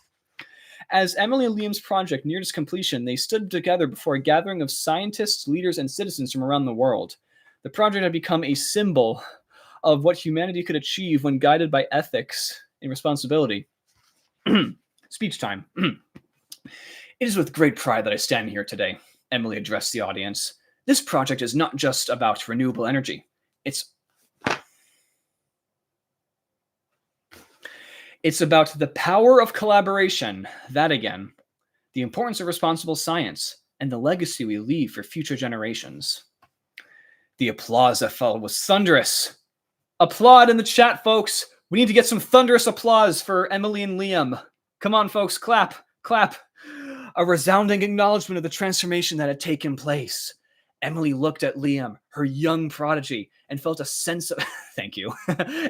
As Emily and Liam's project neared its completion, they stood together before a gathering of scientists, leaders, and citizens from around the world. The project had become a symbol of what humanity could achieve when guided by ethics and responsibility. Speech time. It is with great pride that I stand here today, Emily addressed the audience. This project is not just about renewable energy. It's about the power of collaboration, that again, the importance of responsible science, and the legacy we leave for future generations. The applause that followed was thunderous. Applaud in the chat, folks. We need to get some thunderous applause for Emily and Liam. Come on, folks, clap, clap. A resounding acknowledgement of the transformation that had taken place. Emily looked at Liam, her young prodigy, and felt a sense of thank you,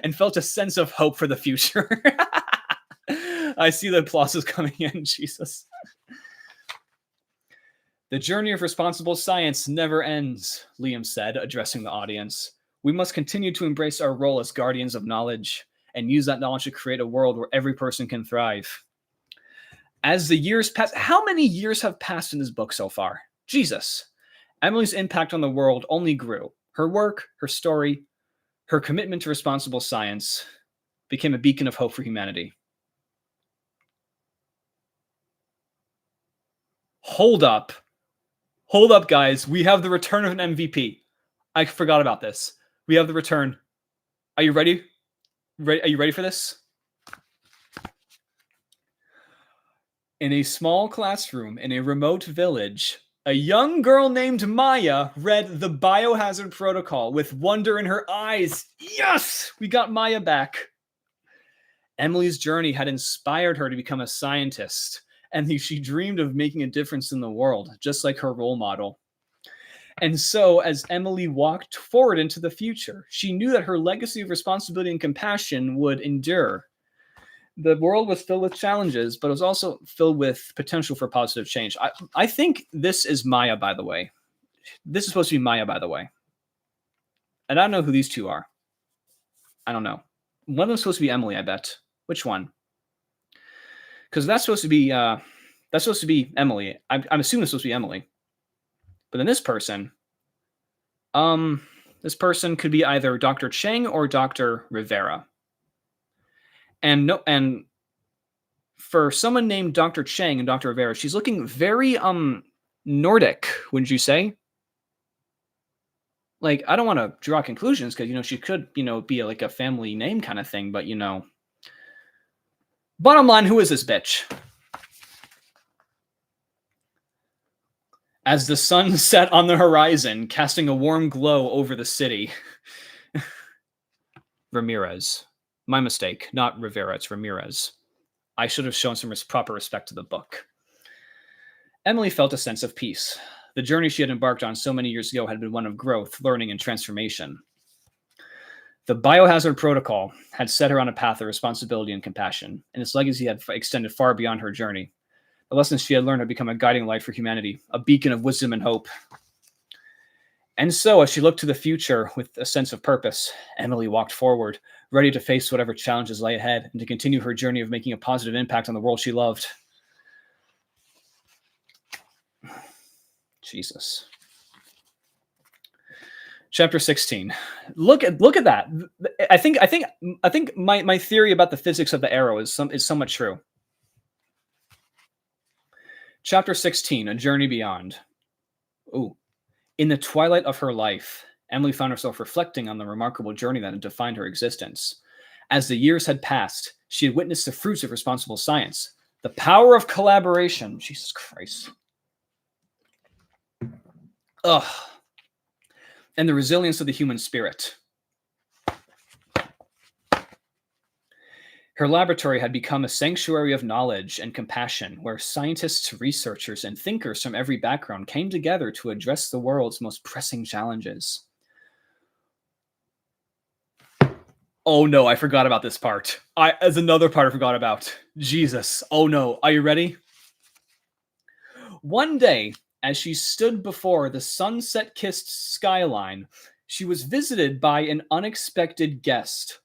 and felt a sense of hope for the future. I see the applause is coming in, Jesus. The journey of responsible science never ends, Liam said, addressing the audience. We must continue to embrace our role as guardians of knowledge and use that knowledge to create a world where every person can thrive. As the years pass, how many years have passed in this book so far? Jesus. Emily's impact on the world only grew. Her work, her story, her commitment to responsible science became a beacon of hope for humanity. Hold up. Hold up, guys. We have the return of an MVP. I forgot about this. We have the return. Are you ready? Are you ready for this? In a small classroom in a remote village, a young girl named Maya read the Biohazard protocol with wonder in her eyes. Yes! We got Maya back. Emily's journey had inspired her to become a scientist, and she dreamed of making a difference in the world, just like her role model. And so, as Emily walked forward into the future, she knew that her legacy of responsibility and compassion would endure. The world was filled with challenges, but it was also filled with potential for positive change. I think this is Maya, by the way. This is supposed to be Maya, by the way. And I don't know who these two are. I don't know. One of them is supposed to be Emily, I bet. Which one? Because that's supposed to be Emily. I'm assuming it's supposed to be Emily. But then this person could be either Dr. Cheng or Dr. Rivera. And for someone named Dr. Cheng and Dr. Rivera, she's looking very Nordic, wouldn't you say? Like, I don't want to draw conclusions because she could be like a family name kind of thing, but bottom line, who is this bitch? As the sun set on the horizon, casting a warm glow over the city. Ramirez. My mistake, not Rivera, it's Ramirez. I should have shown some proper respect to the book. Emily felt a sense of peace. The journey she had embarked on so many years ago had been one of growth, learning, and transformation. The Biohazard protocol had set her on a path of responsibility and compassion, and its legacy had extended far beyond her journey. The lessons she had learned had become a guiding light for humanity, a beacon of wisdom and hope. And so, as she looked to the future with a sense of purpose, Emily walked forward, ready to face whatever challenges lay ahead and to continue her journey of making a positive impact on the world she loved. Jesus. Chapter 16. Look at that. I think my theory about the physics of the arrow is somewhat true. Chapter 16, A Journey Beyond. Ooh. In the twilight of her life, Emily found herself reflecting on the remarkable journey that had defined her existence. As the years had passed, she had witnessed the fruits of responsible science, the power of collaboration. Jesus Christ. Ugh. And the resilience of the human spirit. Her laboratory had become a sanctuary of knowledge and compassion, where scientists, researchers, and thinkers from every background came together to address the world's most pressing challenges. Oh no, I forgot about this part. As another part I forgot about. Jesus. Oh no. Are you ready? One day, as she stood before the sunset-kissed skyline, she was visited by an unexpected guest.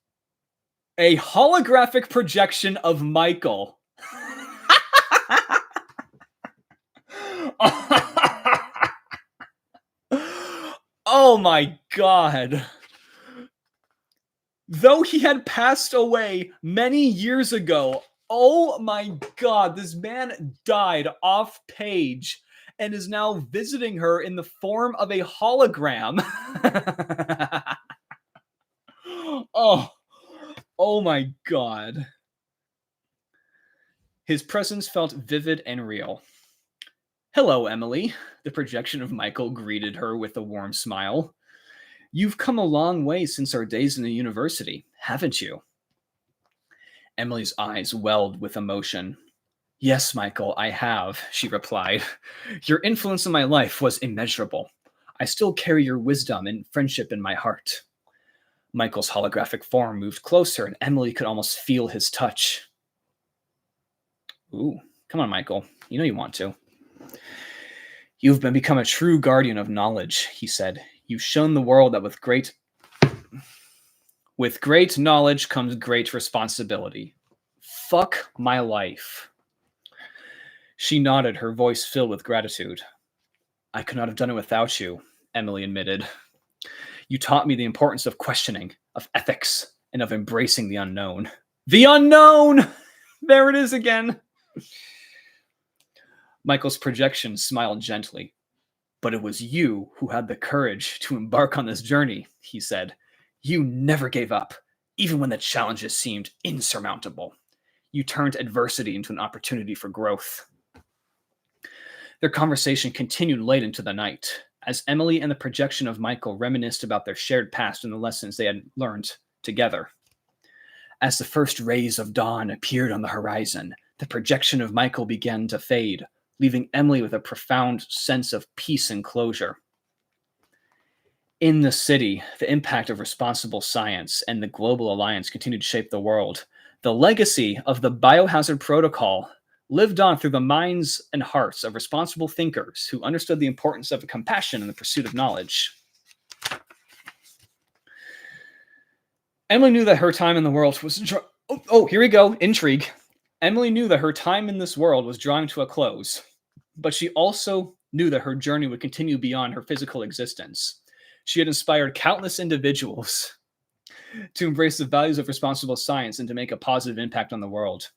A holographic projection of Michael. Oh my God. Though he had passed away many years ago, oh my God, this man died off page and is now visiting her in the form of a hologram. Oh my God. His presence felt vivid and real. Hello, Emily. The projection of Michael greeted her with a warm smile. You've come a long way since our days in the university, haven't you? Emily's eyes welled with emotion. Yes, Michael, I have, she replied. Your influence in my life was immeasurable. I still carry your wisdom and friendship in my heart. Michael's holographic form moved closer, and Emily could almost feel his touch. Ooh, come on, Michael. You know you want to. You've become a true guardian of knowledge, he said. You've shown the world that with great knowledge comes great responsibility. Fuck my life. She nodded, her voice filled with gratitude. I could not have done it without you, Emily admitted. You taught me the importance of questioning, of ethics, and of embracing the unknown. The unknown! There it is again. Michael's projection smiled gently. But it was you who had the courage to embark on this journey, he said. You never gave up, even when the challenges seemed insurmountable. You turned adversity into an opportunity for growth. Their conversation continued late into the night, as Emily and the projection of Michael reminisced about their shared past and the lessons they had learned together. As the first rays of dawn appeared on the horizon, the projection of Michael began to fade, leaving Emily with a profound sense of peace and closure. In the city, the impact of responsible science and the global alliance continued to shape the world. The legacy of the Biohazard Protocol lived on through the minds and hearts of responsible thinkers who understood the importance of compassion in the pursuit of knowledge. Emily knew that her time in the world was... here we go. Intrigue. Emily knew that her time in this world was drawing to a close, but she also knew that her journey would continue beyond her physical existence. She had inspired countless individuals to embrace the values of responsible science and to make a positive impact on the world.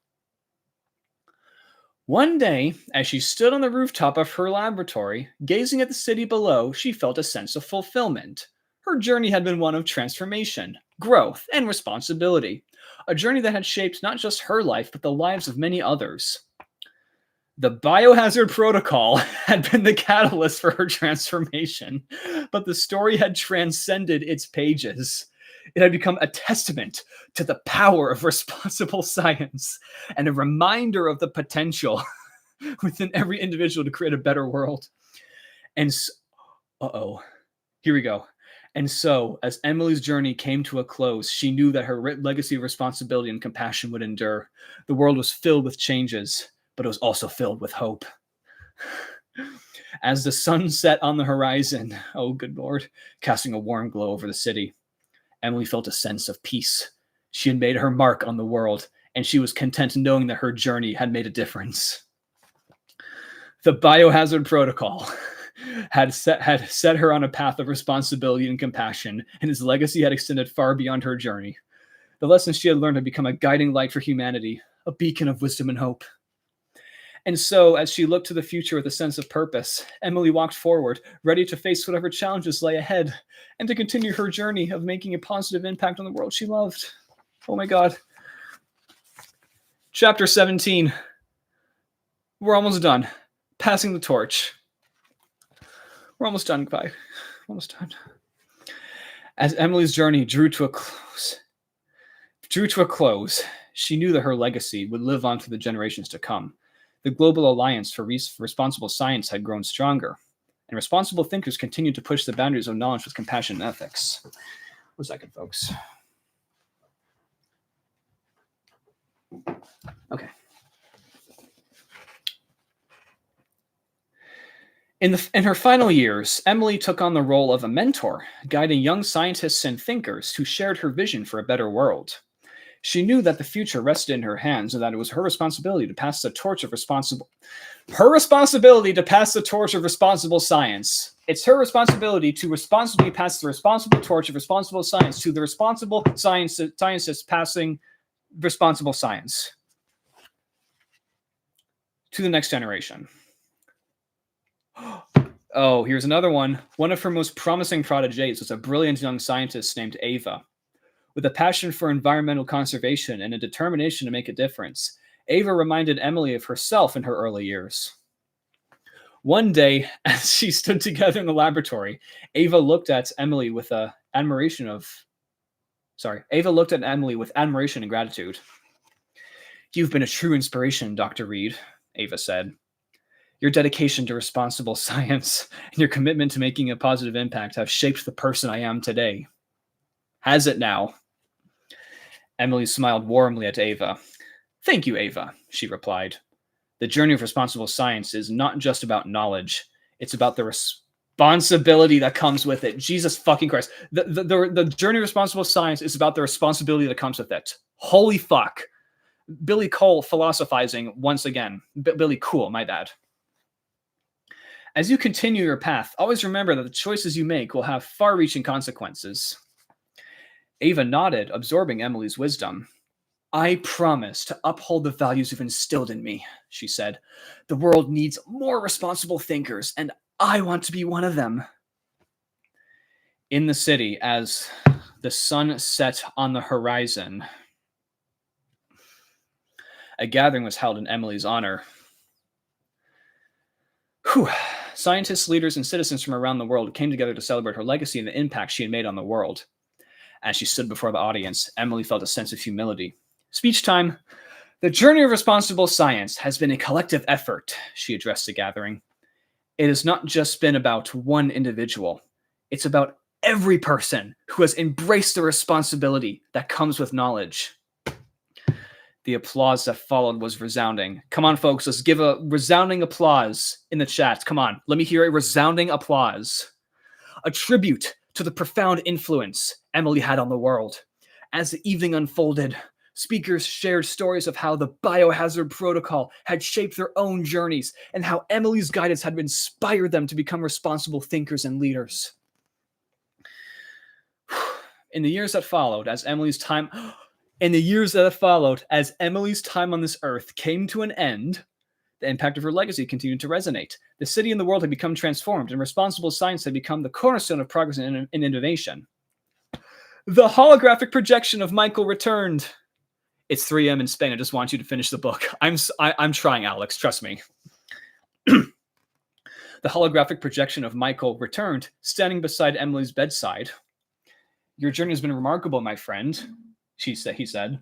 One day, as she stood on the rooftop of her laboratory, gazing at the city below, she felt a sense of fulfillment. Her journey had been one of transformation, growth, and responsibility. A journey that had shaped not just her life, but the lives of many others. The Biohazard Protocol had been the catalyst for her transformation, but the story had transcended its pages. It had become a testament to the power of responsible science and a reminder of the potential within every individual to create a better world. And here we go. And so, as Emily's journey came to a close, she knew that her legacy of responsibility and compassion would endure. The world was filled with changes, but it was also filled with hope. As the sun set on the horizon, oh good Lord, casting a warm glow over the city, Emily felt a sense of peace. She had made her mark on the world, and she was content knowing that her journey had made a difference. The Biohazard Protocol had set her on a path of responsibility and compassion, and his legacy had extended far beyond her journey. The lessons she had learned had become a guiding light for humanity, a beacon of wisdom and hope. And so, as she looked to the future with a sense of purpose, Emily walked forward, ready to face whatever challenges lay ahead, and to continue her journey of making a positive impact on the world she loved. Oh my God. Chapter 17. We're almost done. Passing the torch. We're almost done, guys. Almost done. As Emily's journey drew to a close, she knew that her legacy would live on through the generations to come. The global alliance for responsible science had grown stronger, and responsible thinkers continued to push the boundaries of knowledge with compassion and ethics. 1 second, folks. Okay. In her final years, Emily took on the role of a mentor, guiding young scientists and thinkers who shared her vision for a better world. She knew that the future rested in her hands and that it was her responsibility to pass the torch of responsible science. It's her responsibility to responsibly pass the responsible torch of responsible science to the responsible scientists passing responsible science to the next generation. Oh, here's another one. One of her most promising protégés was a brilliant young scientist named Ava. With a passion for environmental conservation and a determination to make a difference, Ava reminded Emily of herself in her early years. One day, as she stood together in the laboratory, Ava looked at Emily with admiration and gratitude. You've been a true inspiration, Dr. Reed, Ava said. Your dedication to responsible science and your commitment to making a positive impact have shaped the person I am today. Has it now? Emily smiled warmly at Ava. Thank you, Ava, she replied. The journey of responsible science is not just about knowledge. It's about the responsibility that comes with it. Jesus fucking Christ. The journey of responsible science is about the responsibility that comes with it. Holy fuck. Billy Coull philosophizing once again. Billy Coull, my bad. As you continue your path, always remember that the choices you make will have far-reaching consequences. Ava nodded, absorbing Emily's wisdom. I promise to uphold the values you've instilled in me, she said. The world needs more responsible thinkers, and I want to be one of them. In the city, as the sun set on the horizon, a gathering was held in Emily's honor. Whew. Scientists, leaders, and citizens from around the world came together to celebrate her legacy and the impact she had made on the world. As she stood before the audience, Emily felt a sense of humility. Speech time. The journey of responsible science has been a collective effort, she addressed the gathering. It has not just been about one individual. It's about every person who has embraced the responsibility that comes with knowledge. The applause that followed was resounding. Come on, folks, let's give a resounding applause in the chat. Come on, let me hear a resounding applause. A tribute to the profound influence Emily had on the world. As the evening unfolded, speakers shared stories of how the Biohazard protocol had shaped their own journeys and how Emily's guidance had inspired them to become responsible thinkers and leaders. In the years that followed, as Emily's time on this earth came to an end, the impact of her legacy continued to resonate. The city and the world had become transformed, and responsible science had become the cornerstone of progress and innovation. The holographic projection of Michael returned. It's 3 a.m. in Spain. I just want you to finish the book. I'm trying, Alex. Trust me. The holographic projection of Michael returned, standing beside Emily's bedside. Your journey has been remarkable, my friend, he said.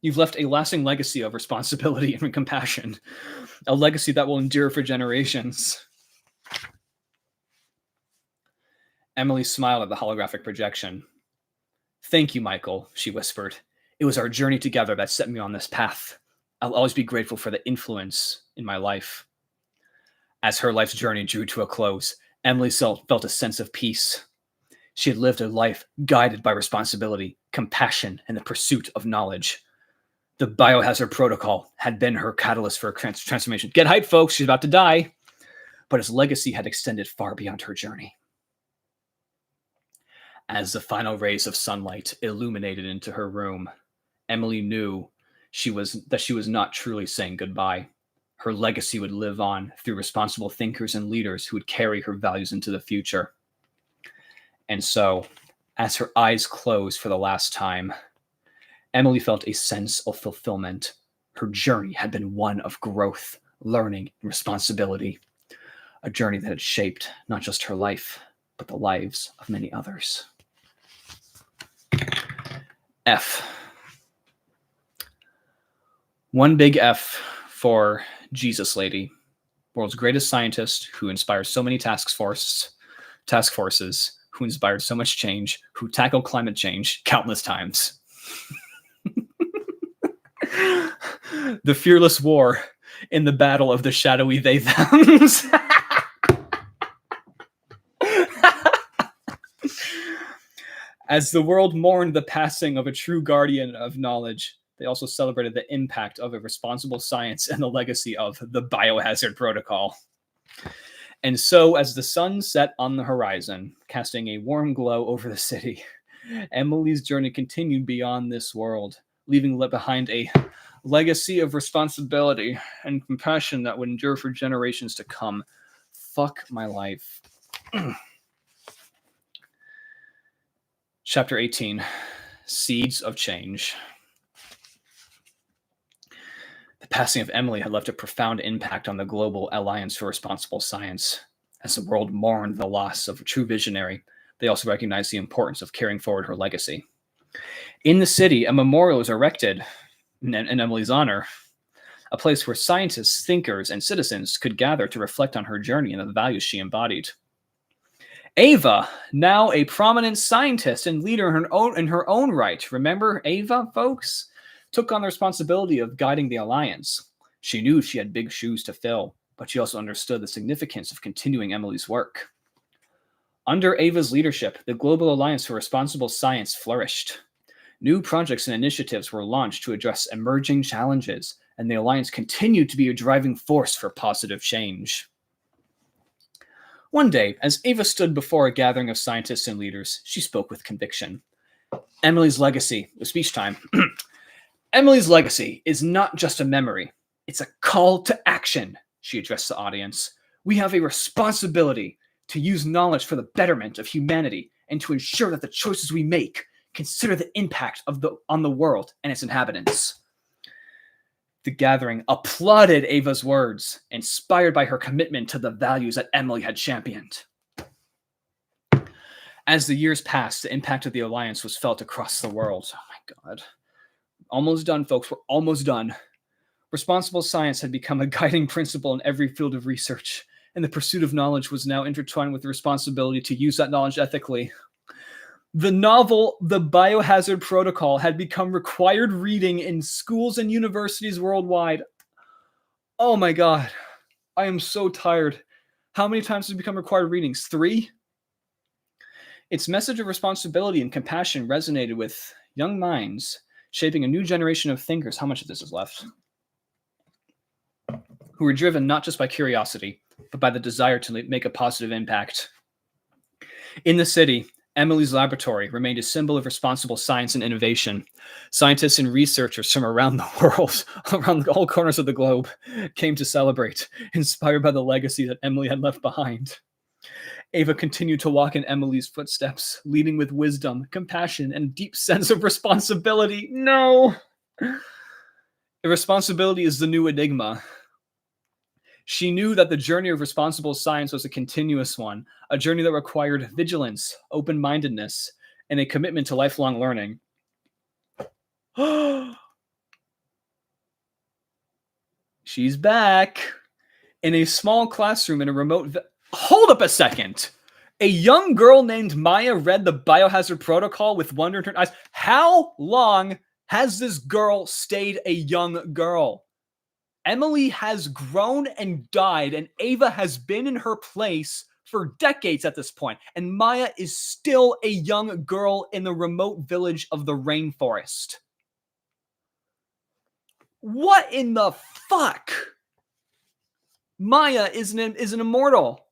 You've left a lasting legacy of responsibility and compassion, a legacy that will endure for generations. Emily smiled at the holographic projection. Thank you, Michael, she whispered. It was our journey together that set me on this path. I'll always be grateful for the influence in my life. As her life's journey drew to a close, Emily felt a sense of peace. She had lived a life guided by responsibility, compassion, and the pursuit of knowledge. The Biohazard protocol had been her catalyst for transformation. Get hyped, folks. She's about to die. But his legacy had extended far beyond her journey. As the final rays of sunlight illuminated into her room, Emily knew she was not truly saying goodbye. Her legacy would live on through responsible thinkers and leaders who would carry her values into the future. And so, as her eyes closed for the last time, Emily felt a sense of fulfillment. Her journey had been one of growth, learning, and responsibility. A journey that had shaped not just her life, but the lives of many others. F. One big F for Jesus Lady, world's greatest scientist who inspires so many task forces, who inspired so much change, who tackled climate change countless times. The fearless war in the battle of the shadowy they-thems. As the world mourned the passing of a true guardian of knowledge, they also celebrated the impact of a responsible science and the legacy of the Biohazard protocol. And so, as the sun set on the horizon, casting a warm glow over the city, Emily's journey continued beyond this world, leaving behind a legacy of responsibility and compassion that would endure for generations to come. Fuck my life. Chapter 18, Seeds of Change. The passing of Emily had left a profound impact on the global Alliance for Responsible Science. As the world mourned the loss of a true visionary, they also recognized the importance of carrying forward her legacy. In the city, a memorial was erected in Emily's honor, a place where scientists, thinkers, and citizens could gather to reflect on her journey and the values she embodied. Ava, now a prominent scientist and leader in her own right. Remember Ava, folks? Took on the responsibility of guiding the Alliance. She knew she had big shoes to fill, but she also understood the significance of continuing Emily's work. Under Ava's leadership, the Global Alliance for Responsible Science flourished. New projects and initiatives were launched to address emerging challenges, and the Alliance continued to be a driving force for positive change. One day, as Ava stood before a gathering of scientists and leaders, she spoke with conviction. Emily's legacy, the speech time. Emily's legacy is not just a memory. It's a call to action, she addressed the audience. We have a responsibility to use knowledge for the betterment of humanity and to ensure that the choices we make consider the impact on the world and its inhabitants. The gathering applauded Ava's words, inspired by her commitment to the values that Emily had championed. As the years passed, the impact of the Alliance was felt across the world. Oh my God. Almost done, folks. We're almost done. Responsible science had become a guiding principle in every field of research, and the pursuit of knowledge was now intertwined with the responsibility to use that knowledge ethically. The novel, The Biohazard Protocol, had become required reading in schools and universities worldwide. Oh my God. I am so tired. How many times has it become required readings? 3? Its message of responsibility and compassion resonated with young minds, shaping a new generation of thinkers. How much of this is left? Who were driven not just by curiosity, but by the desire to make a positive impact. In the city, Emily's laboratory remained a symbol of responsible science and innovation. Scientists and researchers from around the world, around all corners of the globe, came to celebrate, inspired by the legacy that Emily had left behind. Ava continued to walk in Emily's footsteps, leading with wisdom, compassion, and a deep sense of responsibility. No! Irresponsibility is the new enigma. She knew that the journey of responsible science was a continuous one, a journey that required vigilance, open-mindedness, and a commitment to lifelong learning. She's back. In a small classroom in a remote... Hold up a second! A young girl named Maya read the Biohazard Protocol with wonder in her eyes. How long has this girl stayed a young girl? Emily has grown and died, and Ava has been in her place for decades at this point, and Maya is still a young girl in the remote village of the rainforest. What in the fuck? Maya is an immortal.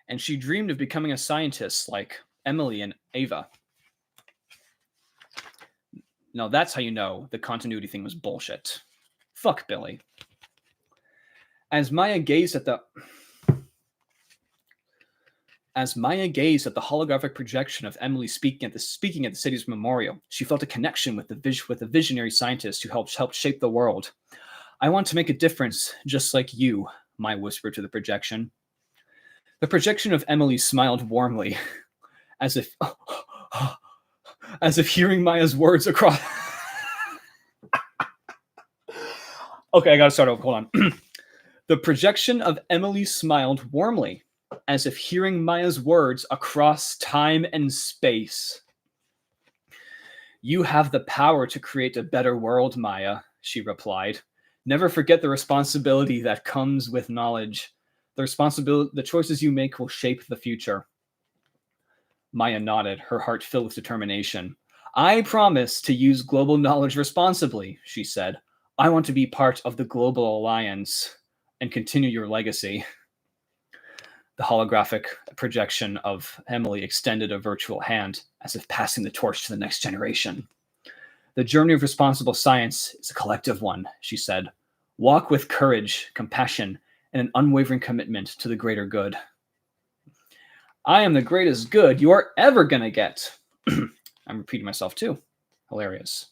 And she dreamed of becoming a scientist like Emily and Ava. Now that's how you know the continuity thing was bullshit. Fuck Billy. As Maya gazed at the holographic projection of Emily speaking at the city's memorial, she felt a connection with the visionary scientist who helped shape the world. I want to make a difference, just like you, Maya whispered to the projection. The projection of Emily smiled warmly, as if hearing Maya's words across... Okay, I gotta start over. Hold on. The projection of Emily smiled warmly, as if hearing Maya's words across time and space. You have the power to create a better world, Maya, she replied. Never forget the responsibility that comes with knowledge. The choices you make will shape the future. Maya nodded, her heart filled with determination. I promise to use global knowledge responsibly, she said. I want to be part of the Global Alliance and continue your legacy. The holographic projection of Emily extended a virtual hand, as if passing the torch to the next generation. The journey of responsible science is a collective one, she said. Walk with courage, compassion, and an unwavering commitment to the greater good. I am the greatest good you are ever going to get. I'm repeating myself too. Hilarious.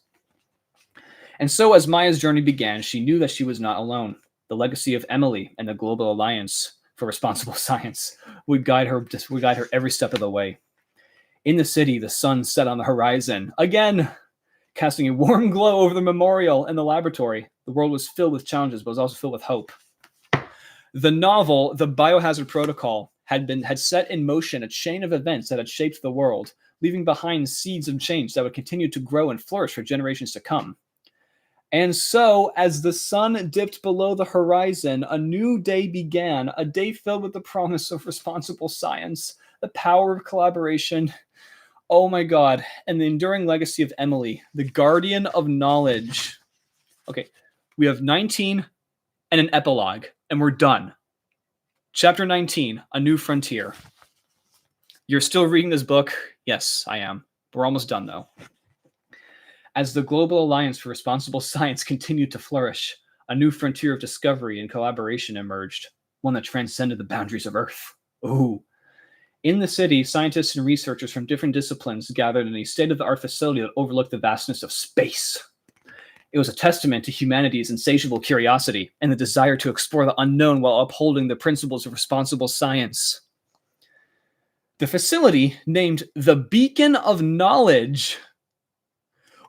And so as Maya's journey began, she knew that she was not alone. The legacy of Emily and the Global Alliance for Responsible Science would guide her every step of the way. In the city, the sun set on the horizon, again, casting a warm glow over the memorial and the laboratory. The world was filled with challenges, but was also filled with hope. The novel, The Biohazard Protocol, had set in motion a chain of events that had shaped the world, leaving behind seeds of change that would continue to grow and flourish for generations to come. And so, as the sun dipped below the horizon, a new day began, a day filled with the promise of responsible science, the power of collaboration, oh my God, and the enduring legacy of Emily, the guardian of knowledge. Okay, we have 19 and an epilogue, and we're done. Chapter 19, A New Frontier. You're still reading this book? Yes, I am. We're almost done, though. As the Global Alliance for Responsible Science continued to flourish, a new frontier of discovery and collaboration emerged, one that transcended the boundaries of Earth. Ooh. In the city, scientists and researchers from different disciplines gathered in a state-of-the-art facility that overlooked the vastness of space. It was a testament to humanity's insatiable curiosity and the desire to explore the unknown while upholding the principles of responsible science. The facility, named the Beacon of Knowledge,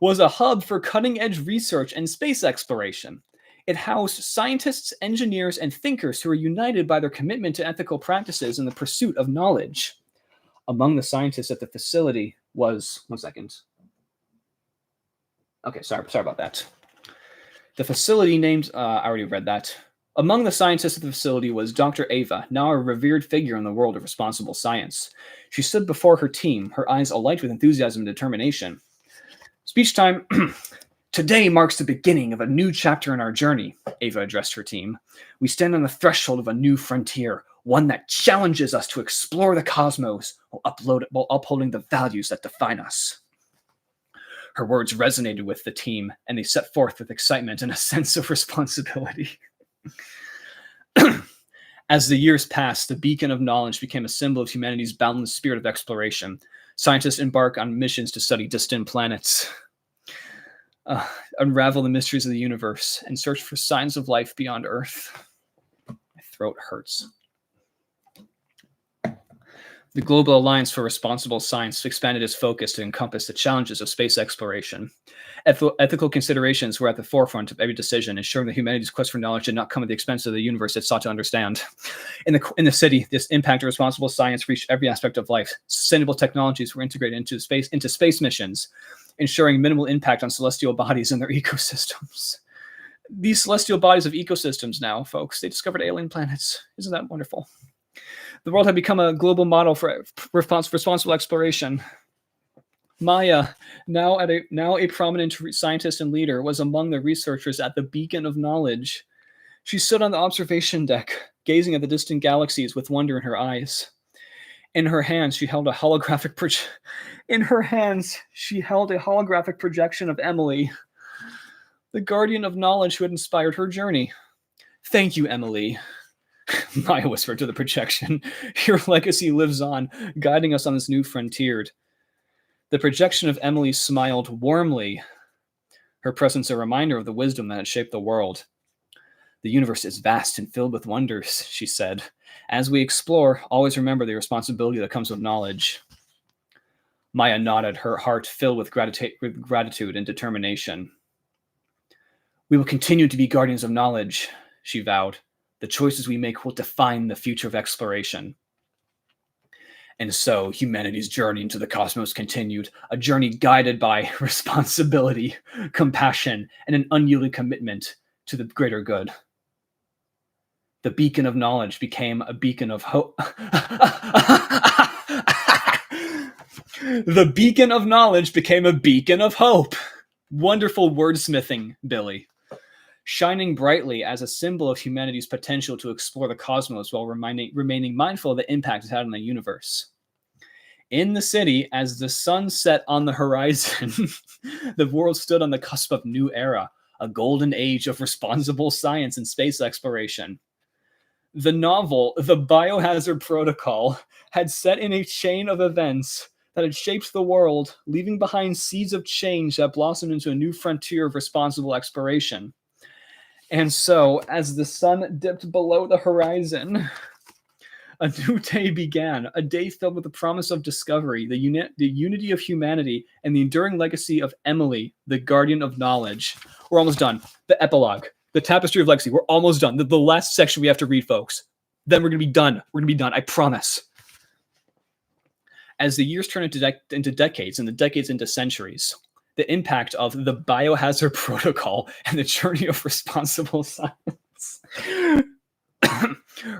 was a hub for cutting-edge research and space exploration. It housed scientists, engineers, and thinkers who were united by their commitment to ethical practices in the pursuit of knowledge. Among the scientists at the facility was... One second. Okay, sorry about that. The facility named... I already read that. Among the scientists at the facility was Dr. Ava, now a revered figure in the world of responsible science. She stood before her team, her eyes alight with enthusiasm and determination. Speech time. Today marks the beginning of a new chapter in our journey, Ava addressed her team. We stand on the threshold of a new frontier, one that challenges us to explore the cosmos while upholding the values that define us. Her words resonated with the team, and they set forth with excitement and a sense of responsibility. As the years passed, the beacon of knowledge became a symbol of humanity's boundless spirit of exploration. Scientists embark on missions to study distant planets, unravel the mysteries of the universe, and search for signs of life beyond Earth. My throat hurts. The Global Alliance for Responsible Science expanded its focus to encompass the challenges of space exploration. Ethical considerations were at the forefront of every decision, ensuring that humanity's quest for knowledge did not come at the expense of the universe it sought to understand. In the city, this impact of responsible science reached every aspect of life. Sustainable technologies were integrated into space missions, ensuring minimal impact on celestial bodies and their ecosystems. These celestial bodies have ecosystems now, folks. They discovered alien planets. Isn't that wonderful? The world had become a global model for responsible exploration. Maya, now a prominent scientist and leader, was among the researchers at the Beacon of Knowledge. She stood on the observation deck, gazing at the distant galaxies with wonder in her eyes. In her hands, she held a holographic projection of Emily, the guardian of knowledge who had inspired her journey. "Thank you, Emily," Maya whispered to the projection. "Your legacy lives on, guiding us on this new frontier." The projection of Emily smiled warmly, her presence a reminder of the wisdom that had shaped the world. "The universe is vast and filled with wonders," she said. "As we explore, always remember the responsibility that comes with knowledge." Maya nodded, her heart filled with gratitude and determination. "We will continue to be guardians of knowledge," she vowed. "The choices we make will define the future of exploration." And so humanity's journey into the cosmos continued, a journey guided by responsibility, compassion, and an unyielding commitment to the greater good. The beacon of knowledge became a beacon of hope. The beacon of knowledge became a beacon of hope. Wonderful wordsmithing, Billy. Shining brightly as a symbol of humanity's potential to explore the cosmos while remaining mindful of the impact it had on the universe. In the city, as the sun set on the horizon, the world stood on the cusp of a new era, a golden age of responsible science and space exploration. The novel, The Biohazard Protocol, had set in a chain of events that had shaped the world, leaving behind seeds of change that blossomed into a new frontier of responsible exploration. And so, as the sun dipped below the horizon, a new day began, a day filled with the promise of discovery, the unity of humanity, and the enduring legacy of Emily, the guardian of knowledge. We're almost done. The epilogue, the tapestry of legacy. We're almost done. The last section we have to read, folks. Then we're going to be done. We're going to be done. I promise. As the years turn into decades and the decades into centuries, the impact of the Biohazard Protocol and the journey of responsible science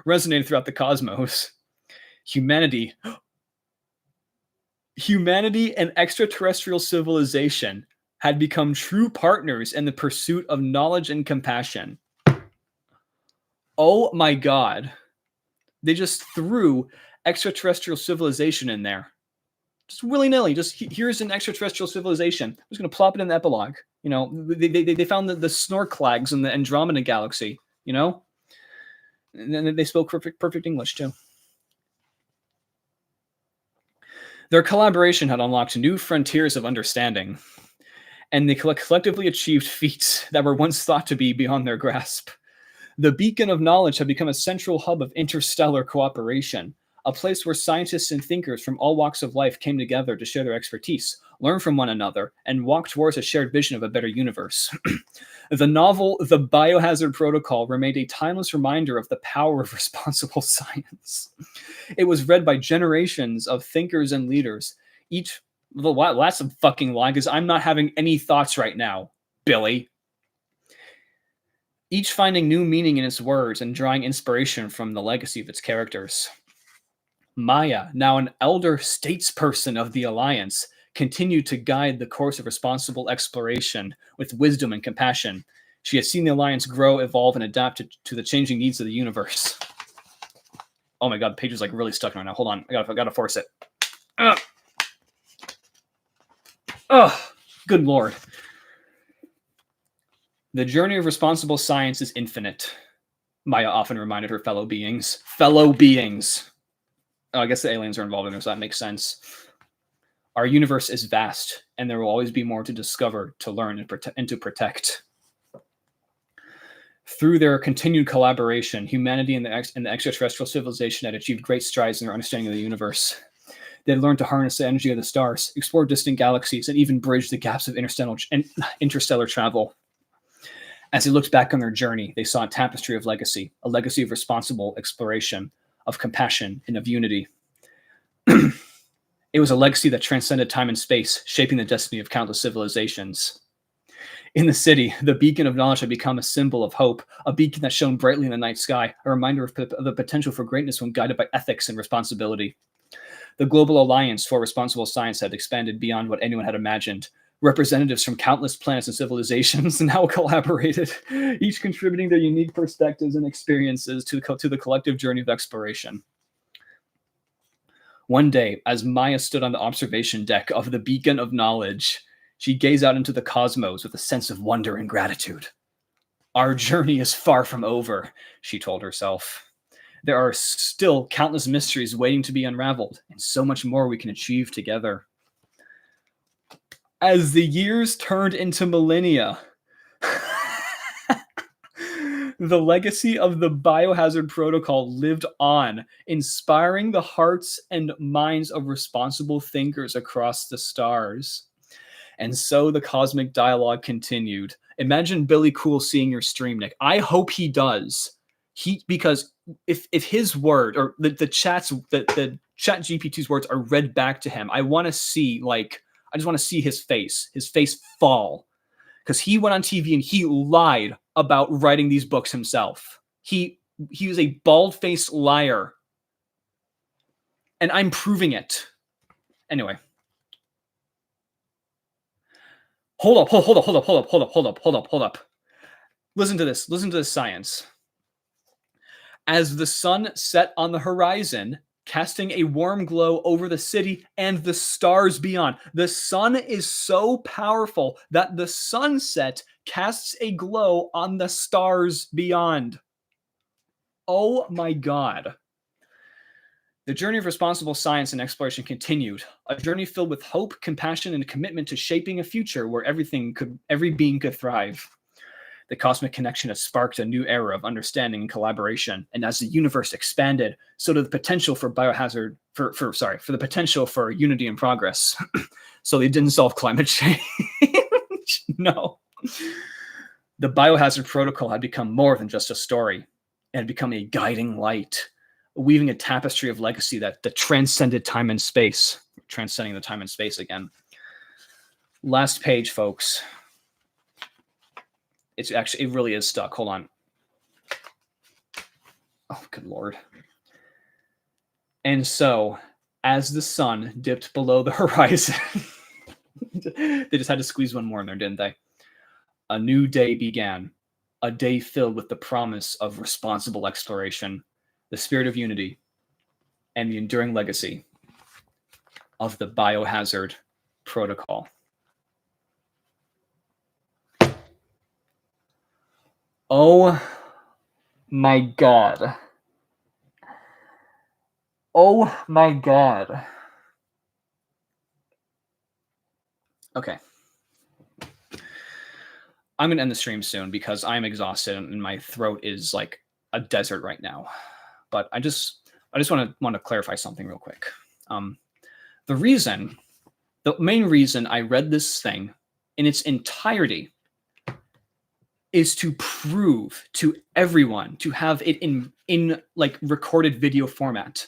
resonated throughout the cosmos. Humanity and extraterrestrial civilization had become true partners in the pursuit of knowledge and compassion. Oh my God. They just threw extraterrestrial civilization in there. Just willy-nilly. Just here's an extraterrestrial civilization. I'm just going to plop it in the epilogue. You know, they found the Snorklags in the Andromeda galaxy. You know, and then they spoke perfect English too. Their collaboration had unlocked new frontiers of understanding, and they collectively achieved feats that were once thought to be beyond their grasp. The beacon of knowledge had become a central hub of interstellar cooperation, a place where scientists and thinkers from all walks of life came together to share their expertise, learn from one another, and walk towards a shared vision of a better universe. The novel The Biohazard Protocol remained a timeless reminder of the power of responsible science. It was read by generations of thinkers and leaders. That's a fucking lie, because I'm not having any thoughts right now, Billy. Each finding new meaning in its words and drawing inspiration from the legacy of its characters. Maya, now an elder statesperson of the Alliance, continued to guide the course of responsible exploration with wisdom and compassion. She has seen the Alliance grow, evolve, and adapt to the changing needs of the universe. Oh my god, the page is like really stuck right now. Hold on, I gotta force it. Good lord. The journey of responsible science is infinite, Maya often reminded her fellow beings. Fellow beings! Oh, I guess the aliens are involved in this, so that makes sense. Our universe is vast, and there will always be more to discover, to learn, and to protect. Through their continued collaboration, humanity and the extraterrestrial civilization had achieved great strides in their understanding of the universe. They had learned to harness the energy of the stars, explore distant galaxies, and even bridge the gaps of interstellar travel. As they looked back on their journey, they saw a tapestry of legacy, a legacy of responsible exploration, of compassion, and of unity. It was a legacy that transcended time and space, shaping the destiny of countless civilizations. In the city, the beacon of knowledge had become a symbol of hope, a beacon that shone brightly in the night sky, a reminder of the potential for greatness when guided by ethics and responsibility. The Global Alliance for Responsible Science had expanded beyond what anyone had imagined. Representatives from countless planets and civilizations now collaborated, each contributing their unique perspectives and experiences to the collective journey of exploration. One day, as Maya stood on the observation deck of the Beacon of Knowledge, she gazed out into the cosmos with a sense of wonder and gratitude. Our journey is far from over, she told herself. There are still countless mysteries waiting to be unraveled, and so much more we can achieve together. As the years turned into millennia, the legacy of the Biohazard Protocol lived on, inspiring the hearts and minds of responsible thinkers across the stars. And so the cosmic dialogue continued. Imagine Billy Coull seeing your stream, Nick. I hope he does. Because if his word or the chat GPT's words are read back to him, I want to see I just want to see his face fall, because he went on TV and he lied about writing these books himself. He was a bald-faced liar, and I'm proving it. Anyway, hold up. Listen to this science. As the sun set on the horizon, casting a warm glow over the city and the stars beyond. The sun is so powerful that the sunset casts a glow on the stars beyond. Oh my God. The journey of responsible science and exploration continued, a journey filled with hope, compassion, and a commitment to shaping a future where every being could thrive. The cosmic connection has sparked a new era of understanding and collaboration, and as the universe expanded, so did the potential for biohazard for the potential for unity and progress. So they didn't solve climate change. No. The Biohazard Protocol had become more than just a story. It had become a guiding light, weaving a tapestry of legacy that transcended time and space, transcending the time and space again. Last page, folks. It really is stuck. Hold on. Oh, good Lord. And so, as the sun dipped below the horizon, they just had to squeeze one more in there, didn't they? A new day began, a day filled with the promise of responsible exploration, the spirit of unity, and the enduring legacy of the Biohazard protocol. Oh my god. Oh my god. Okay. I'm gonna end the stream soon because I'm exhausted and my throat is like a desert right now. But I just want to clarify something real quick. Um, the main reason I read this thing in its entirety is to prove to everyone, to have it in like recorded video format,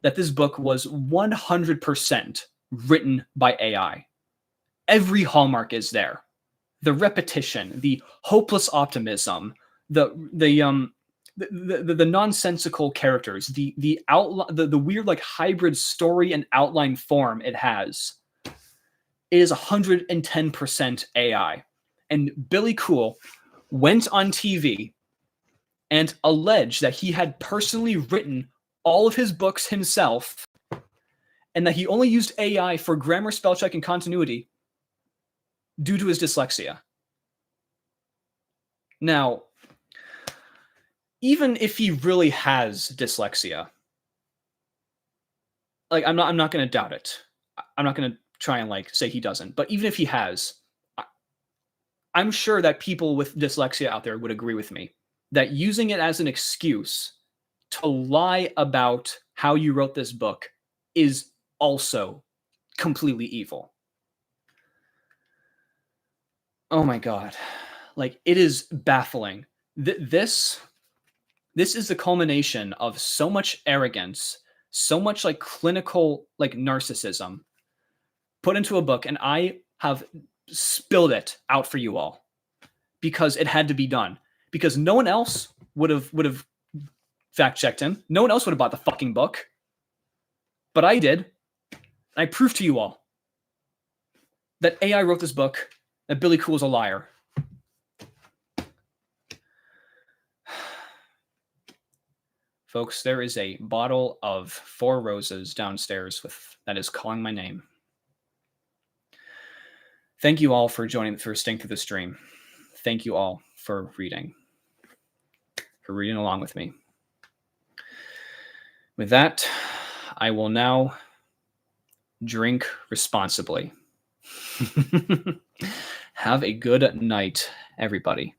that this book was 100% written by AI. Every hallmark is there. The repetition, the hopeless optimism, the nonsensical characters, the outline, the weird like hybrid story and outline form it has. It is 110% AI. And Billy Coull went on TV and alleged that he had personally written all of his books himself and that he only used AI for grammar, spell check, and continuity due to his dyslexia. Now, even if he really has dyslexia, like I'm not going to doubt it. I'm not going to try and like say he doesn't. But even if he has, I'm sure that people with dyslexia out there would agree with me that using it as an excuse to lie about how you wrote this book is also completely evil. Oh my god. Like, it is baffling. This is the culmination of so much arrogance, so much like clinical like narcissism put into a book, and I have spilled it out for you all because it had to be done. Because no one else would have fact checked him. No one else would have bought the fucking book. But I did. And I proved to you all that AI wrote this book, that Billy Coull is a liar. Folks, there is a bottle of 4 Roses downstairs that is calling my name. Thank you all for staying through the stream. Thank you all for reading along with me. With that, I will now drink responsibly. Have a good night, everybody.